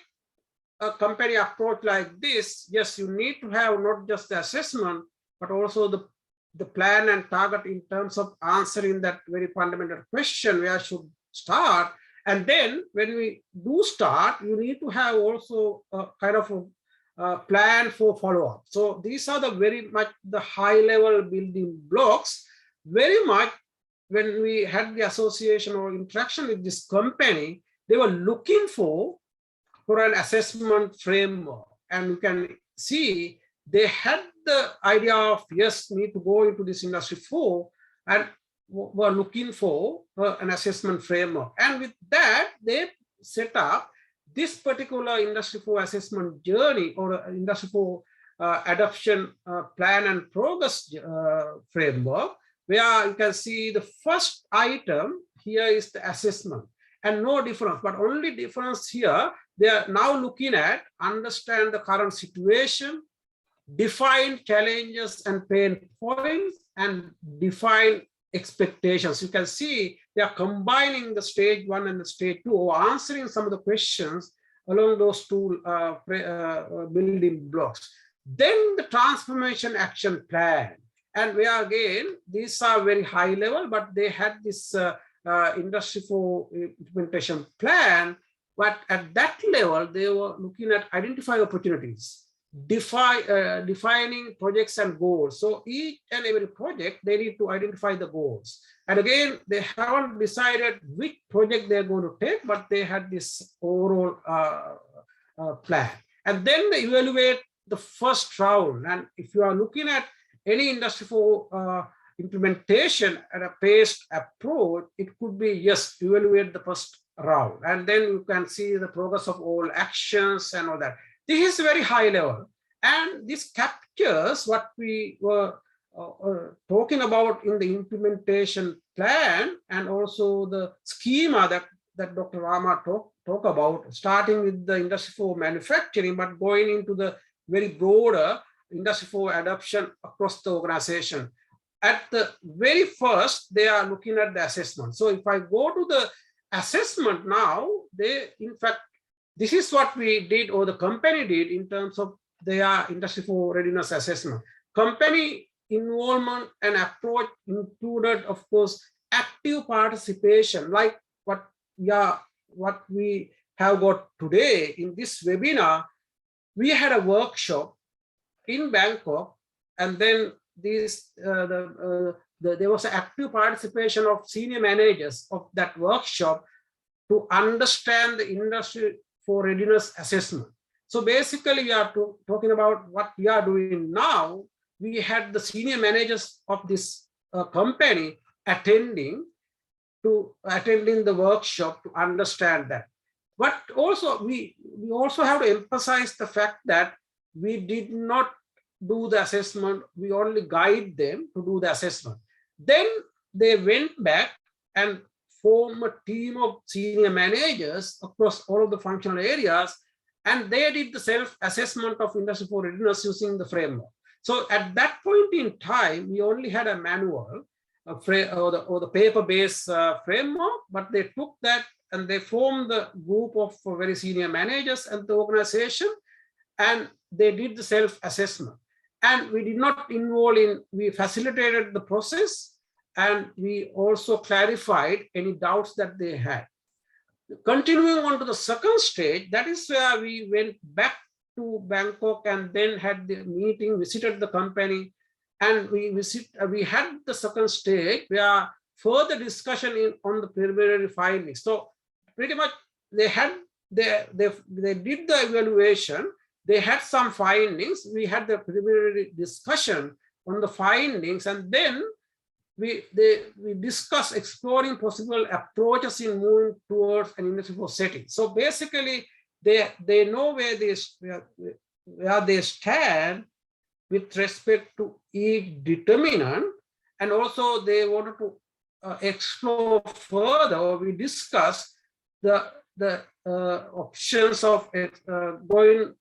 Speaker 14: a company approach like this, yes, you need to have not just the assessment, but also the plan and target in terms of answering that very fundamental question, where should start. And then when we do start, you need to have also a kind of a plan for follow-up. So these are the very much the high level building blocks. Very much when we had the association or interaction with this company, they were looking for an assessment framework. And you can see they had the idea of, yes, need to go into this industry 4, and were looking for an assessment framework. And with that, they set up this particular industry 4 assessment journey, or industry 4 adoption plan and progress framework, where you can see the first item here is the assessment, and no difference, but only difference here, they are now looking at understand the current situation, define challenges and pain points, and define expectations. You can see they are combining the stage 1 and the stage 2, or answering some of the questions along those two building blocks. Then the transformation action plan, and where again these are very high level, but they had this industry 4 implementation plan. But at that level, they were looking at identify opportunities, defining projects and goals. So each and every project, they need to identify the goals. And again, they haven't decided which project they're going to take, but they had this overall plan. And then they evaluate the first round. And if you are looking at any industry 4 implementation at a paced approach, it could be, yes, evaluate the first round, and then you can see the progress of all actions and all that. This is very high level, and this captures what we were talking about in the implementation plan, and also the schema that Dr. Rama talk about, starting with the industry 4 manufacturing, but going into the very broader industry 4 adoption across the organization. At the very first, they are looking at the assessment. So if I go to the assessment now, in fact, this is what we did, or the company did, in terms of their industry 4 readiness assessment. Company involvement and approach included, of course, active participation, like what we have got today in this webinar. We had a workshop in Bangkok, and then there was an active participation of senior managers of that workshop to understand the industry 4 readiness assessment. So basically, we are talking about what we are doing now. We had the senior managers of this company attending the workshop to understand that. But also, we also have to emphasize the fact that we did not do the assessment, we only guide them to do the assessment. Then they went back and formed a team of senior managers across all of the functional areas, and they did the self-assessment of industry 4 readiness using the framework. So at that point in time, we only had a manual or the paper-based framework, but they took that and they formed the group of very senior managers at the organization, and they did the self-assessment. And we did not involve we facilitated the process, and we also clarified any doubts that they had. Continuing on to the second stage, that is where we went back to Bangkok and then had the meeting, visited the company, and we had the second stage where further discussion on the preliminary findings. So pretty much they did the evaluation. They had some findings. We had the preliminary discussion on the findings, and then we discussed exploring possible approaches in moving towards an industry 4 setting. So basically, they know where they stand with respect to each determinant, and also they wanted to explore further, or we discussed the options of going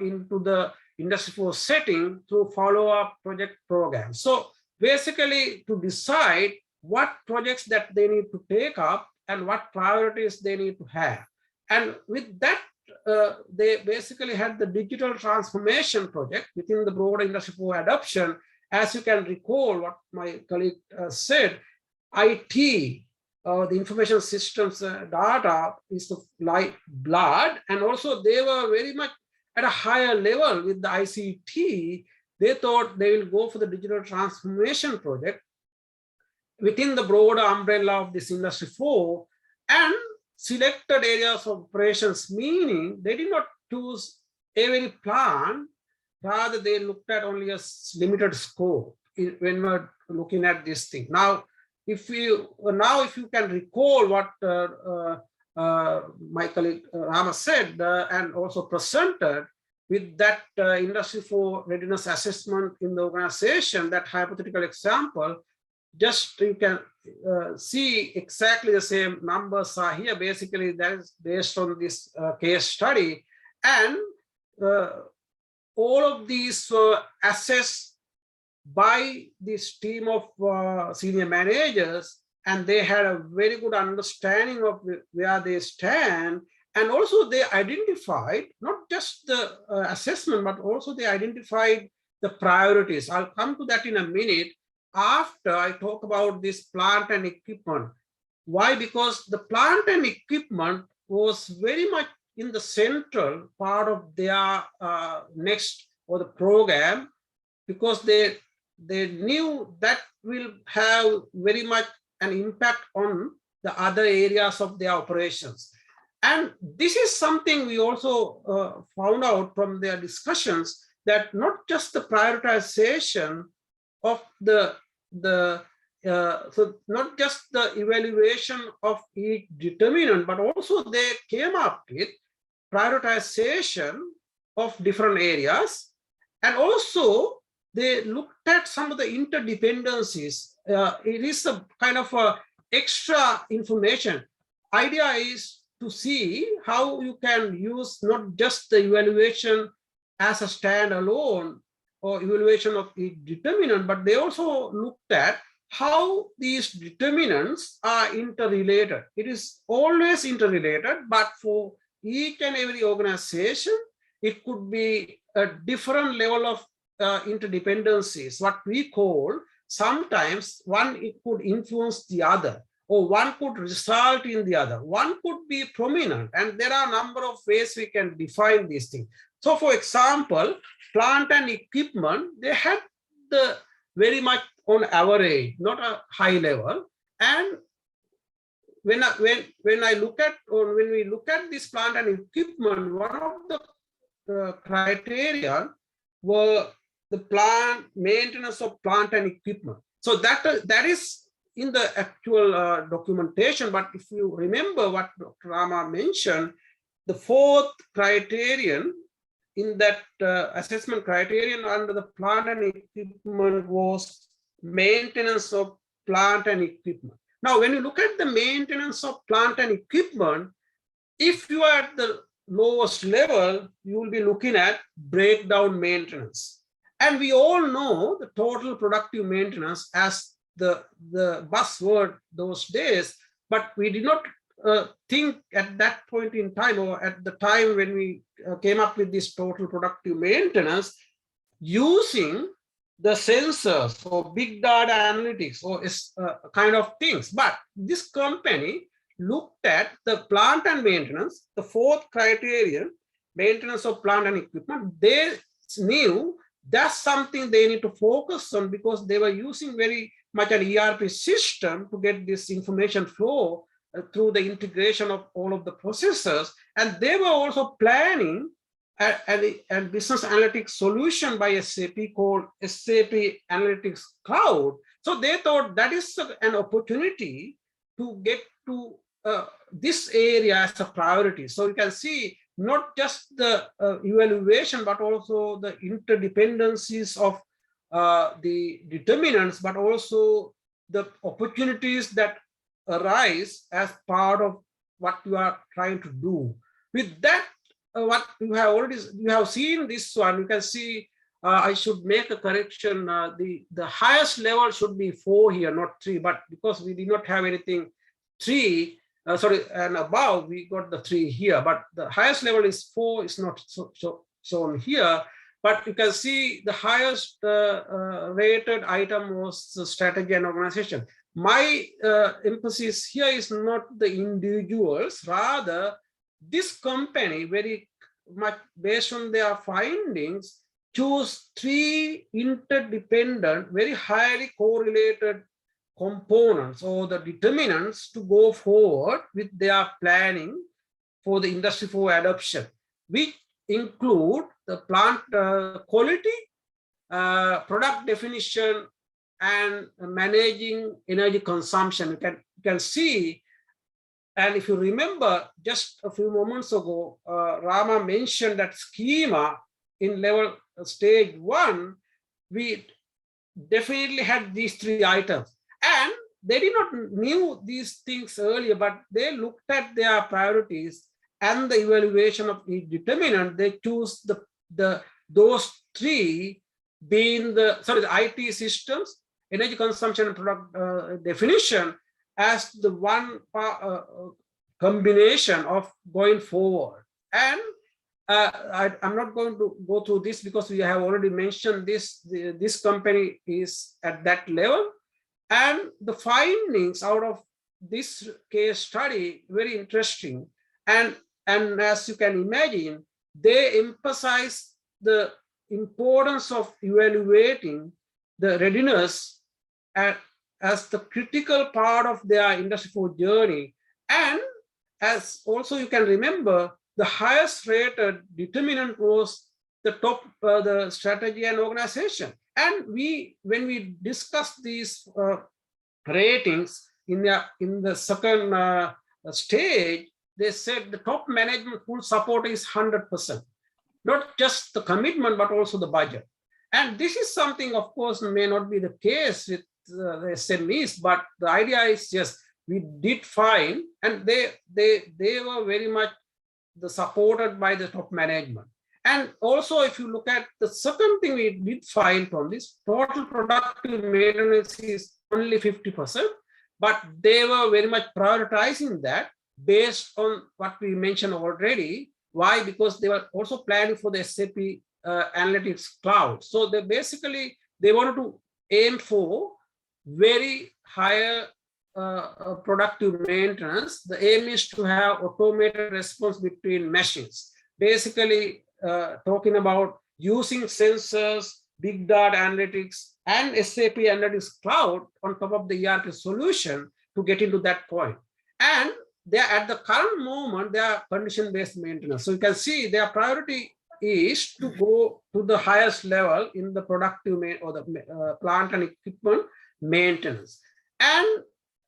Speaker 14: into the industry 4 setting through follow-up project programs. So basically to decide what projects that they need to take up and what priorities they need to have. And with that, they basically had the digital transformation project within the broader Industry 4 adoption. As you can recall what my colleague said, IT, the information systems data is the lifeblood, and also they were very much at a higher level with the ICT. They thought they will go for the digital transformation project within the broader umbrella of this Industry 4 and selected areas of operations, meaning they did not choose every plant, rather they looked at only a limited scope when we're looking at this thing. Now, if you can recall what my colleague Rama said and also presented with that Industry 4 readiness assessment in the organization, that hypothetical example, just you can see exactly the same numbers are here. Basically, that is based on this case study, and all of these were assessed by this team of senior managers, and they had a very good understanding of where they stand. And also they identified not just the assessment, but also they identified the priorities. I'll come to that in a minute after I talk about this plant and equipment. Why? Because the plant and equipment was very much in the central part of their next or the program, because they knew that will have very much an impact on the other areas of their operations. And this is something we also found out from their discussions, that not just the prioritization of so not just the evaluation of each determinant, but also they came up with prioritization of different areas, and also they looked at some of the interdependencies. It is a kind of a extra information. Idea is to see how you can use not just the evaluation as a standalone or evaluation of each determinant, but they also looked at how these determinants are interrelated. It is always interrelated, but for each and every organization, it could be a different level of interdependencies, what we call sometimes one it could influence the other, or one could result in the other, one could be prominent, and there are a number of ways we can define these things. So for example, plant and equipment, they had the very much on average, not a high level. And when I look at, or when we look at this plant and equipment, one of the criteria were the maintenance of plant and equipment. So that is in the actual documentation. But if you remember what Dr. Rama mentioned, the fourth criterion in that assessment criterion under the plant and equipment was maintenance of plant and equipment. Now, when you look at the maintenance of plant and equipment, if you are at the lowest level, you will be looking at breakdown maintenance. And we all know the total productive maintenance as the buzzword those days, but we did not think at that point in time, or at the time when we came up with this total productive maintenance, using the sensors or big data analytics or kind of things. But this company looked at the plant and maintenance, the fourth criterion, maintenance of plant and equipment. They knew that's something they need to focus on, because they were using very much an ERP system to get this information flow through the integration of all of the processors. And they were also planning a business analytics solution by SAP called SAP Analytics Cloud. So they thought that is an opportunity to get to this area as a priority. So you can see not just the evaluation, but also the interdependencies of the determinants, but also the opportunities that arise as part of what you are trying to do. With that, what you have seen this one, you can see I should make a correction. The highest level should be 4 here, not 3. But because we did not have anything 3, and above, we got the 3 here. But the highest level is 4. It's not shown here. But you can see the highest rated item was the strategy and organization. My emphasis here is not the individuals, rather this company very much based on their findings choose 3 interdependent, very highly correlated components or the determinants to go forward with their planning for the Industry 4 adoption, which include the plant quality, product definition, and managing energy consumption. You can see, and if you remember just a few moments ago, Rama mentioned that schema in level stage 1, we definitely had these 3 items. And they did not knew these things earlier, but they looked at their priorities and the evaluation of each determinant. They choose those 3 being the IT systems, energy consumption, and product definition as the one combination of going forward. And I'm not going to go through this because we have already mentioned this. This company is at that level. And the findings out of this case study, very interesting. And as you can imagine, they emphasize the importance of evaluating the readiness as the critical part of their Industry 4 journey. And as also you can remember, the highest rated determinant was the top, the strategy and organization. And when we discussed these ratings in the second stage, they said the top management full support is 100%, not just the commitment, but also the budget. And this is something, of course, may not be the case with the SMEs, but the idea is just we did find, and they were very much supported by the top management. And also, if you look at the second thing we did find from this, total productive maintenance is only 50%, but they were very much prioritizing that based on what we mentioned already. Why? Because they were also planning for the SAP Analytics Cloud. So they wanted to aim for very higher productive maintenance. The aim is to have automated response between machines. Basically, talking about using sensors, big data analytics, and SAP Analytics Cloud on top of the ERP solution to get into that point. And they are at the current moment, they are condition-based maintenance. So you can see their priority is to go to the highest level in the productive or the plant and equipment maintenance. And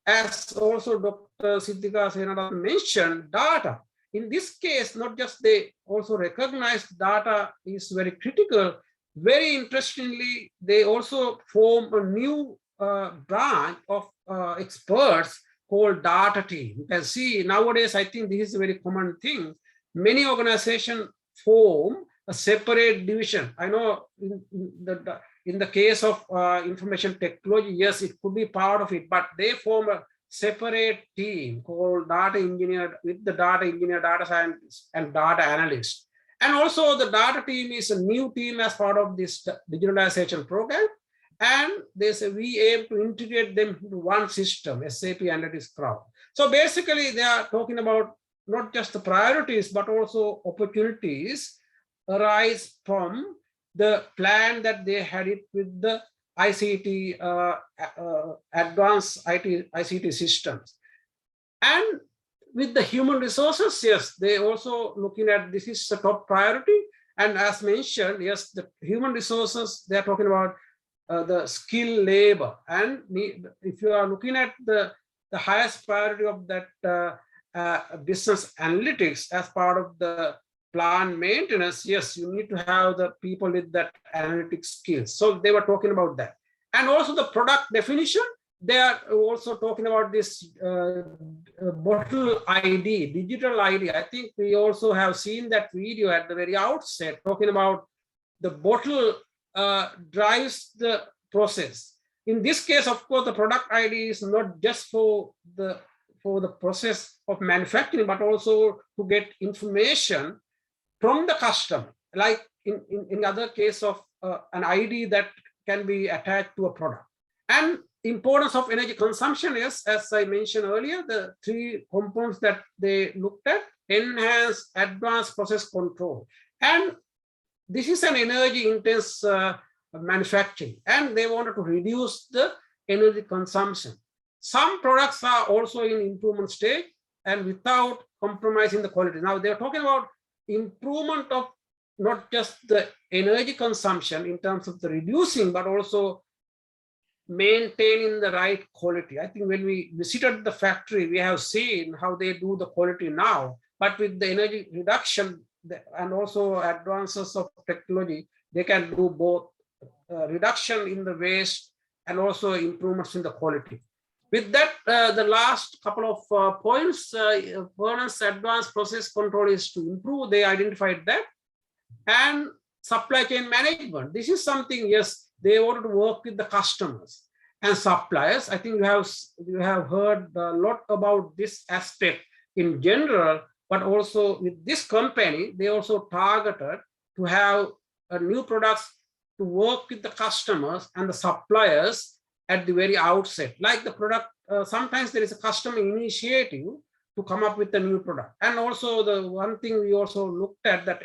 Speaker 14: as also Dr. Siddhika Senada mentioned, data. In this case, not just they also recognize data is very critical. Very interestingly, they also form a new branch of experts called data team. You can see nowadays, I think this is a very common thing. Many organizations form a separate division. I know in the case of information technology, yes, it could be part of it, but they form a separate team called data engineer with the data engineer, data scientist, and data analyst. And also the data team is a new team as part of this digitalization program. And they say we aim to integrate them into one system, SAP Analytics Cloud. So basically they are talking about not just the priorities, but also opportunities arise from the plan that they had it with the ICT, advanced ICT systems. And with the human resources, yes, they also looking at this is the top priority. And as mentioned, yes, the human resources, they're talking about the skilled labor. And if you are looking at the highest priority of that business analytics as part of the plant maintenance, yes, you need to have the people with that analytic skills. So they were talking about that. And also the product definition, they are also talking about this bottle ID, digital ID. I think we also have seen that video at the very outset, talking about the bottle drives the process. In this case, of course, the product ID is not just for the process of manufacturing, but also to get information from the customer, like in other case of an ID that can be attached to a product. And importance of energy consumption is, as I mentioned earlier, the three components that they looked at: enhance, advanced process control. And this is an energy intense manufacturing, and they wanted to reduce the energy consumption. Some products are also in improvement stage and without compromising the quality. Now they're talking about improvement of not just the energy consumption in terms of the reducing, but also maintaining the right quality. I think when we visited the factory, we have seen how they do the quality now, but with the energy reduction and also advances of technology, they can do both reduction in the waste and also improvements in the quality. With that, the last couple of points, furnace advanced process control is to improve. They identified that. And supply chain management. This is something, yes, they wanted to work with the customers and suppliers. I think you have heard a lot about this aspect in general, but also with this company, they also targeted to have new products to work with the customers and the suppliers at the very outset. Like the product, sometimes there is a customer initiative to come up with a new product. And also the one thing we also looked at that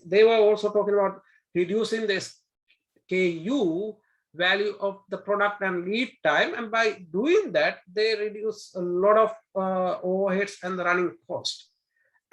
Speaker 14: they were also talking about reducing the SKU value of the product and lead time. And by doing that, they reduce a lot of overheads and the running cost.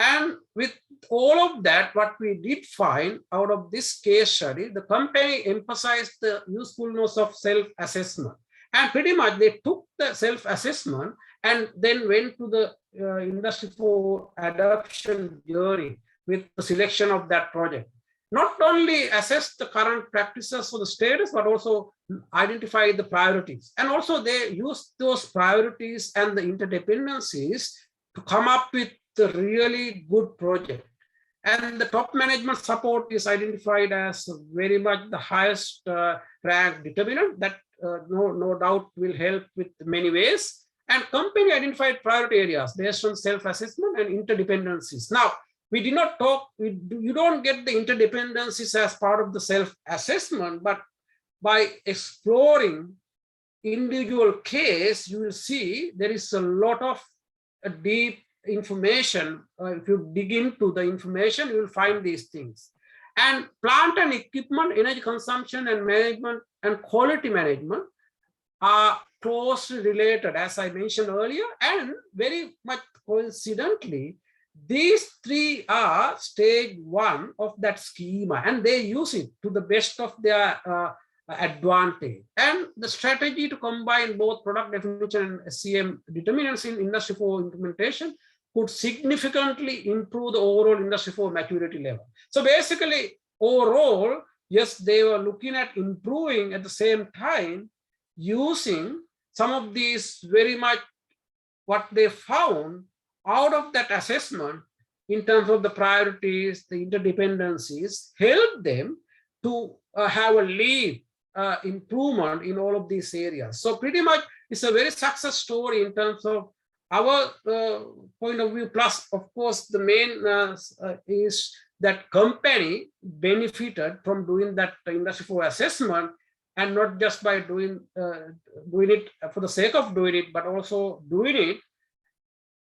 Speaker 14: And with all of that, what we did find out of this case study, the company emphasized the usefulness of self-assessment. And pretty much they took the self-assessment and then went to the Industry 4 adoption journey with the selection of that project. Not only assess the current practices for the status, but also identify the priorities. And also they use those priorities and the interdependencies to come up with the really good project. And the top management support is identified as very much the highest rank determinant that no doubt will help with many ways. And company identified priority areas based on self-assessment and interdependencies. Now, we did not talk, you don't get the interdependencies as part of the self-assessment, but by exploring individual case, you will see there is a lot of deep information. If you dig into the information, you will find these things. And plant and equipment, energy consumption and management and quality management are closely related, as I mentioned earlier, and very much coincidentally, these three are stage one of that schema, and they use it to the best of their advantage. And the strategy to combine both product definition and SCM determinants in Industry 4 implementation could significantly improve the overall Industry 4 maturity level. So basically, overall, yes, they were looking at improving at the same time using some of these very much what they found out of that assessment in terms of the priorities, the interdependencies, help them to have a lead improvement in all of these areas. So pretty much it's a very success story in terms of our point of view. Plus, of course, the main is that company benefited from doing that Industry 4 assessment, and not just by doing it for the sake of doing it, but also doing it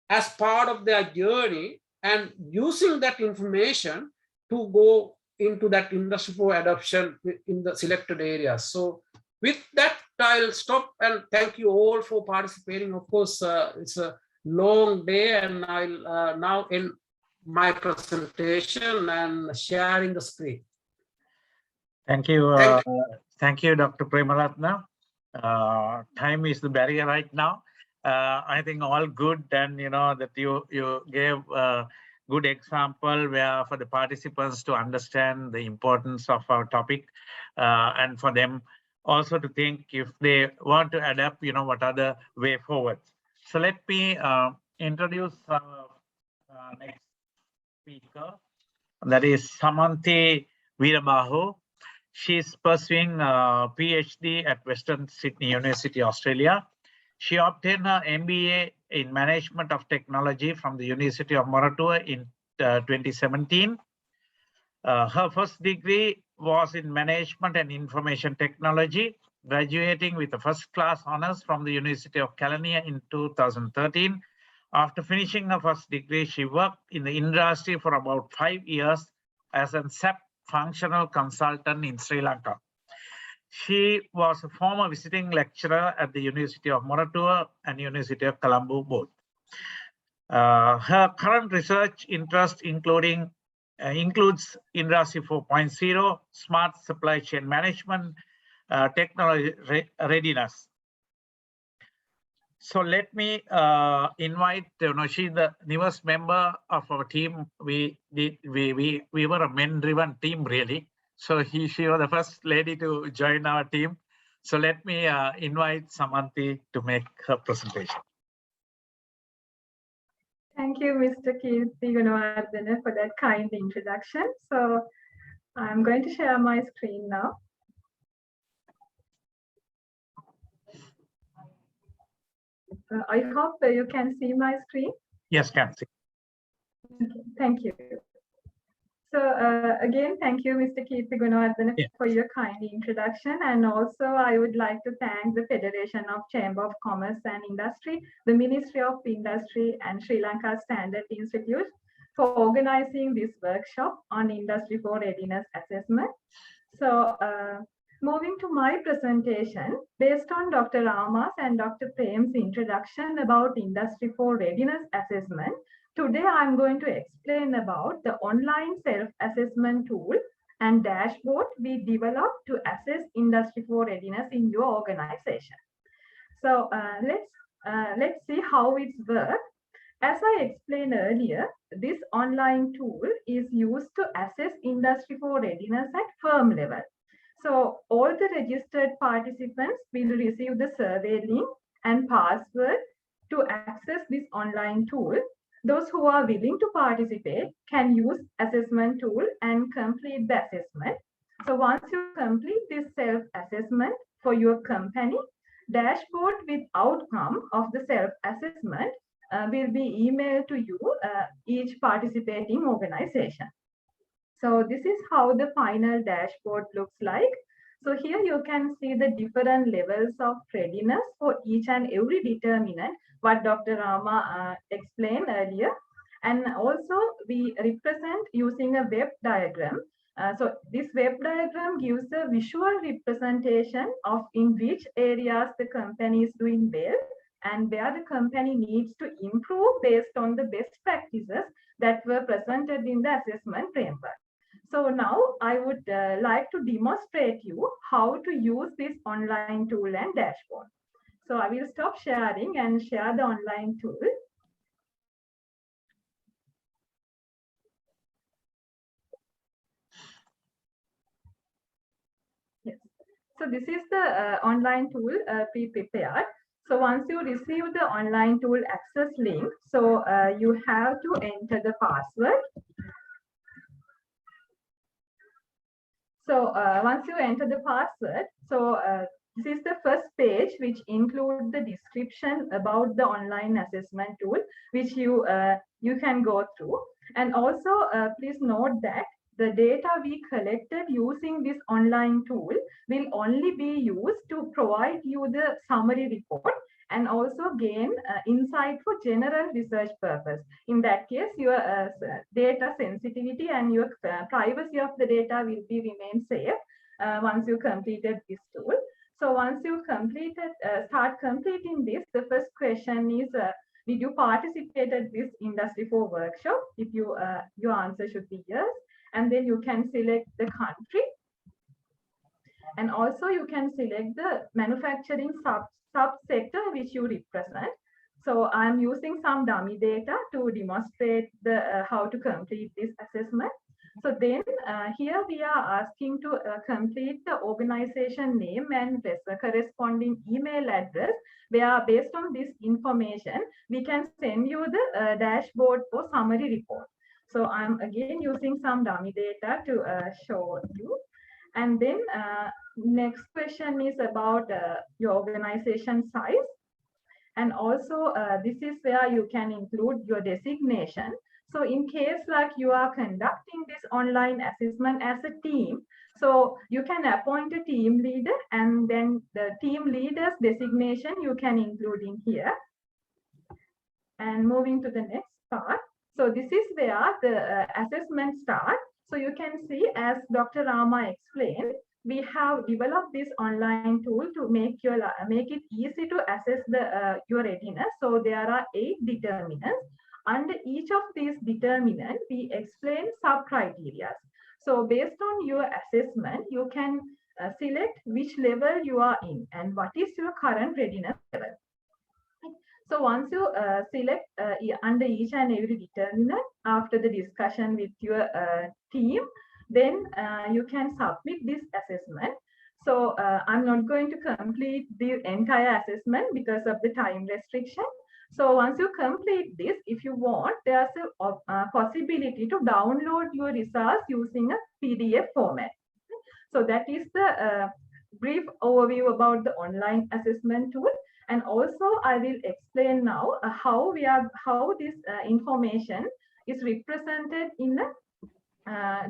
Speaker 14: as part of their journey and using that information to go into that Industry 4 adoption in the selected areas. So with that, I'll stop and thank you all for participating. Of course, it's a long day, and I'll now end my presentation and sharing the screen.
Speaker 10: Thank you. Thank you, Dr. Premaratna. Time is the barrier right now. I think all good, and that you gave a good example where for the participants to understand the importance of our topic, and for them also to think if they want to adapt, what are the way forward. So let me introduce our next speaker. That is Samanthi Veerabahu. She's pursuing a PhD at Western Sydney University, Australia. She obtained her MBA in Management of Technology from the University of Moratuwa in 2017. Her first degree was in Management and Information Technology, graduating with a first-class honors from the University of Kelaniya in 2013. After finishing her first degree, she worked in the industry for about 5 years as a SAP functional consultant in Sri Lanka. She was a former visiting lecturer at the University of Moratuwa and University of Colombo both. Her current research interest includes Industry 4.0, smart supply chain management, technology readiness. So let me invite, she's the newest member of our team. We were a men-driven team, really. So she was the first lady to join our team. So let me invite Samanthi to make her presentation.
Speaker 15: Thank you, Mr. Kirti Gunawardena, for that kind introduction. So I'm going to share my screen now. I hope you can see my screen.
Speaker 10: Yes, can see.
Speaker 15: Okay, thank you. So again, thank you, Mr. Kirti Gunawardena, for your kind introduction. And also, I would like to thank the Federation of Chamber of Commerce and Industry, the Ministry of Industry and Sri Lanka Standard Institute for organizing this workshop on Industry 4 Readiness Assessment. So moving to my presentation, based on Dr. Rama's and Dr. Prem's introduction about Industry 4 Readiness Assessment, today I'm going to explain about the online self-assessment tool and dashboard we developed to assess Industry 4 readiness in your organization. So let's see how it's worked. As I explained earlier, this online tool is used to assess Industry 4 readiness at firm level. So all the registered participants will receive the survey link and password to access this online tool. Those who are willing to participate can use assessment tool and complete the assessment. So once you complete this self-assessment for your company, dashboard with outcome of the self-assessment will be emailed to you, each participating organization. So this is how the final dashboard looks like. So here you can see the different levels of readiness for each and every determinant, what Dr. Rama explained earlier. And also we represent using a web diagram. So this web diagram gives a visual representation of in which areas the company is doing well and where the company needs to improve based on the best practices that were presented in the assessment framework. So now I would like to demonstrate you how to use this online tool and dashboard. So I will stop sharing and share the online tool. Yes. So this is the online tool pre-prepared. So once you receive the online tool access link, so you have to enter the password. So once you enter the password, so this is the first page which includes the description about the online assessment tool, which you can go through. And also please note that the data we collected using this online tool will only be used to provide you the summary report and also gain insight for general research purpose. In that case, your data sensitivity and your privacy of the data will be remain safe once you completed this tool. So once you completed, start completing this, the first question is, did you participate at this Industry 4 workshop? If you, your answer should be yes. And then you can select the country. And also you can select the manufacturing subsector which you represent. So I'm using some dummy data to demonstrate the how to complete this assessment. So then here we are asking to complete the organization name and corresponding email address, where based on this information, we can send you the dashboard or summary report. So I'm again using some dummy data to show you. And then next question is about your organization size. And also this is where you can include your designation. So in case like you are conducting this online assessment as a team, so you can appoint a team leader, and then the team leader's designation you can include in here. And moving to the next part. So this is where the assessment starts. So you can see, as Dr. Rama explained, we have developed this online tool to make it easy to assess your readiness. So there are 8 determinants. Under each of these determinants, we explain sub-criteria. So based on your assessment, you can select which level you are in and what is your current readiness level. So once you select under each and every determinant after the discussion with your team, then you can submit this assessment. So I'm not going to complete the entire assessment because of the time restriction. So once you complete this, if you want, there's a possibility to download your results using a PDF format. So that is the brief overview about the online assessment tool. And also I will explain now how this information is represented in the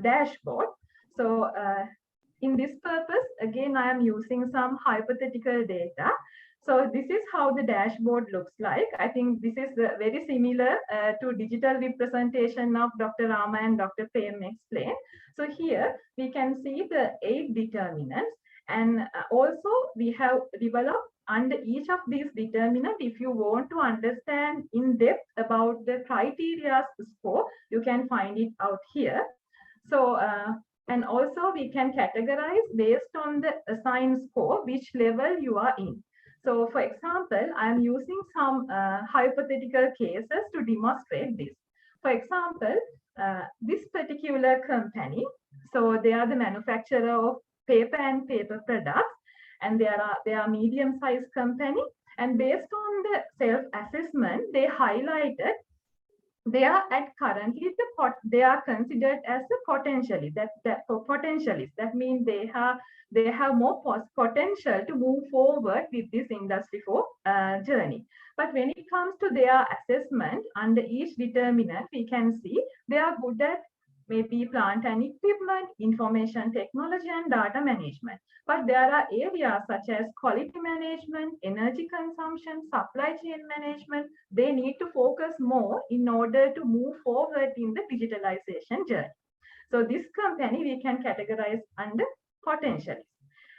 Speaker 15: dashboard. So in this purpose, again, I am using some hypothetical data. So this is how the dashboard looks like. I think this is very similar to digital representation of Dr. Rama and Dr. Prem explained. So here we can see the 8 determinants, and also we have developed under each of these determinants. If you want to understand in depth about the criteria score, you can find it out here. So and also we can categorize based on the assigned score which level you are in. So for example, I'm using some hypothetical cases to demonstrate this. For example, this particular company, so they are the manufacturer of paper and paper products, and they are medium-sized company. And based on the self-assessment, they highlighted they are at currently they are considered as a potentialist. That means they have more potential to move forward with this Industry 4 journey. But when it comes to their assessment under each determinant, we can see they are good at maybe plant and equipment, information technology, and data management. But there are areas such as quality management, energy consumption, supply chain management. They need to focus more in order to move forward in the digitalization journey. So this company we can categorize under potentialist.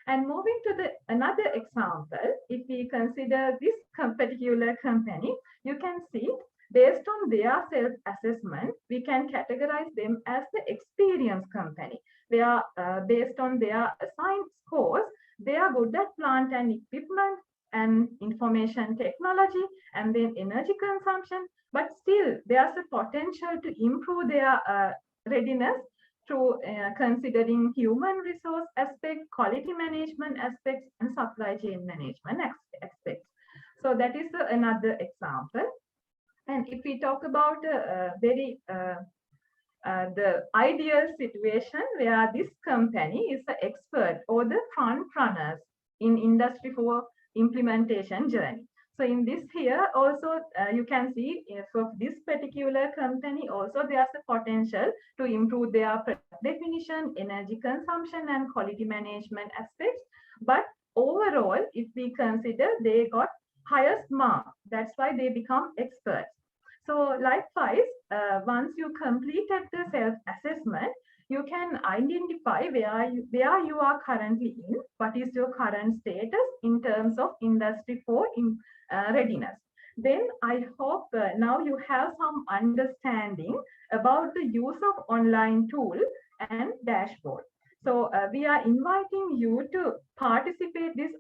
Speaker 15: And moving to another example, if we consider this particular company, you can see based on their self-assessment, we can categorize them as the experienced company. They are based on their assigned scores, they are good at plant and equipment and information technology and then energy consumption, but still there's a potential to improve their readiness through considering human resource aspect, quality management aspects, and supply chain management aspects. So that is another example. And if we talk about the ideal situation where this company is the expert or the front runners in Industry 4 implementation journey. So in this here also you can see for this particular company also there's a potential to improve their definition, energy consumption, and quality management aspects. But overall, if we consider they got highest mark, that's why they become experts. So likewise, once you completed the self-assessment, you can identify where you are currently in, what is your current status in terms of Industry 4 readiness. Then I hope now you have some understanding about the use of online tool and dashboard. So we are inviting you to participate this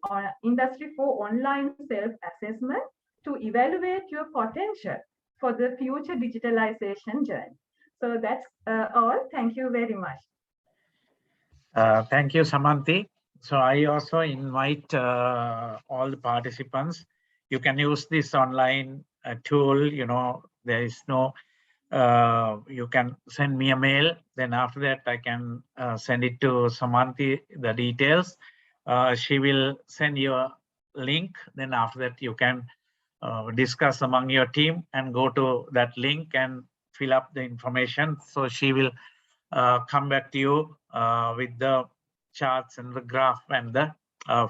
Speaker 15: Industry 4 online self-assessment to evaluate your potential for the future digitalization journey. So that's all. Thank you very much.
Speaker 10: Thank you, Samanthi. So I also invite all the participants. You can use this online tool. You know, there is no you can send me a mail. Then after that, I can send it to Samanthi, the details. She will send you a link. Then after that, you can discuss among your team and go to that link and fill up the information. So she will come back to you with the charts and the graph and the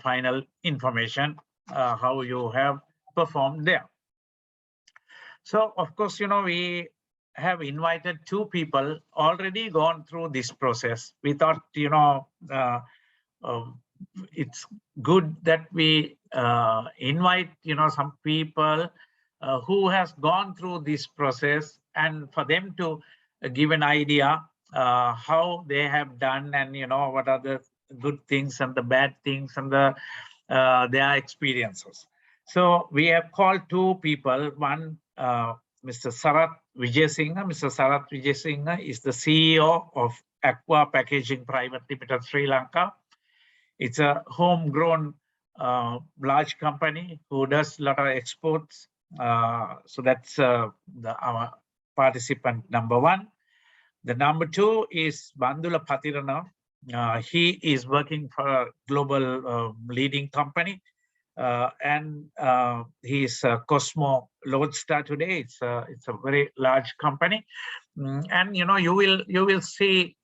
Speaker 10: final information, how you have performed there. So of course, we have invited 2 people already gone through this process. We thought, it's good that we invite, some people who has gone through this process, and for them to give an idea how they have done, and what are the good things and the bad things and their experiences. So we have called 2 people. One, Mr. Sarath Vijayasinghe. Mr. Sarath Vijayasinghe is the CEO of Aqua Packaging Private Limited, Sri Lanka. It's a homegrown large company who does a lot of exports. So that's our participant number 1. The number 2 is Bandula Patirana. He is working for a global leading company. And he's Cosmo Lodestar today. It's a very large company, and you will see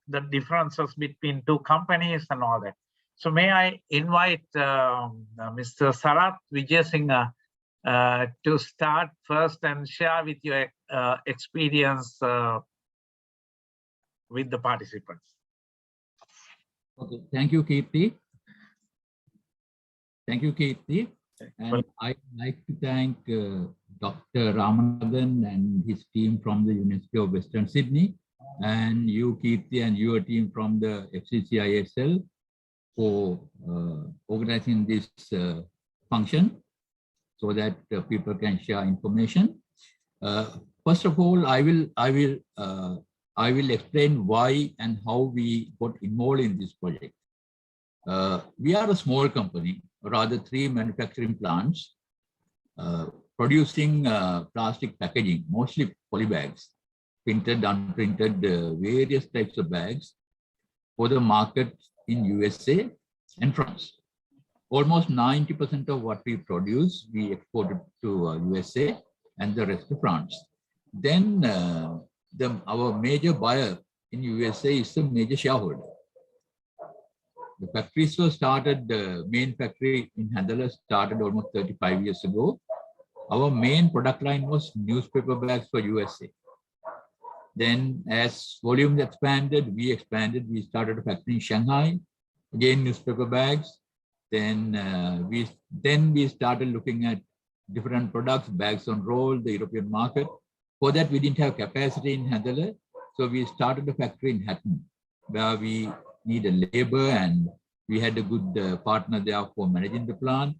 Speaker 10: the differences between 2 companies and all that. So may I invite Mr. Sarath Vijayasinghe to start first and share with your experience with the participants.
Speaker 16: Okay, thank you, Kirti. Thank you, Kirti. And I'd like to thank Dr. Ramanathan and his team from the University of Western Sydney, and you, Kirti, and your team from the FCCISL for organizing this function so that people can share information. First of all, I will explain why and how we got involved in this project. We are a small company, rather 3 manufacturing plants producing plastic packaging, mostly polybags, printed, unprinted, various types of bags for the market in USA and France. Almost 90% of what we produce, we exported to USA and the rest to France. Then our major buyer in USA is a major shareholder. The factories were started, the main factory in Handler started almost 35 years ago. Our main product line was newspaper bags for USA. Then as volumes expanded, we started a factory in Shanghai, again newspaper bags. Then we started looking at different products, bags on roll, the European market. For that, we didn't have capacity in Handler, so we started a factory in Hatton, where we needed labor, and we had a good partner there for managing the plant.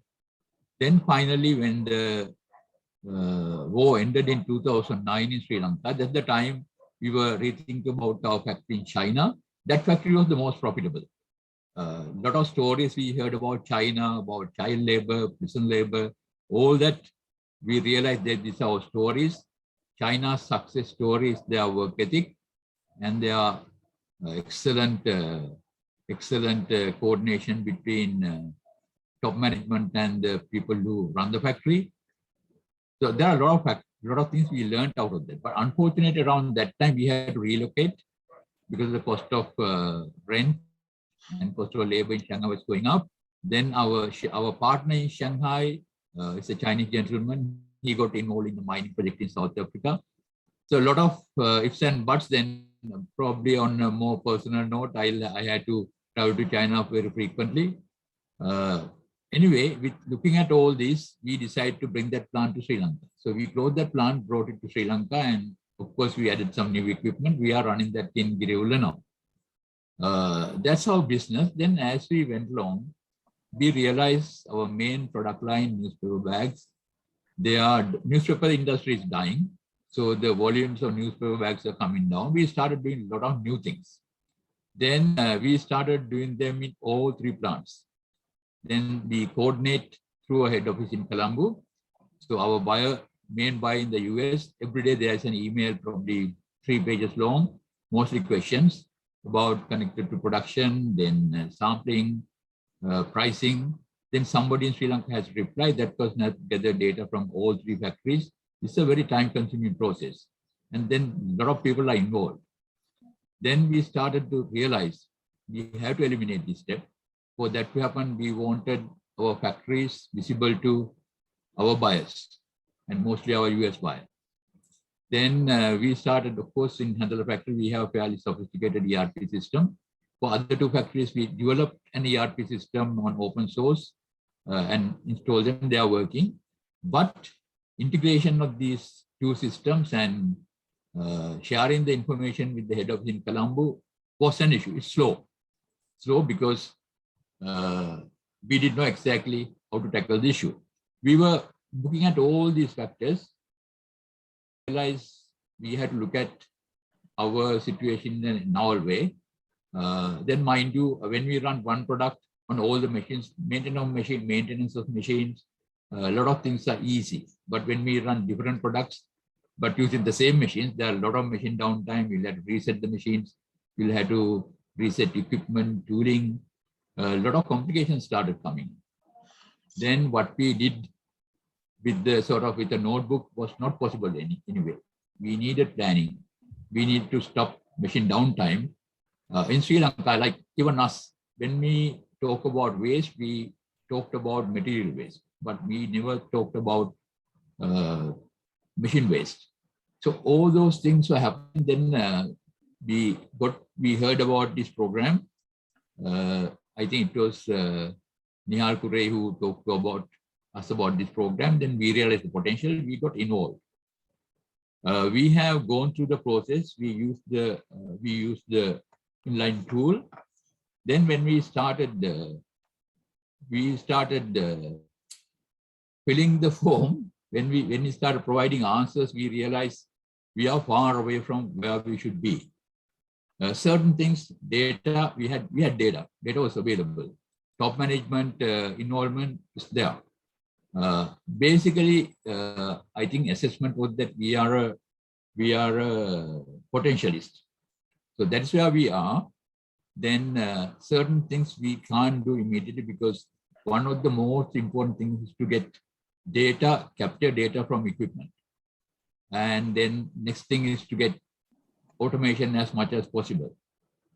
Speaker 16: Then finally, when the war ended in 2009 in Sri Lanka, that's the time we were rethinking about our factory in China. That factory was the most profitable. A lot of stories we heard about China, about child labor, prison labor, all that. We realized that these are our stories. China's success stories, their work ethic, and their excellent coordination between top management and the people who run the factory. So there are a lot of things we learned out of that. But unfortunately, around that time, we had to relocate because the cost of rent and cost of labor in Shanghai was going up. Then our partner in Shanghai is a Chinese gentleman. He got involved in the mining project in South Africa. So a lot of ifs and buts. Then probably on a more personal note, I had to travel to China very frequently. Anyway, with looking at all this, we decided to bring that plant to Sri Lanka. So we closed that plant, brought it to Sri Lanka, and of course we added some new equipment. We are running that in Giriulla now. That's our business. Then as we went along, we realized our main product line, newspaper bags, newspaper industry is dying. So the volumes of newspaper bags are coming down. We started doing a lot of new things. Then we started doing them in all 3 plants. Then we coordinate through a head office in Colombo. So our buyer made by in the US. Every day there is an email, probably 3 pages long, mostly questions about connected to production, then sampling, pricing. Then somebody in Sri Lanka has replied that person has gathered data from all 3 factories. It's a very time-consuming process. And then a lot of people are involved. Then we started to realize we have to eliminate this step. For that to happen, we wanted our factories visible to our buyers, and mostly our US buyers. Then we started, of course, in Handala factory, we have a fairly sophisticated ERP system. For other 2 factories, we developed an ERP system on open source and installed them. They are working. But integration of these 2 systems and sharing the information with the head office in Colombo was an issue. It's slow. Slow because we didn't know exactly how to tackle the issue. We were looking at all these factors, realized we had to look at our situation in a novel way. Then mind you, when we run one product on all the machines, maintenance of machines, a lot of things are easy. But when we run different products, but using the same machines, there are a lot of machine downtime. We'll have to reset the machines. We'll have to reset equipment, tooling. A lot of complications started coming. Then what we did with the with a notebook was not possible anyway. We needed planning. We need to stop machine downtime. In Sri Lanka, like even us, when we talk about waste, we talked about material waste, but we never talked about machine waste. So all those things were happening. Then we heard about this program. I think it was Nihal Kure who talked about us about this program. Then we realized the potential. We got involved. We have gone through the process. We used the inline tool. Then when we started filling the form. When we started providing answers, we realized we are far away from where we should be. Certain things, data, we had data. Data was available. Top management involvement is there. Basically, I think assessment was that we are a potentialist. So that's where we are. Then certain things we can't do immediately because one of the most important things is to get data, capture data from equipment. And then next thing is to get automation as much as possible.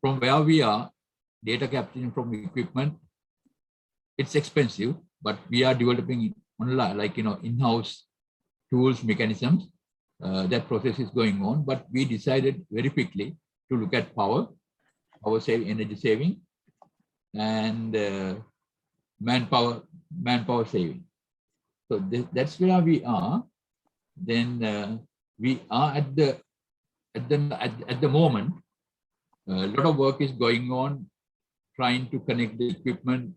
Speaker 16: From where we are, data capturing from equipment, it's expensive, but we are developing online, like, in-house tools, mechanisms. That process is going on, but we decided very quickly to look at energy saving, and manpower saving. So that's where we are. Then we are at the moment. A lot of work is going on, trying to connect the equipment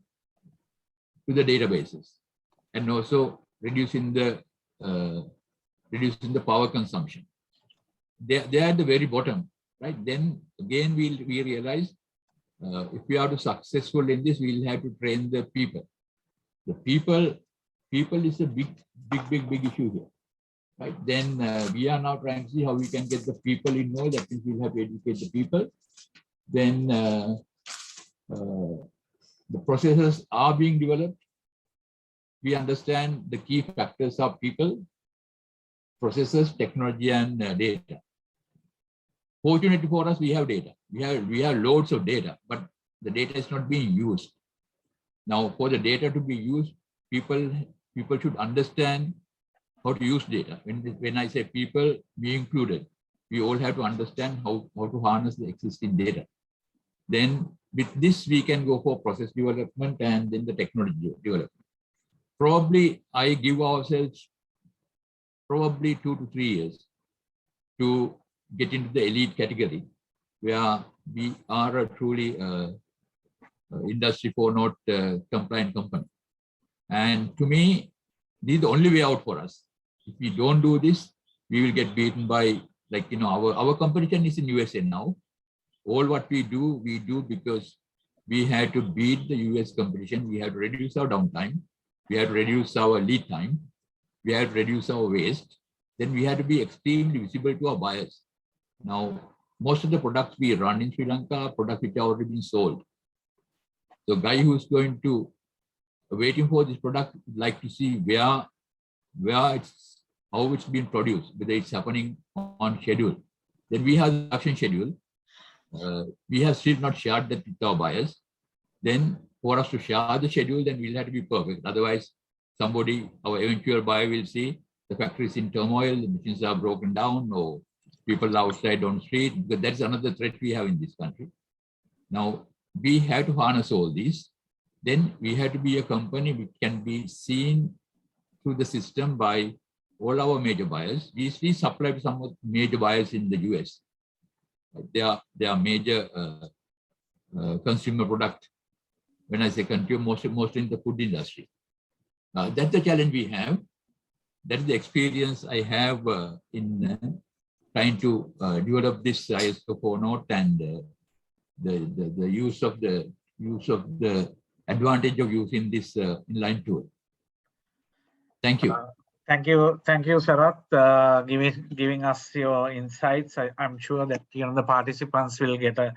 Speaker 16: to the databases, and also reducing the power consumption. They're at the very bottom, right? Then again, we realize if we are to successful in this, we'll have to train the people. The people is a big issue here, right? Then we are now trying to see how we can get the people involved. That means we'll have to educate the people. Then the processes are being developed. We understand the key factors are people, processes, technology, and data. Fortunately for us, we have data. We have loads of data, but the data is not being used. Now, for the data to be used, people should understand how to use data. When I say people, we included. We all have to understand how to harness the existing data. Then with this, we can go for process development and then the technology development. Probably I give ourselves probably 2 to 3 years to get into the elite category, where we are a truly Industry 4.0 compliant company. And to me, this is the only way out for us. If we don't do this, we will get beaten by, like, our competition is in USA now. All what we do because we had to beat the US competition. We had to reduce our downtime. We had to reduce our lead time. We had to reduce our waste. then we had to be extremely visible to our buyers. Now, most of the products we run in Sri Lanka are products which have already been sold. So guy who's going to waiting for this product would like to see how it's been produced, whether it's happening on schedule. Then we have the production schedule. We have still not shared that with our buyers. Then for us to share the schedule, then we'll have to be perfect. Otherwise, somebody, our eventual buyer, will see the factory is in turmoil, the machines are broken down, or people outside on the street. Because that's another threat we have in this country. Now, we have to harness all these. Then we have to be a company which can be seen through the system by all our major buyers. We supply to some of the major buyers in the US. They are major consumer product. When I say consumer, mostly in the food industry. That's the challenge we have. That's the experience I have in trying to develop this ISO 4.0 and the use of the advantage of using this inline tool. Thank you.
Speaker 10: Thank you, Sarath, giving us your insights. I'm sure that the participants will get a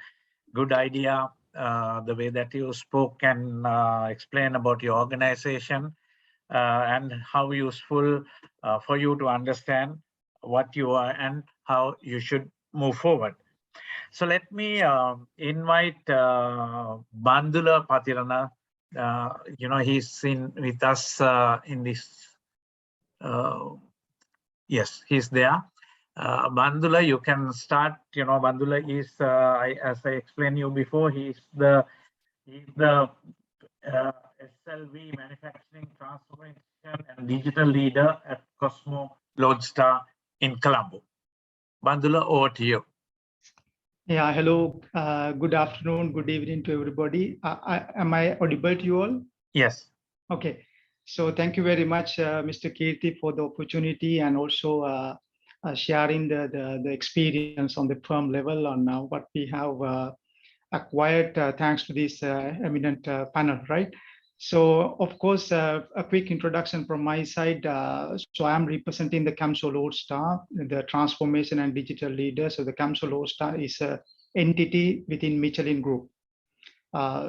Speaker 10: good idea the way that you spoke and explain about your organization and how useful for you to understand what you are and how you should move forward. So let me invite Bandula Patirana. He's with us in this. Yes, he's there. Bandula, you can start. Bandula is, as I explained you before, he's the SLV manufacturing, transformation, and digital leader at Cosmo Lodestar in Colombo. Bandula, over to you.
Speaker 17: Yeah, hello, good afternoon, good evening to everybody. Am I audible to you all?
Speaker 10: Yes.
Speaker 17: Okay, so thank you very much, Mr. Kirti, for the opportunity and also sharing the experience on the firm level on what we have acquired thanks to this eminent panel, right? So, of course, a quick introduction from my side. So I'm representing the Camso Lodestar, the transformation and digital leader. So the Camso Lodestar is an entity within Michelin Group.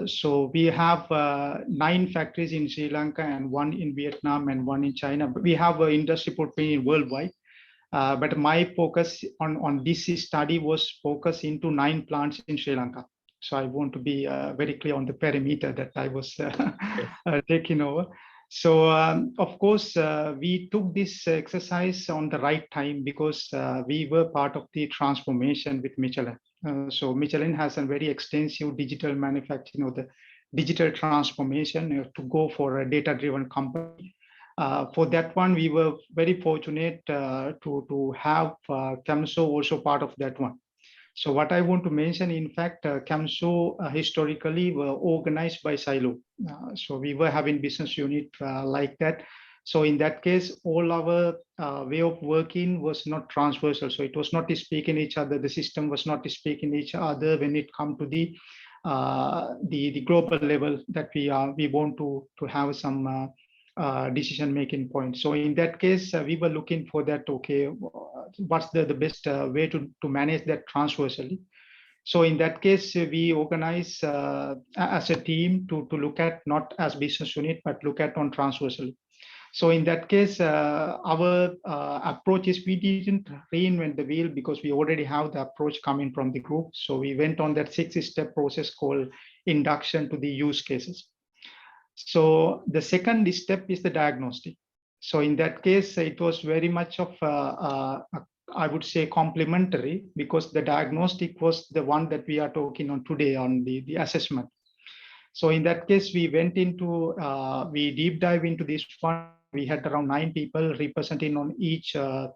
Speaker 17: So we have 9 factories in Sri Lanka and 1 in Vietnam and 1 in China. We have an industry footprint worldwide. But my focus on this study was focused into 9 plants in Sri Lanka. So I want to be very clear on the perimeter that I was taking over. So of course, we took this exercise on the right time because we were part of the transformation with Michelin. So Michelin has a very extensive digital manufacturing, the digital transformation to go for a data-driven company. For that one, we were very fortunate to have Camso also part of that one. So what I want to mention, in fact, Camso historically were organized by silo. So we were having business unit like that. So in that case, all our way of working was not transversal. So it was not speaking each other. The system was not speaking each other when it come to the global level that we want to have some decision-making point. So in that case, we were looking for that, okay, what's the best way to manage that transversally. So in that case, we organize as a team to look at not as business unit, but look at on transversally. So in that case, our approach is we didn't reinvent the wheel because we already have the approach coming from the group. So we went on that 6-step process called induction to the use cases. So the second step is the diagnostic. So in that case, it was very much of, I would say, complementary, because the diagnostic was the one that we are talking on today on the assessment. So in that case, we went into, we deep dive into this one. We had around 9 people representing on each a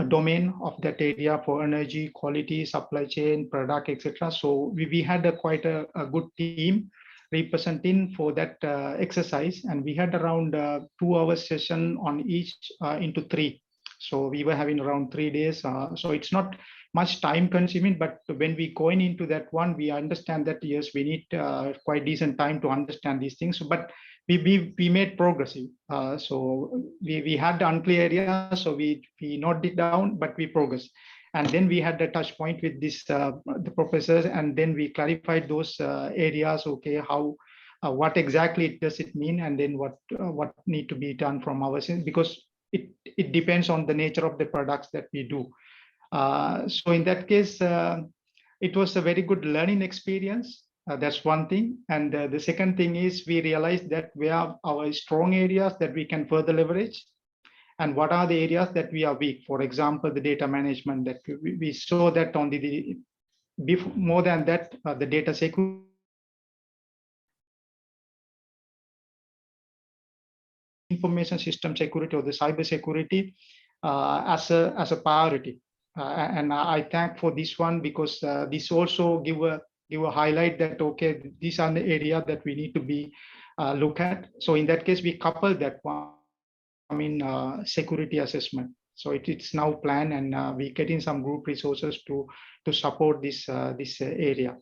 Speaker 17: domain of that area for energy, quality, supply chain, product, etc. So we had quite a good team representing for that exercise, and we had around 2-hour session on each into 3. So we were having around 3 days. So it's not much time consuming, but when we going into that one, we understand that yes, we need quite decent time to understand these things. But we made progressive. So we had the unclear areas, so we noted it down, but we progressed. And then we had the touch point with this the professors, and then we clarified those areas. Okay, how what exactly does it mean, and then what need to be done from our side, because it depends on the nature of the products that we do. So in that case, it was a very good learning experience. That's one thing. And the second thing is we realized that we have our strong areas that we can further leverage, and what are the areas that we are weak. For example, the data management, that we saw that on the more than that, the data security, information system security, or the cyber security as a priority. And I thank for this one, because this also give a highlight that, okay, these are the area that we need to be look at. So in that case, we couple that one, security assessment. So it's now planned, and we get in some group resources to support this area.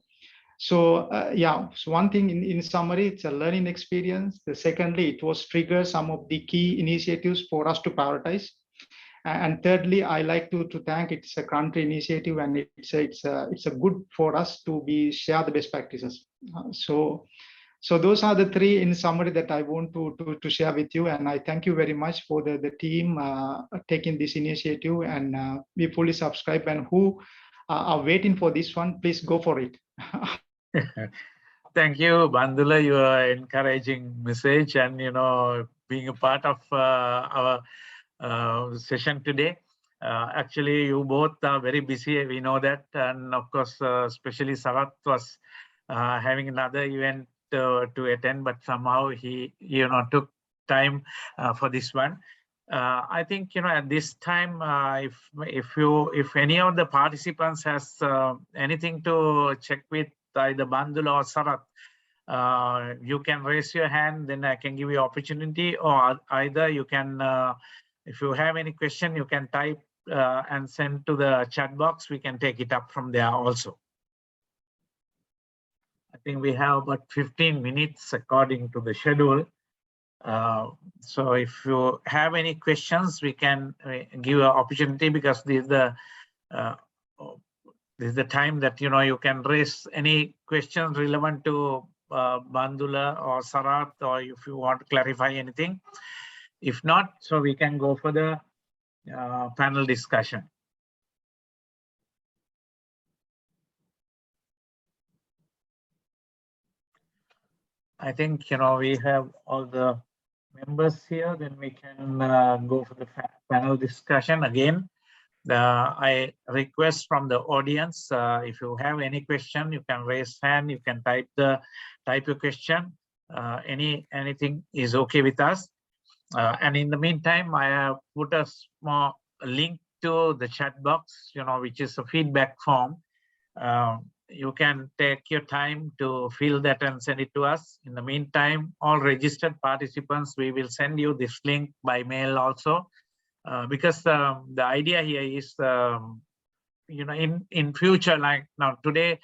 Speaker 17: So yeah, so one thing in summary, it's a learning experience. The secondly, it was trigger some of the key initiatives for us to prioritize. And thirdly, I like to thank, it's a country initiative, and it's a good for us to share the best practices. So those are the three in summary that I want to share with you. And I thank you very much for the team taking this initiative, and we fully subscribe. And who are waiting for this one, please go for it.
Speaker 10: Thank you, Bandula. Your encouraging message, and being a part of our session today. Actually, you both are very busy. We know that, and of course, especially Sarat was having another event to attend, but somehow he took time for this one. I think at this time, if any of the participants has anything to check with either Bandula or Sarat, you can raise your hand, then I can give you opportunity, or either you can, if you have any question, you can type and send to the chat box. We can take it up from there also. I think we have about 15 minutes according to the schedule. So if you have any questions, we can give an opportunity, because this is the time that you can raise any questions relevant to Bandula or Sarat, or if you want to clarify anything. If not, so we can go for the panel discussion. I think we have all the members here. Then we can go for the panel discussion again. I request from the audience, if you have any question, you can raise hand. You can type your question. Anything is okay with us. And in the meantime, I have put a small link to the chat box, which is a feedback form. You can take your time to fill that and send it to us. In the meantime, all registered participants, we will send you this link by mail also, because the idea here is, in future, like now today,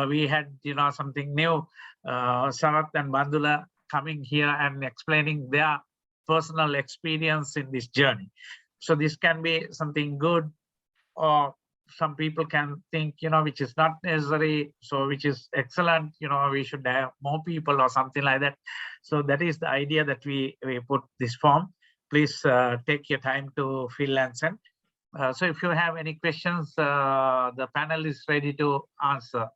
Speaker 10: we had something new, Sarat and Bandula coming here and explaining their personal experience in this journey. So this can be something good, or some people can think, which is not necessary, so which is excellent, we should have more people or something like that. So that is the idea that we put this form. Please take your time to fill and send. So if you have any questions, the panel is ready to answer.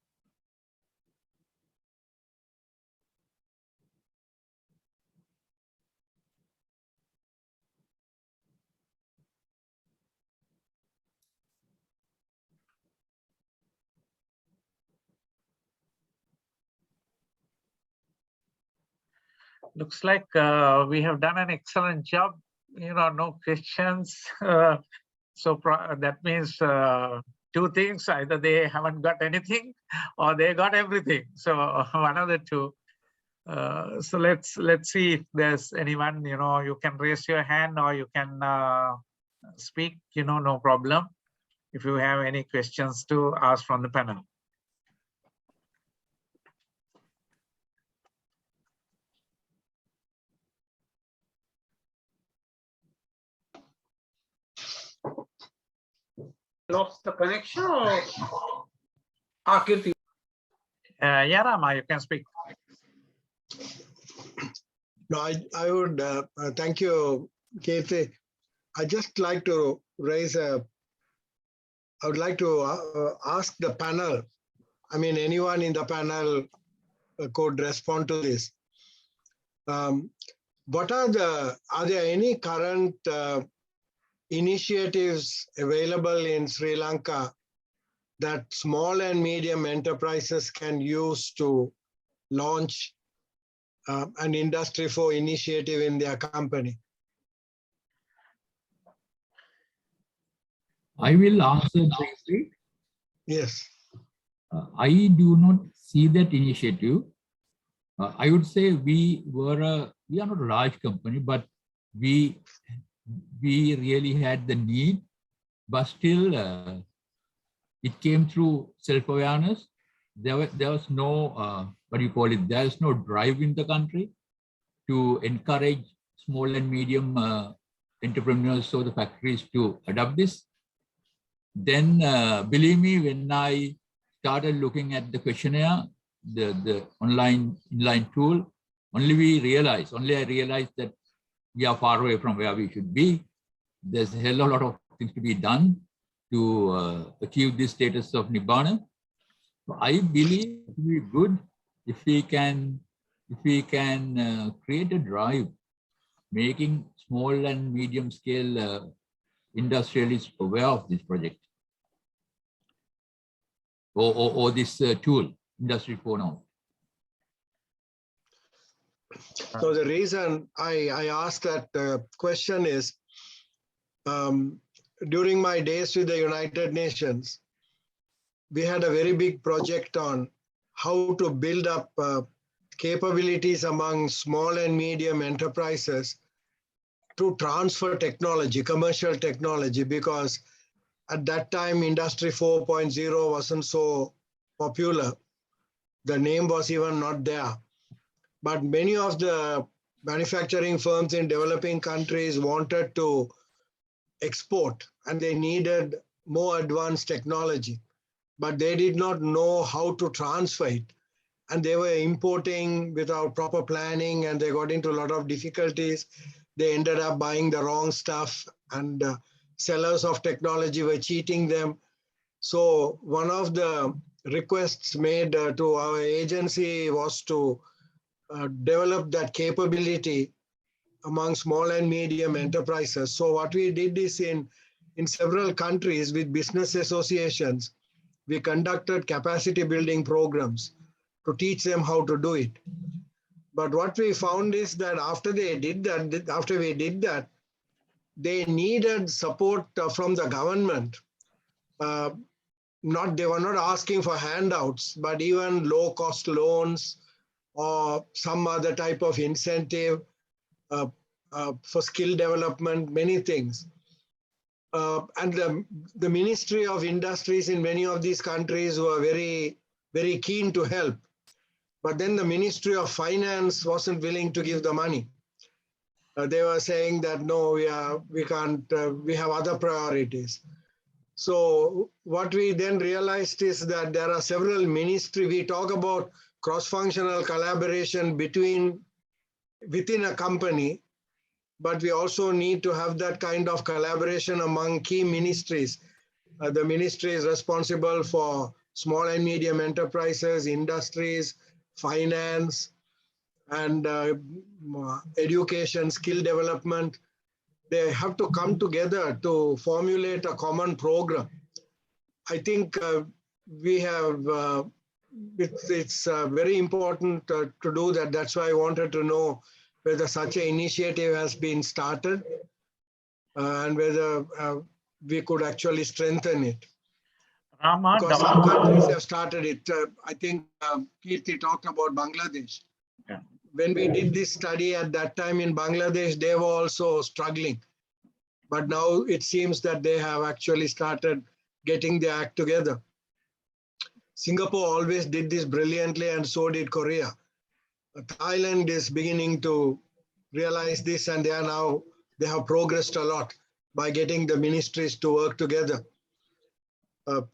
Speaker 10: Looks like we have done an excellent job. No questions. So that means two things: either they haven't got anything, or they got everything. So one of the two. So let's see if there's anyone. You can raise your hand, or you can speak. No problem. If you have any questions to ask from the panel.
Speaker 14: lost the connection or Kirti?
Speaker 10: Yeah, Rama, you can speak.
Speaker 13: No, I would thank you, Kirti. I just like to raise I would like to ask the panel. I mean, anyone in the panel could respond to this. What are there any current initiatives available in Sri Lanka that small and medium enterprises can use to launch an Industry 4 initiative in their company?
Speaker 16: I will answer briefly.
Speaker 13: Yes.
Speaker 16: I do not see that initiative. I would say we are not a large company, but we really had the need, but still it came through self-awareness. There was no, there is no drive in the country to encourage small and medium entrepreneurs or the factories to adopt this. Then, believe me, when I started looking at the questionnaire, the inline tool, only I realized that we are far away from where we should be. There's a hell of a lot of things to be done to achieve this status of Nibbana. So I believe it will be good if we can create a drive, making small and medium scale industrialists aware of this project or this tool, Industry 4 now.
Speaker 13: So the reason I asked that question is, during my days with the United Nations, we had a very big project on how to build up capabilities among small and medium enterprises to transfer technology, commercial technology, because at that time, Industry 4.0 wasn't so popular. The name was even not there. But many of the manufacturing firms in developing countries wanted to export and they needed more advanced technology, but they did not know how to transfer it. And they were importing without proper planning and they got into a lot of difficulties. They ended up buying the wrong stuff and sellers of technology were cheating them. So one of the requests made to our agency was to develop that capability among small and medium enterprises. So what we did is in several countries with business associations, we conducted capacity building programs to teach them how to do it. But what we found is that after we did that, they needed support from the government. They were not asking for handouts, but even low-cost loans or some other type of incentive for skill development, many things. And the Ministry of Industries in many of these countries were very, very keen to help. But then the Ministry of Finance wasn't willing to give the money. They were saying that, no, we can't, we have other priorities. So what we then realized is that there are several ministries. We talk about cross-functional collaboration within a company, but we also need to have that kind of collaboration among key ministries. The ministry is responsible for small and medium enterprises, industries, finance, and education, skill development. They have to come together to formulate a common program. I think we have, it's very important to do that. That's why I wanted to know whether such an initiative has been started and whether we could actually strengthen it.
Speaker 10: Rama,
Speaker 13: because some countries have started it. I think Kirti talked about Bangladesh.
Speaker 10: Yeah.
Speaker 13: When we did this study at that time in Bangladesh, they were also struggling. But now it seems that they have actually started getting their act together. Singapore always did this brilliantly, and so did Korea. Thailand is beginning to realize this, and they have progressed a lot by getting the ministries to work together.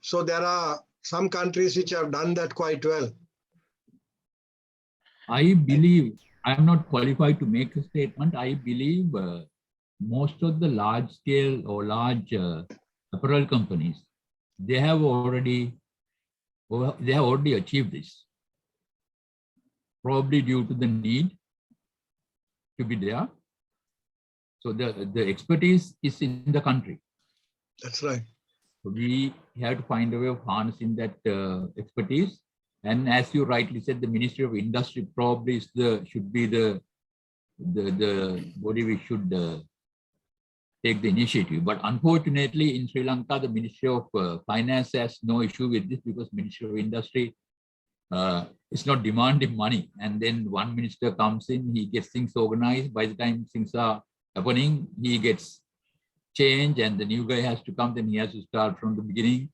Speaker 13: So there are some countries which have done that quite well.
Speaker 16: I believe, I'm not qualified to make a statement. I believe most of the large scale or large apparel companies, they have already achieved this, probably due to the need to be there. So the expertise is in the country.
Speaker 13: That's right.
Speaker 16: So we have to find a way of harnessing that expertise. And as you rightly said, the Ministry of Industry probably should be the body which should take the initiative. But unfortunately, in Sri Lanka, the Ministry of Finance has no issue with this because Ministry of Industry is not demanding money. And then one minister comes in, he gets things organized. By the time things are happening, he gets changed, and the new guy has to come. Then he has to start from the beginning.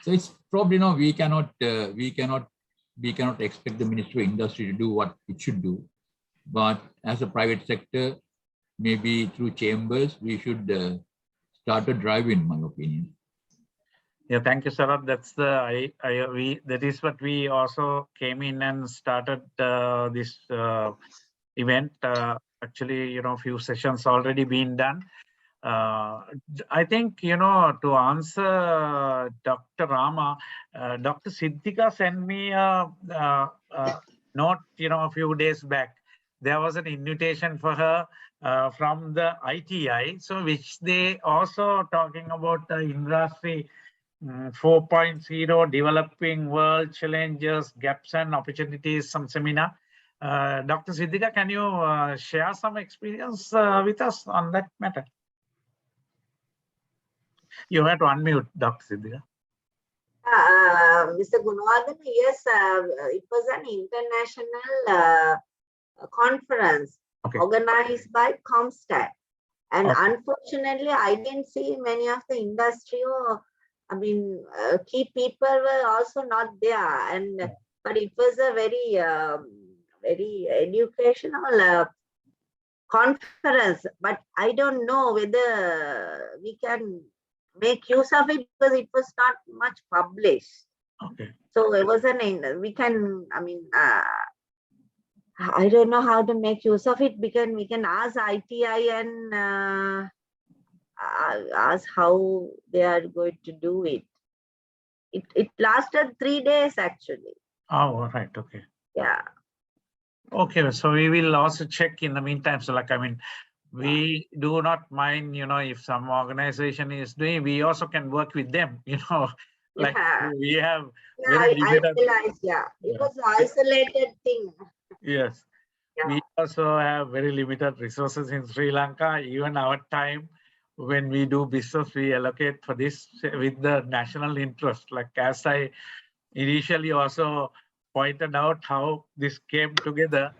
Speaker 16: So it's probably we cannot expect the Ministry of Industry to do what it should do. But as a private sector, maybe through chambers, we should start a drive, in my opinion.
Speaker 10: Yeah, thank you, Sarat. That's that is what we also came in and started this event. Actually, few sessions already been done. I think, to answer Dr. Rama, Dr. Siddhika sent me a note, a few days back. There was an invitation for her from the ITI, so which they also talking about the industry 4.0, developing world challenges, gaps and opportunities, some seminar. Dr. Siddhika, can you share some experience with us on that matter? You have to unmute, Dr. Siddhika.
Speaker 11: Mr. Gunawardhan, yes, it was an international conference organized by Comstat. And unfortunately, I didn't see many of the industry or, key people were also not there. But it was a very educational conference. But I don't know whether we can make use of it because it was not much published.
Speaker 10: Okay.
Speaker 11: So it was I don't know how to make use of it because we can ask ITI and ask how they are going to do it. It lasted 3 days actually.
Speaker 10: Oh, all right. Okay.
Speaker 11: Yeah.
Speaker 10: Okay. So we will also check in the meantime. So we do not mind, if some organization is doing, we also can work with them, we have very limited.
Speaker 11: I realize, it was an isolated thing.
Speaker 10: Yes. Yeah. We also have very limited resources in Sri Lanka. Even our time when we do business, we allocate for this with the national interest. Like as I initially also pointed out how this came together.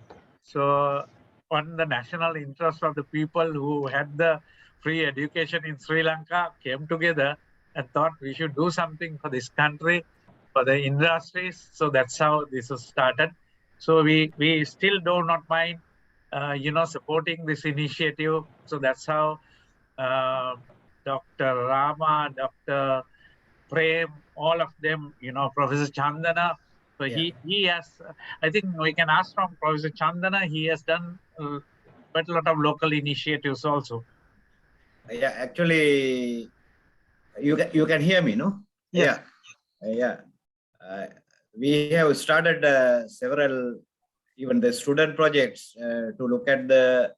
Speaker 10: So on the national interest of the people who had the free education in Sri Lanka came together and thought we should do something for this country, for the industries. So that's how this was started. So we still do not mind, supporting this initiative. So that's how Dr. Rama, Dr. Prem, all of them, Professor Chandana. So he has, I think we can ask from Professor Chandana, he has done quite a lot of local initiatives also.
Speaker 18: Yeah, actually, you can hear me, no?
Speaker 10: Yes.
Speaker 18: Yeah. We have started several, even the student projects to look at the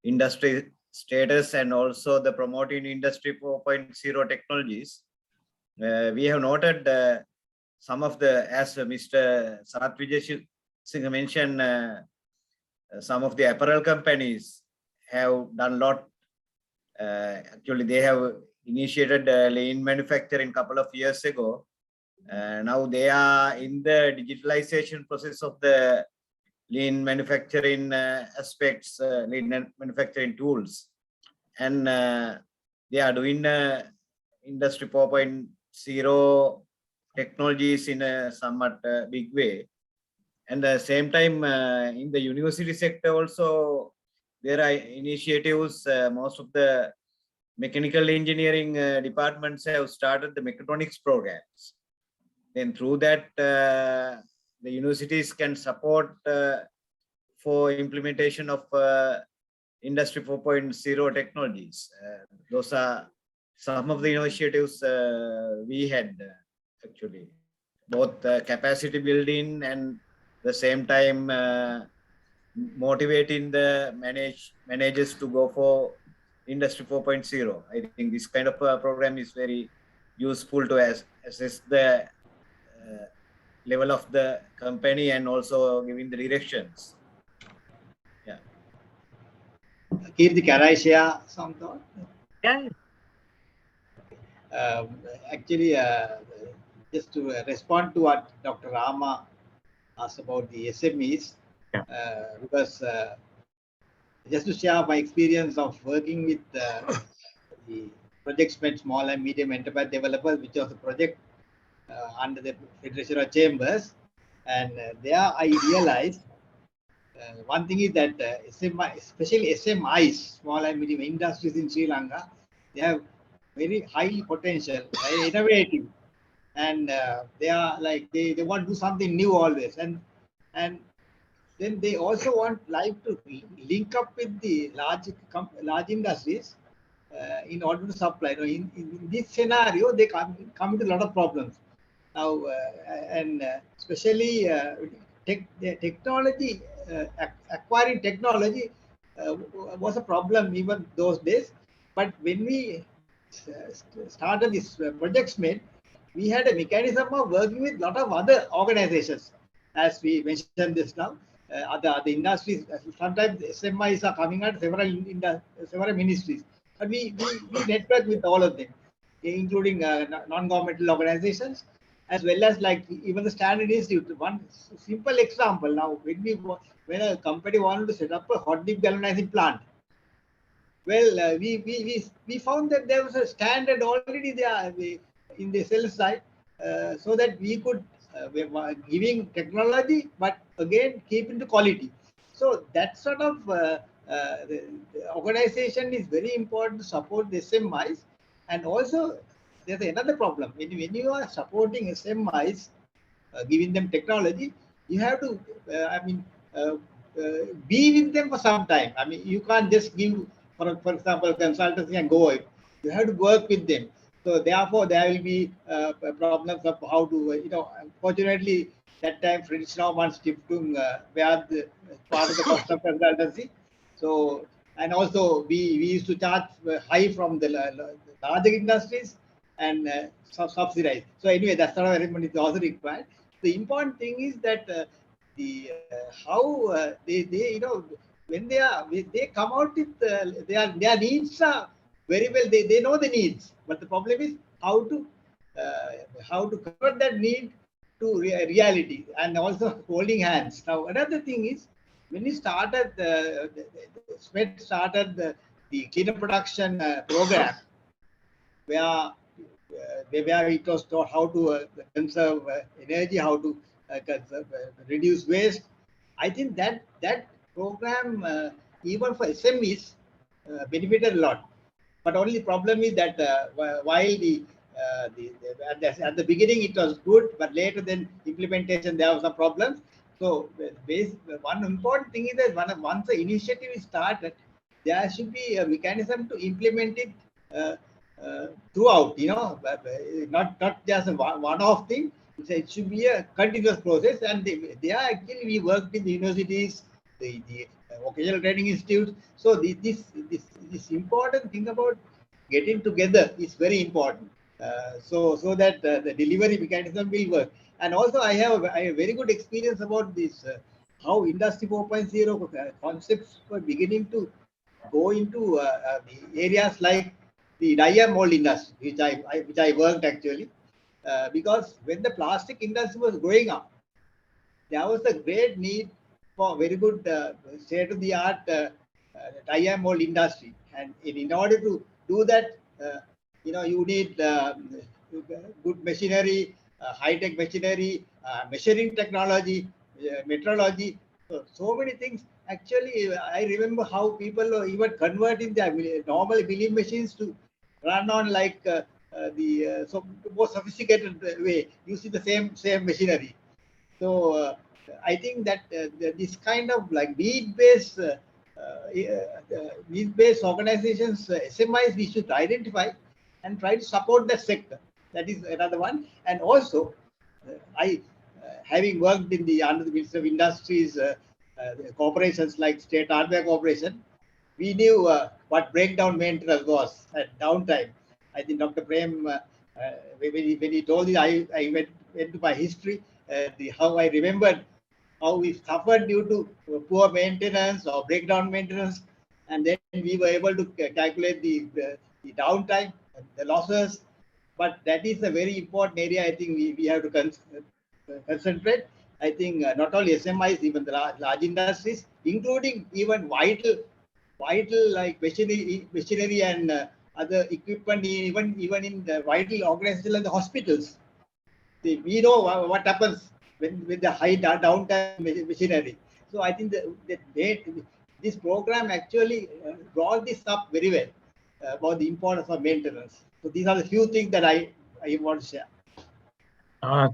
Speaker 18: industry status and also the promoting industry 4.0 technologies. We have noted some of the, as Mr. Sarat Vijay Singh mentioned, some of the apparel companies have done a lot. Actually, they have initiated lean manufacturing a couple of years ago. Now they are in the digitalization process of the lean manufacturing aspects, lean manufacturing tools. And they are doing industry 4.0 technologies in a somewhat big way. And at the same time, in the university sector also, there are initiatives. Most of the mechanical engineering departments have started the mechatronics programs. Then through that, the universities can support for implementation of Industry 4.0 technologies. Those are some of the initiatives we had actually, both capacity building and the same time motivating the managers to go for Industry 4.0. I think this kind of program is very useful to assess the level of the company and also giving the directions. Yeah.
Speaker 19: Kirti, can I share some thought?
Speaker 10: Yeah.
Speaker 19: Actually, just to respond to what Dr. Rama asked about the SMEs, because just to share my experience of working with the projects with small and medium enterprise developers, which was a project under the Federation of Chambers, and there I realized one thing is that SMI, especially SMIs, small and medium industries in Sri Lanka, they have very high potential, very innovative, and they are like they want to do something new always, and then they also want life to link up with the large industries in order to supply. In this scenario, they come into a lot of problems now, and especially technology, acquiring technology was a problem even those days. But when we started this projects made, we had a mechanism of working with a lot of other organizations, as we mentioned this now. Other industries, sometimes SMIs are coming out several ministries, but we network with all of them, including non-governmental organizations, as well as like even the Standard Institute. One simple example now, when a company wanted to set up a hot dip galvanizing plant, well, we found that there was a standard already there in the sales side, so that we could giving technology, but again keeping the quality. So that sort of the organization is very important to support the SMIs. And also there's another problem. When you are supporting SMIs, giving them technology, you have to be with them for some time. I mean, you can't just give, for example, consultancy and go away. You have to work with them. So therefore, there will be problems of how to, unfortunately, that time French Norman Stiftung were part of the cost of consultancy. So, and also we used to charge high from the larger industries and subsidize. So anyway, that's not arrangement is also required. The important thing is that how they when they come out with their needs are very well, they know the needs, but the problem is how to convert that need to reality, and also holding hands. Now another thing is, when we started SMET started the cleaner production program, where it was taught how to conserve energy, how to reduce waste. I think that program even for SMEs benefited a lot. But only problem is that while at the beginning it was good, but later then implementation there were some problems. So one important thing is that once the initiative is started, there should be a mechanism to implement it throughout. Not just a one-off thing. It should be a continuous process, and they are actually, we work with the universities, the vocational training institutes. So this important thing about getting together is very important, so that the delivery mechanism will work. And also I have a very good experience about this, how Industry 4.0 concepts were beginning to go into the areas like the die mold industry, which I worked actually, because when the plastic industry was growing up, there was a great need for very good state-of-the-art die mold industry, and in order to do that, you need good machinery, high-tech machinery, measuring technology, metrology, so many things actually, I remember how people were even converting their normal milling machines to run on like so more sophisticated way using the same machinery. So I think that this kind of like need-based organizations, SMIs, we should identify and try to support that sector. That is another one. And also, having worked in under the Ministry of Industries, corporations like State Hardware Corporation, we knew what breakdown maintenance was at downtime. I think Dr. Prem, when he told me, I went into my history, how I remembered how we suffered due to poor maintenance or breakdown maintenance, and then we were able to calculate the downtime, the losses. But that is a very important area. I think we have to concentrate. I think not only SMIs, even the large industries, including even vital like machinery and other equipment, even in the vital organizations like the hospitals. We know what happens with the high downtime machinery. So I think that this program actually brought this up very well about the importance of maintenance. So these are the few things that I want to share.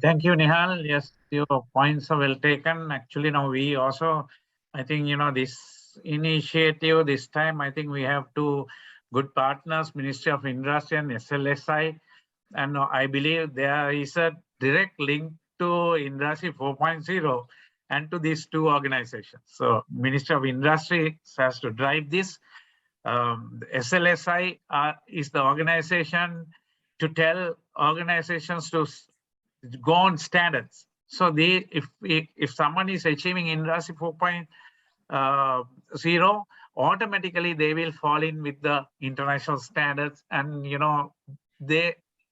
Speaker 10: Thank you, Nihal. Yes, your points are well taken. Actually, now we also, I think, this initiative this time, I think we have two good partners, Ministry of Industry and SLSI. And I believe there is a direct link to Industry 4.0 and to these two organizations. So Ministry of Industry has to drive this. SLSI is the organization to tell organizations to go on standards. So if someone is achieving Industry 4.0, automatically they will fall in with the international standards, and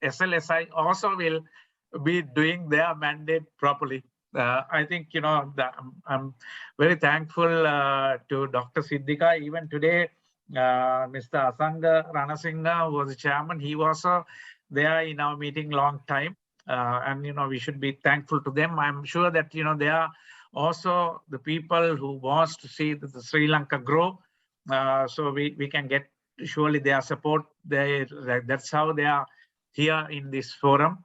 Speaker 10: SLSI also will be doing their mandate properly. I think I'm very thankful to Dr. Siddhika. Even today, Mr. Asanga Ranasinghe, who was the chairman, he was there in our meeting long time. And we should be thankful to them. I'm sure that they are also the people who wants to see the Sri Lanka grow. So we can get surely their support. That's how they are here in this forum.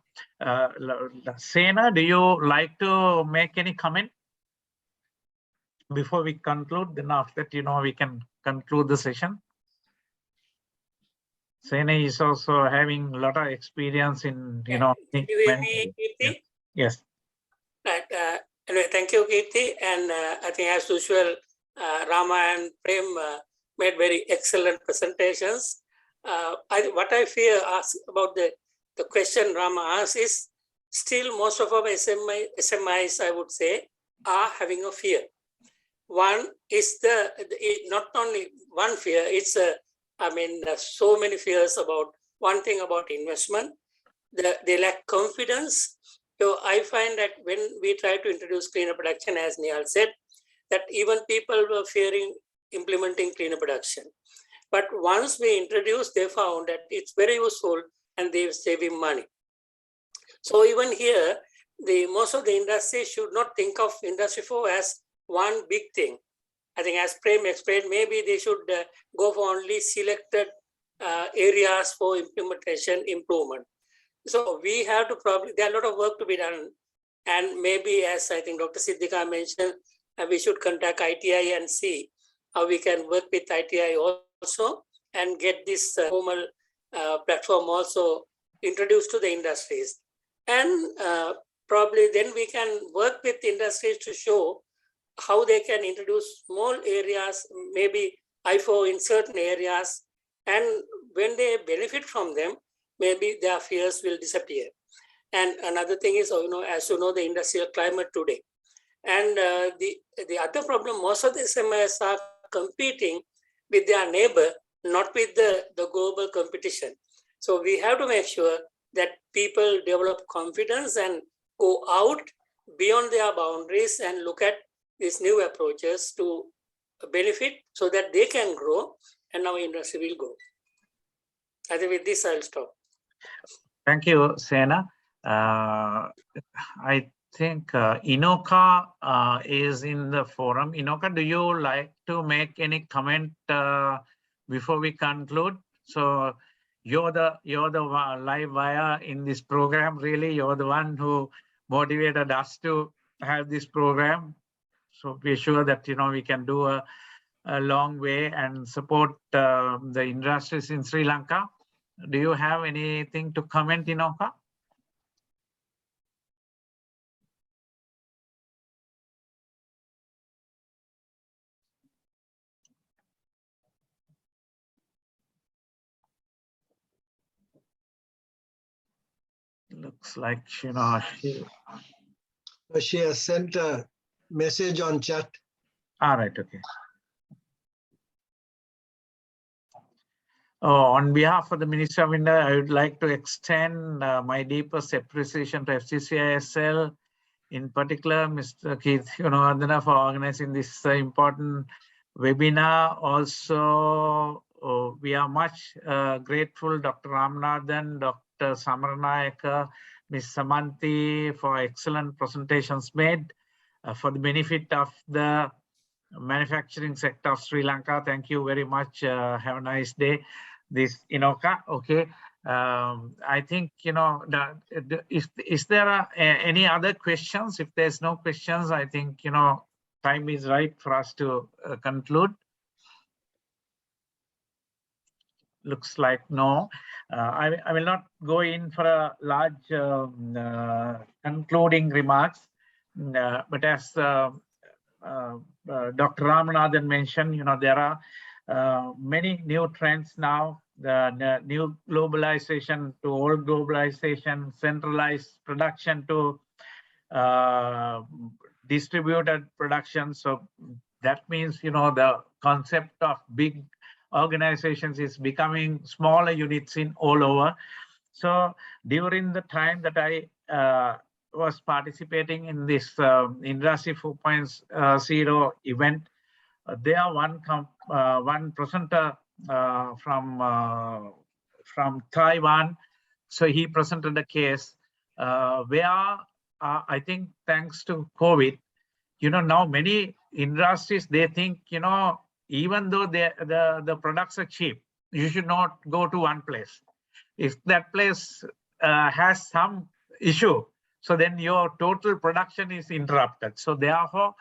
Speaker 10: Sena, do you like to make any comment before we conclude? Then after that, we can conclude the session. Sena is also having a lot of experience in, Yes.
Speaker 20: Right. Anyway, thank you, Kirti. And I think as usual, Rama and Prem made very excellent presentations. What I fear about the question Rama asked is still most of our SMIs, I would say, are having a fear. One is not only one fear, it's so many fears about one thing about investment. They lack confidence. So I find that when we try to introduce cleaner production, as Nihal said, that even people were fearing implementing cleaner production. But once we introduced, they found that it's very useful and they're saving money. So even here, most of the industry should not think of Industry 4 as one big thing. I think as Prem explained, maybe they should go for only selected areas for implementation improvement. So we have to there are a lot of work to be done. And maybe as I think Dr. Siddhika mentioned, we should contact ITI and see how we can work with ITI also and get this formal platform also introduced to the industries. And probably then we can work with industries to show how they can introduce small areas, maybe IFO in certain areas. And when they benefit from them, maybe their fears will disappear. And another thing is, as you know, the industrial climate today. And the other problem, most of the SMEs are competing with their neighbor, not with the global competition. So we have to make sure that people develop confidence and go out beyond their boundaries and look at these new approaches to benefit so that they can grow and our industry will grow. I think with this, I'll stop.
Speaker 10: Thank you, Sena. I think Inoka is in the forum. Inoka, do you like to make any comment before we conclude? So you're the live wire in this program. Really, you're the one who motivated us to have this program. So we're sure that we can do a long way and support the industries in Sri Lanka. Do you have anything to comment, Inoka? Looks like she
Speaker 13: has sent a message on chat.
Speaker 10: All right, okay. On behalf of the Minister of Industry, I would like to extend my deepest appreciation to FCCISL, in particular, Mr. Keith Gunawardena, for organizing this important webinar. Also, we are much grateful, Dr. Ramanathan, Dr. Samaranayaka, Ms. Samanthi, for excellent presentations made for the benefit of the manufacturing sector of Sri Lanka. Thank you very much. Have a nice day. This Inoka, okay. I think is there any other questions? If there's no questions, I think time is right for us to conclude. Looks like no. I will not go in for a large concluding remarks, but as Dr. Ramanathan mentioned, there are many new trends now. The new globalization to old globalization, centralized production to distributed production. So that means the concept of big organizations is becoming smaller units in all over. So during the time that I was participating in this Industry 4.0 event, there one presenter from Taiwan. So he presented a case where I think thanks to COVID, now many industries, they think even though the products are cheap, you should not go to one place. If that place has some issue, so then your total production is interrupted. So therefore,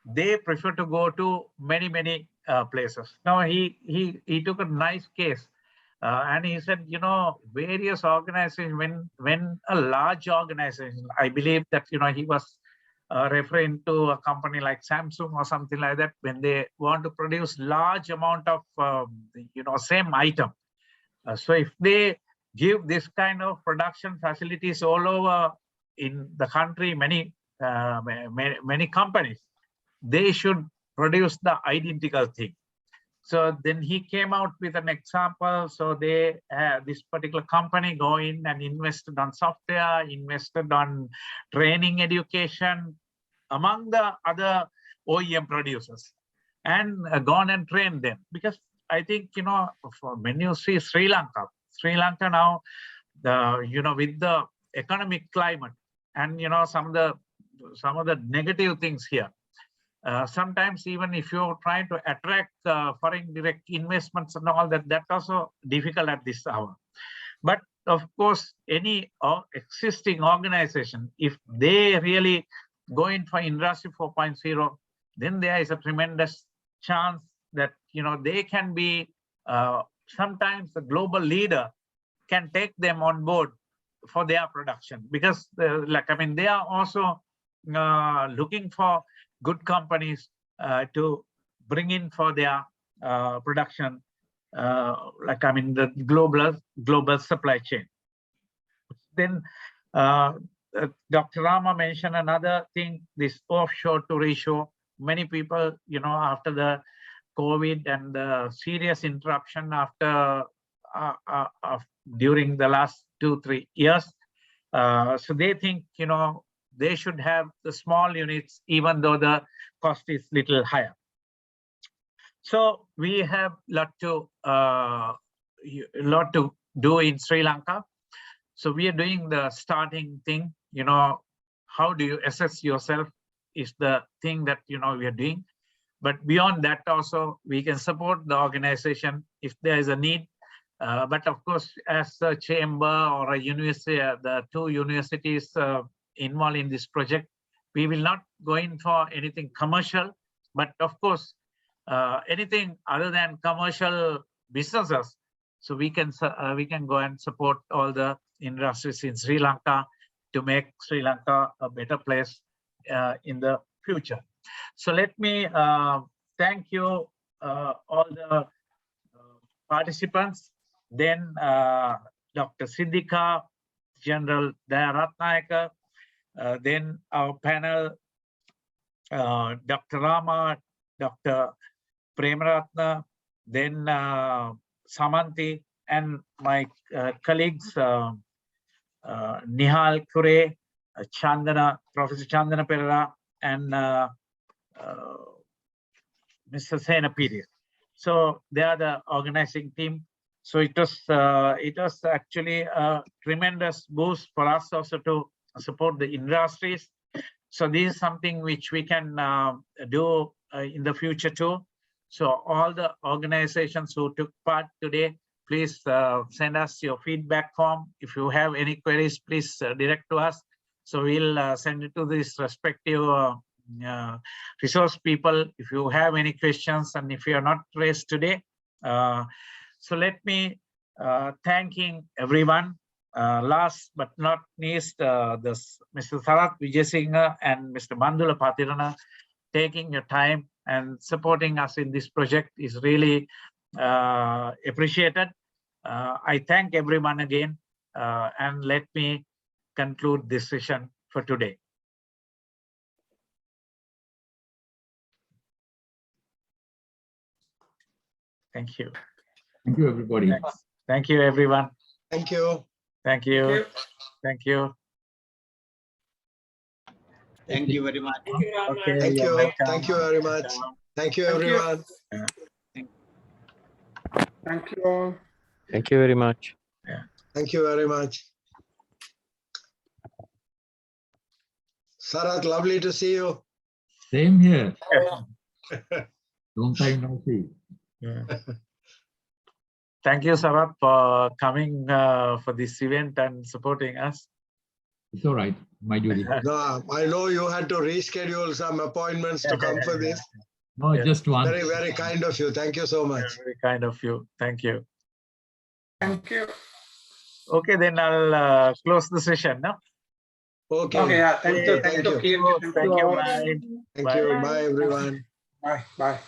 Speaker 10: they prefer to go to many places. Now he took a nice case, and he said, various organizations, when a large organization, I believe that he was referring to a company like Samsung or something like that, when they want to produce large amount of same item. So if they give this kind of production facilities all over in the country, many companies, they should produce the identical thing. So then he came out with an example. So they this particular company go in and invested on software, invested on training education among the other OEM producers, and gone and trained them. Because I think when you see Sri Lanka now, with the economic climate and some of the negative things here. Sometimes even if you're trying to attract foreign direct investments and all that, that's also difficult at this hour. But of course, any existing organization, if they really go in for Industry 4.0, then there is a tremendous chance that they can be sometimes the global leader can take them on board for their production, because they are also looking for good companies to bring in for their production, the global supply chain. Then Dr. Rama mentioned another thing, this offshore to reshore. Many people, after the COVID and the serious interruption after during the last 2-3 years, so they think they should have the small units, even though the cost is little higher. So we have a lot to do in Sri Lanka. So we are doing the starting thing, how do you assess yourself is the thing that we are doing. But beyond that also, we can support the organization if there is a need. But of course, as a chamber or a university, the two universities involved in this project, we will not go in for anything commercial. But of course, anything other than commercial businesses, so we can go and support all the industries in Sri Lanka to make Sri Lanka a better place in the future. So let me thank you all the participants. Then Dr. Siddhika, General Dayaratnayaka, then our panel, Dr. Rama, Dr. Premaratna, then Samanthi, and my colleagues, Nihal Kure, Chandana, Professor Chandana Perera, and Mr. Sena Piri. So they are the organizing team. So it was actually a tremendous boost for us also to support the industries. So this is something which we can do in the future too. So all the organizations who took part today, please send us your feedback form. If you have any queries, please direct to us. So we'll send it to this respective resource people if you have any questions and if you are not raised today. So let me thanking everyone. Last but not least, Mr. Sarath Vijayasinghe and Mr. Bandula Patirana taking your time and supporting us in this project is really appreciated. I thank everyone again, and let me conclude this session for today. Thank you.
Speaker 16: Thank you, everybody.
Speaker 10: Thanks. Thank you, everyone.
Speaker 13: Thank you.
Speaker 10: Thank you. Thank you.
Speaker 19: Thank you very much.
Speaker 20: Thank you, Rama.
Speaker 10: Okay,
Speaker 13: Thank
Speaker 10: you're
Speaker 13: you.
Speaker 10: welcome.
Speaker 13: Thank you very much. Thank you, everyone.
Speaker 14: Thank you all.
Speaker 21: Thank you very much.
Speaker 13: Thank you very much. Sarath, lovely to see you.
Speaker 16: Same here. Long time no see.
Speaker 10: Yeah. Thank you, Sarath, for coming for this event and supporting us.
Speaker 16: It's all right. My duty.
Speaker 13: No, I know you had to reschedule some appointments to come for this.
Speaker 16: No, just one.
Speaker 13: Very, very kind of you. Thank you so much.
Speaker 10: Very kind of you. Thank you.
Speaker 14: Thank you.
Speaker 10: Okay, then I'll close the session now.
Speaker 13: Okay.
Speaker 14: Okay, yeah. Thank you.
Speaker 10: Thank you.
Speaker 14: Thank you.
Speaker 10: Thank you. Bye.
Speaker 13: Thank you. Bye, everyone.
Speaker 14: Bye. Bye.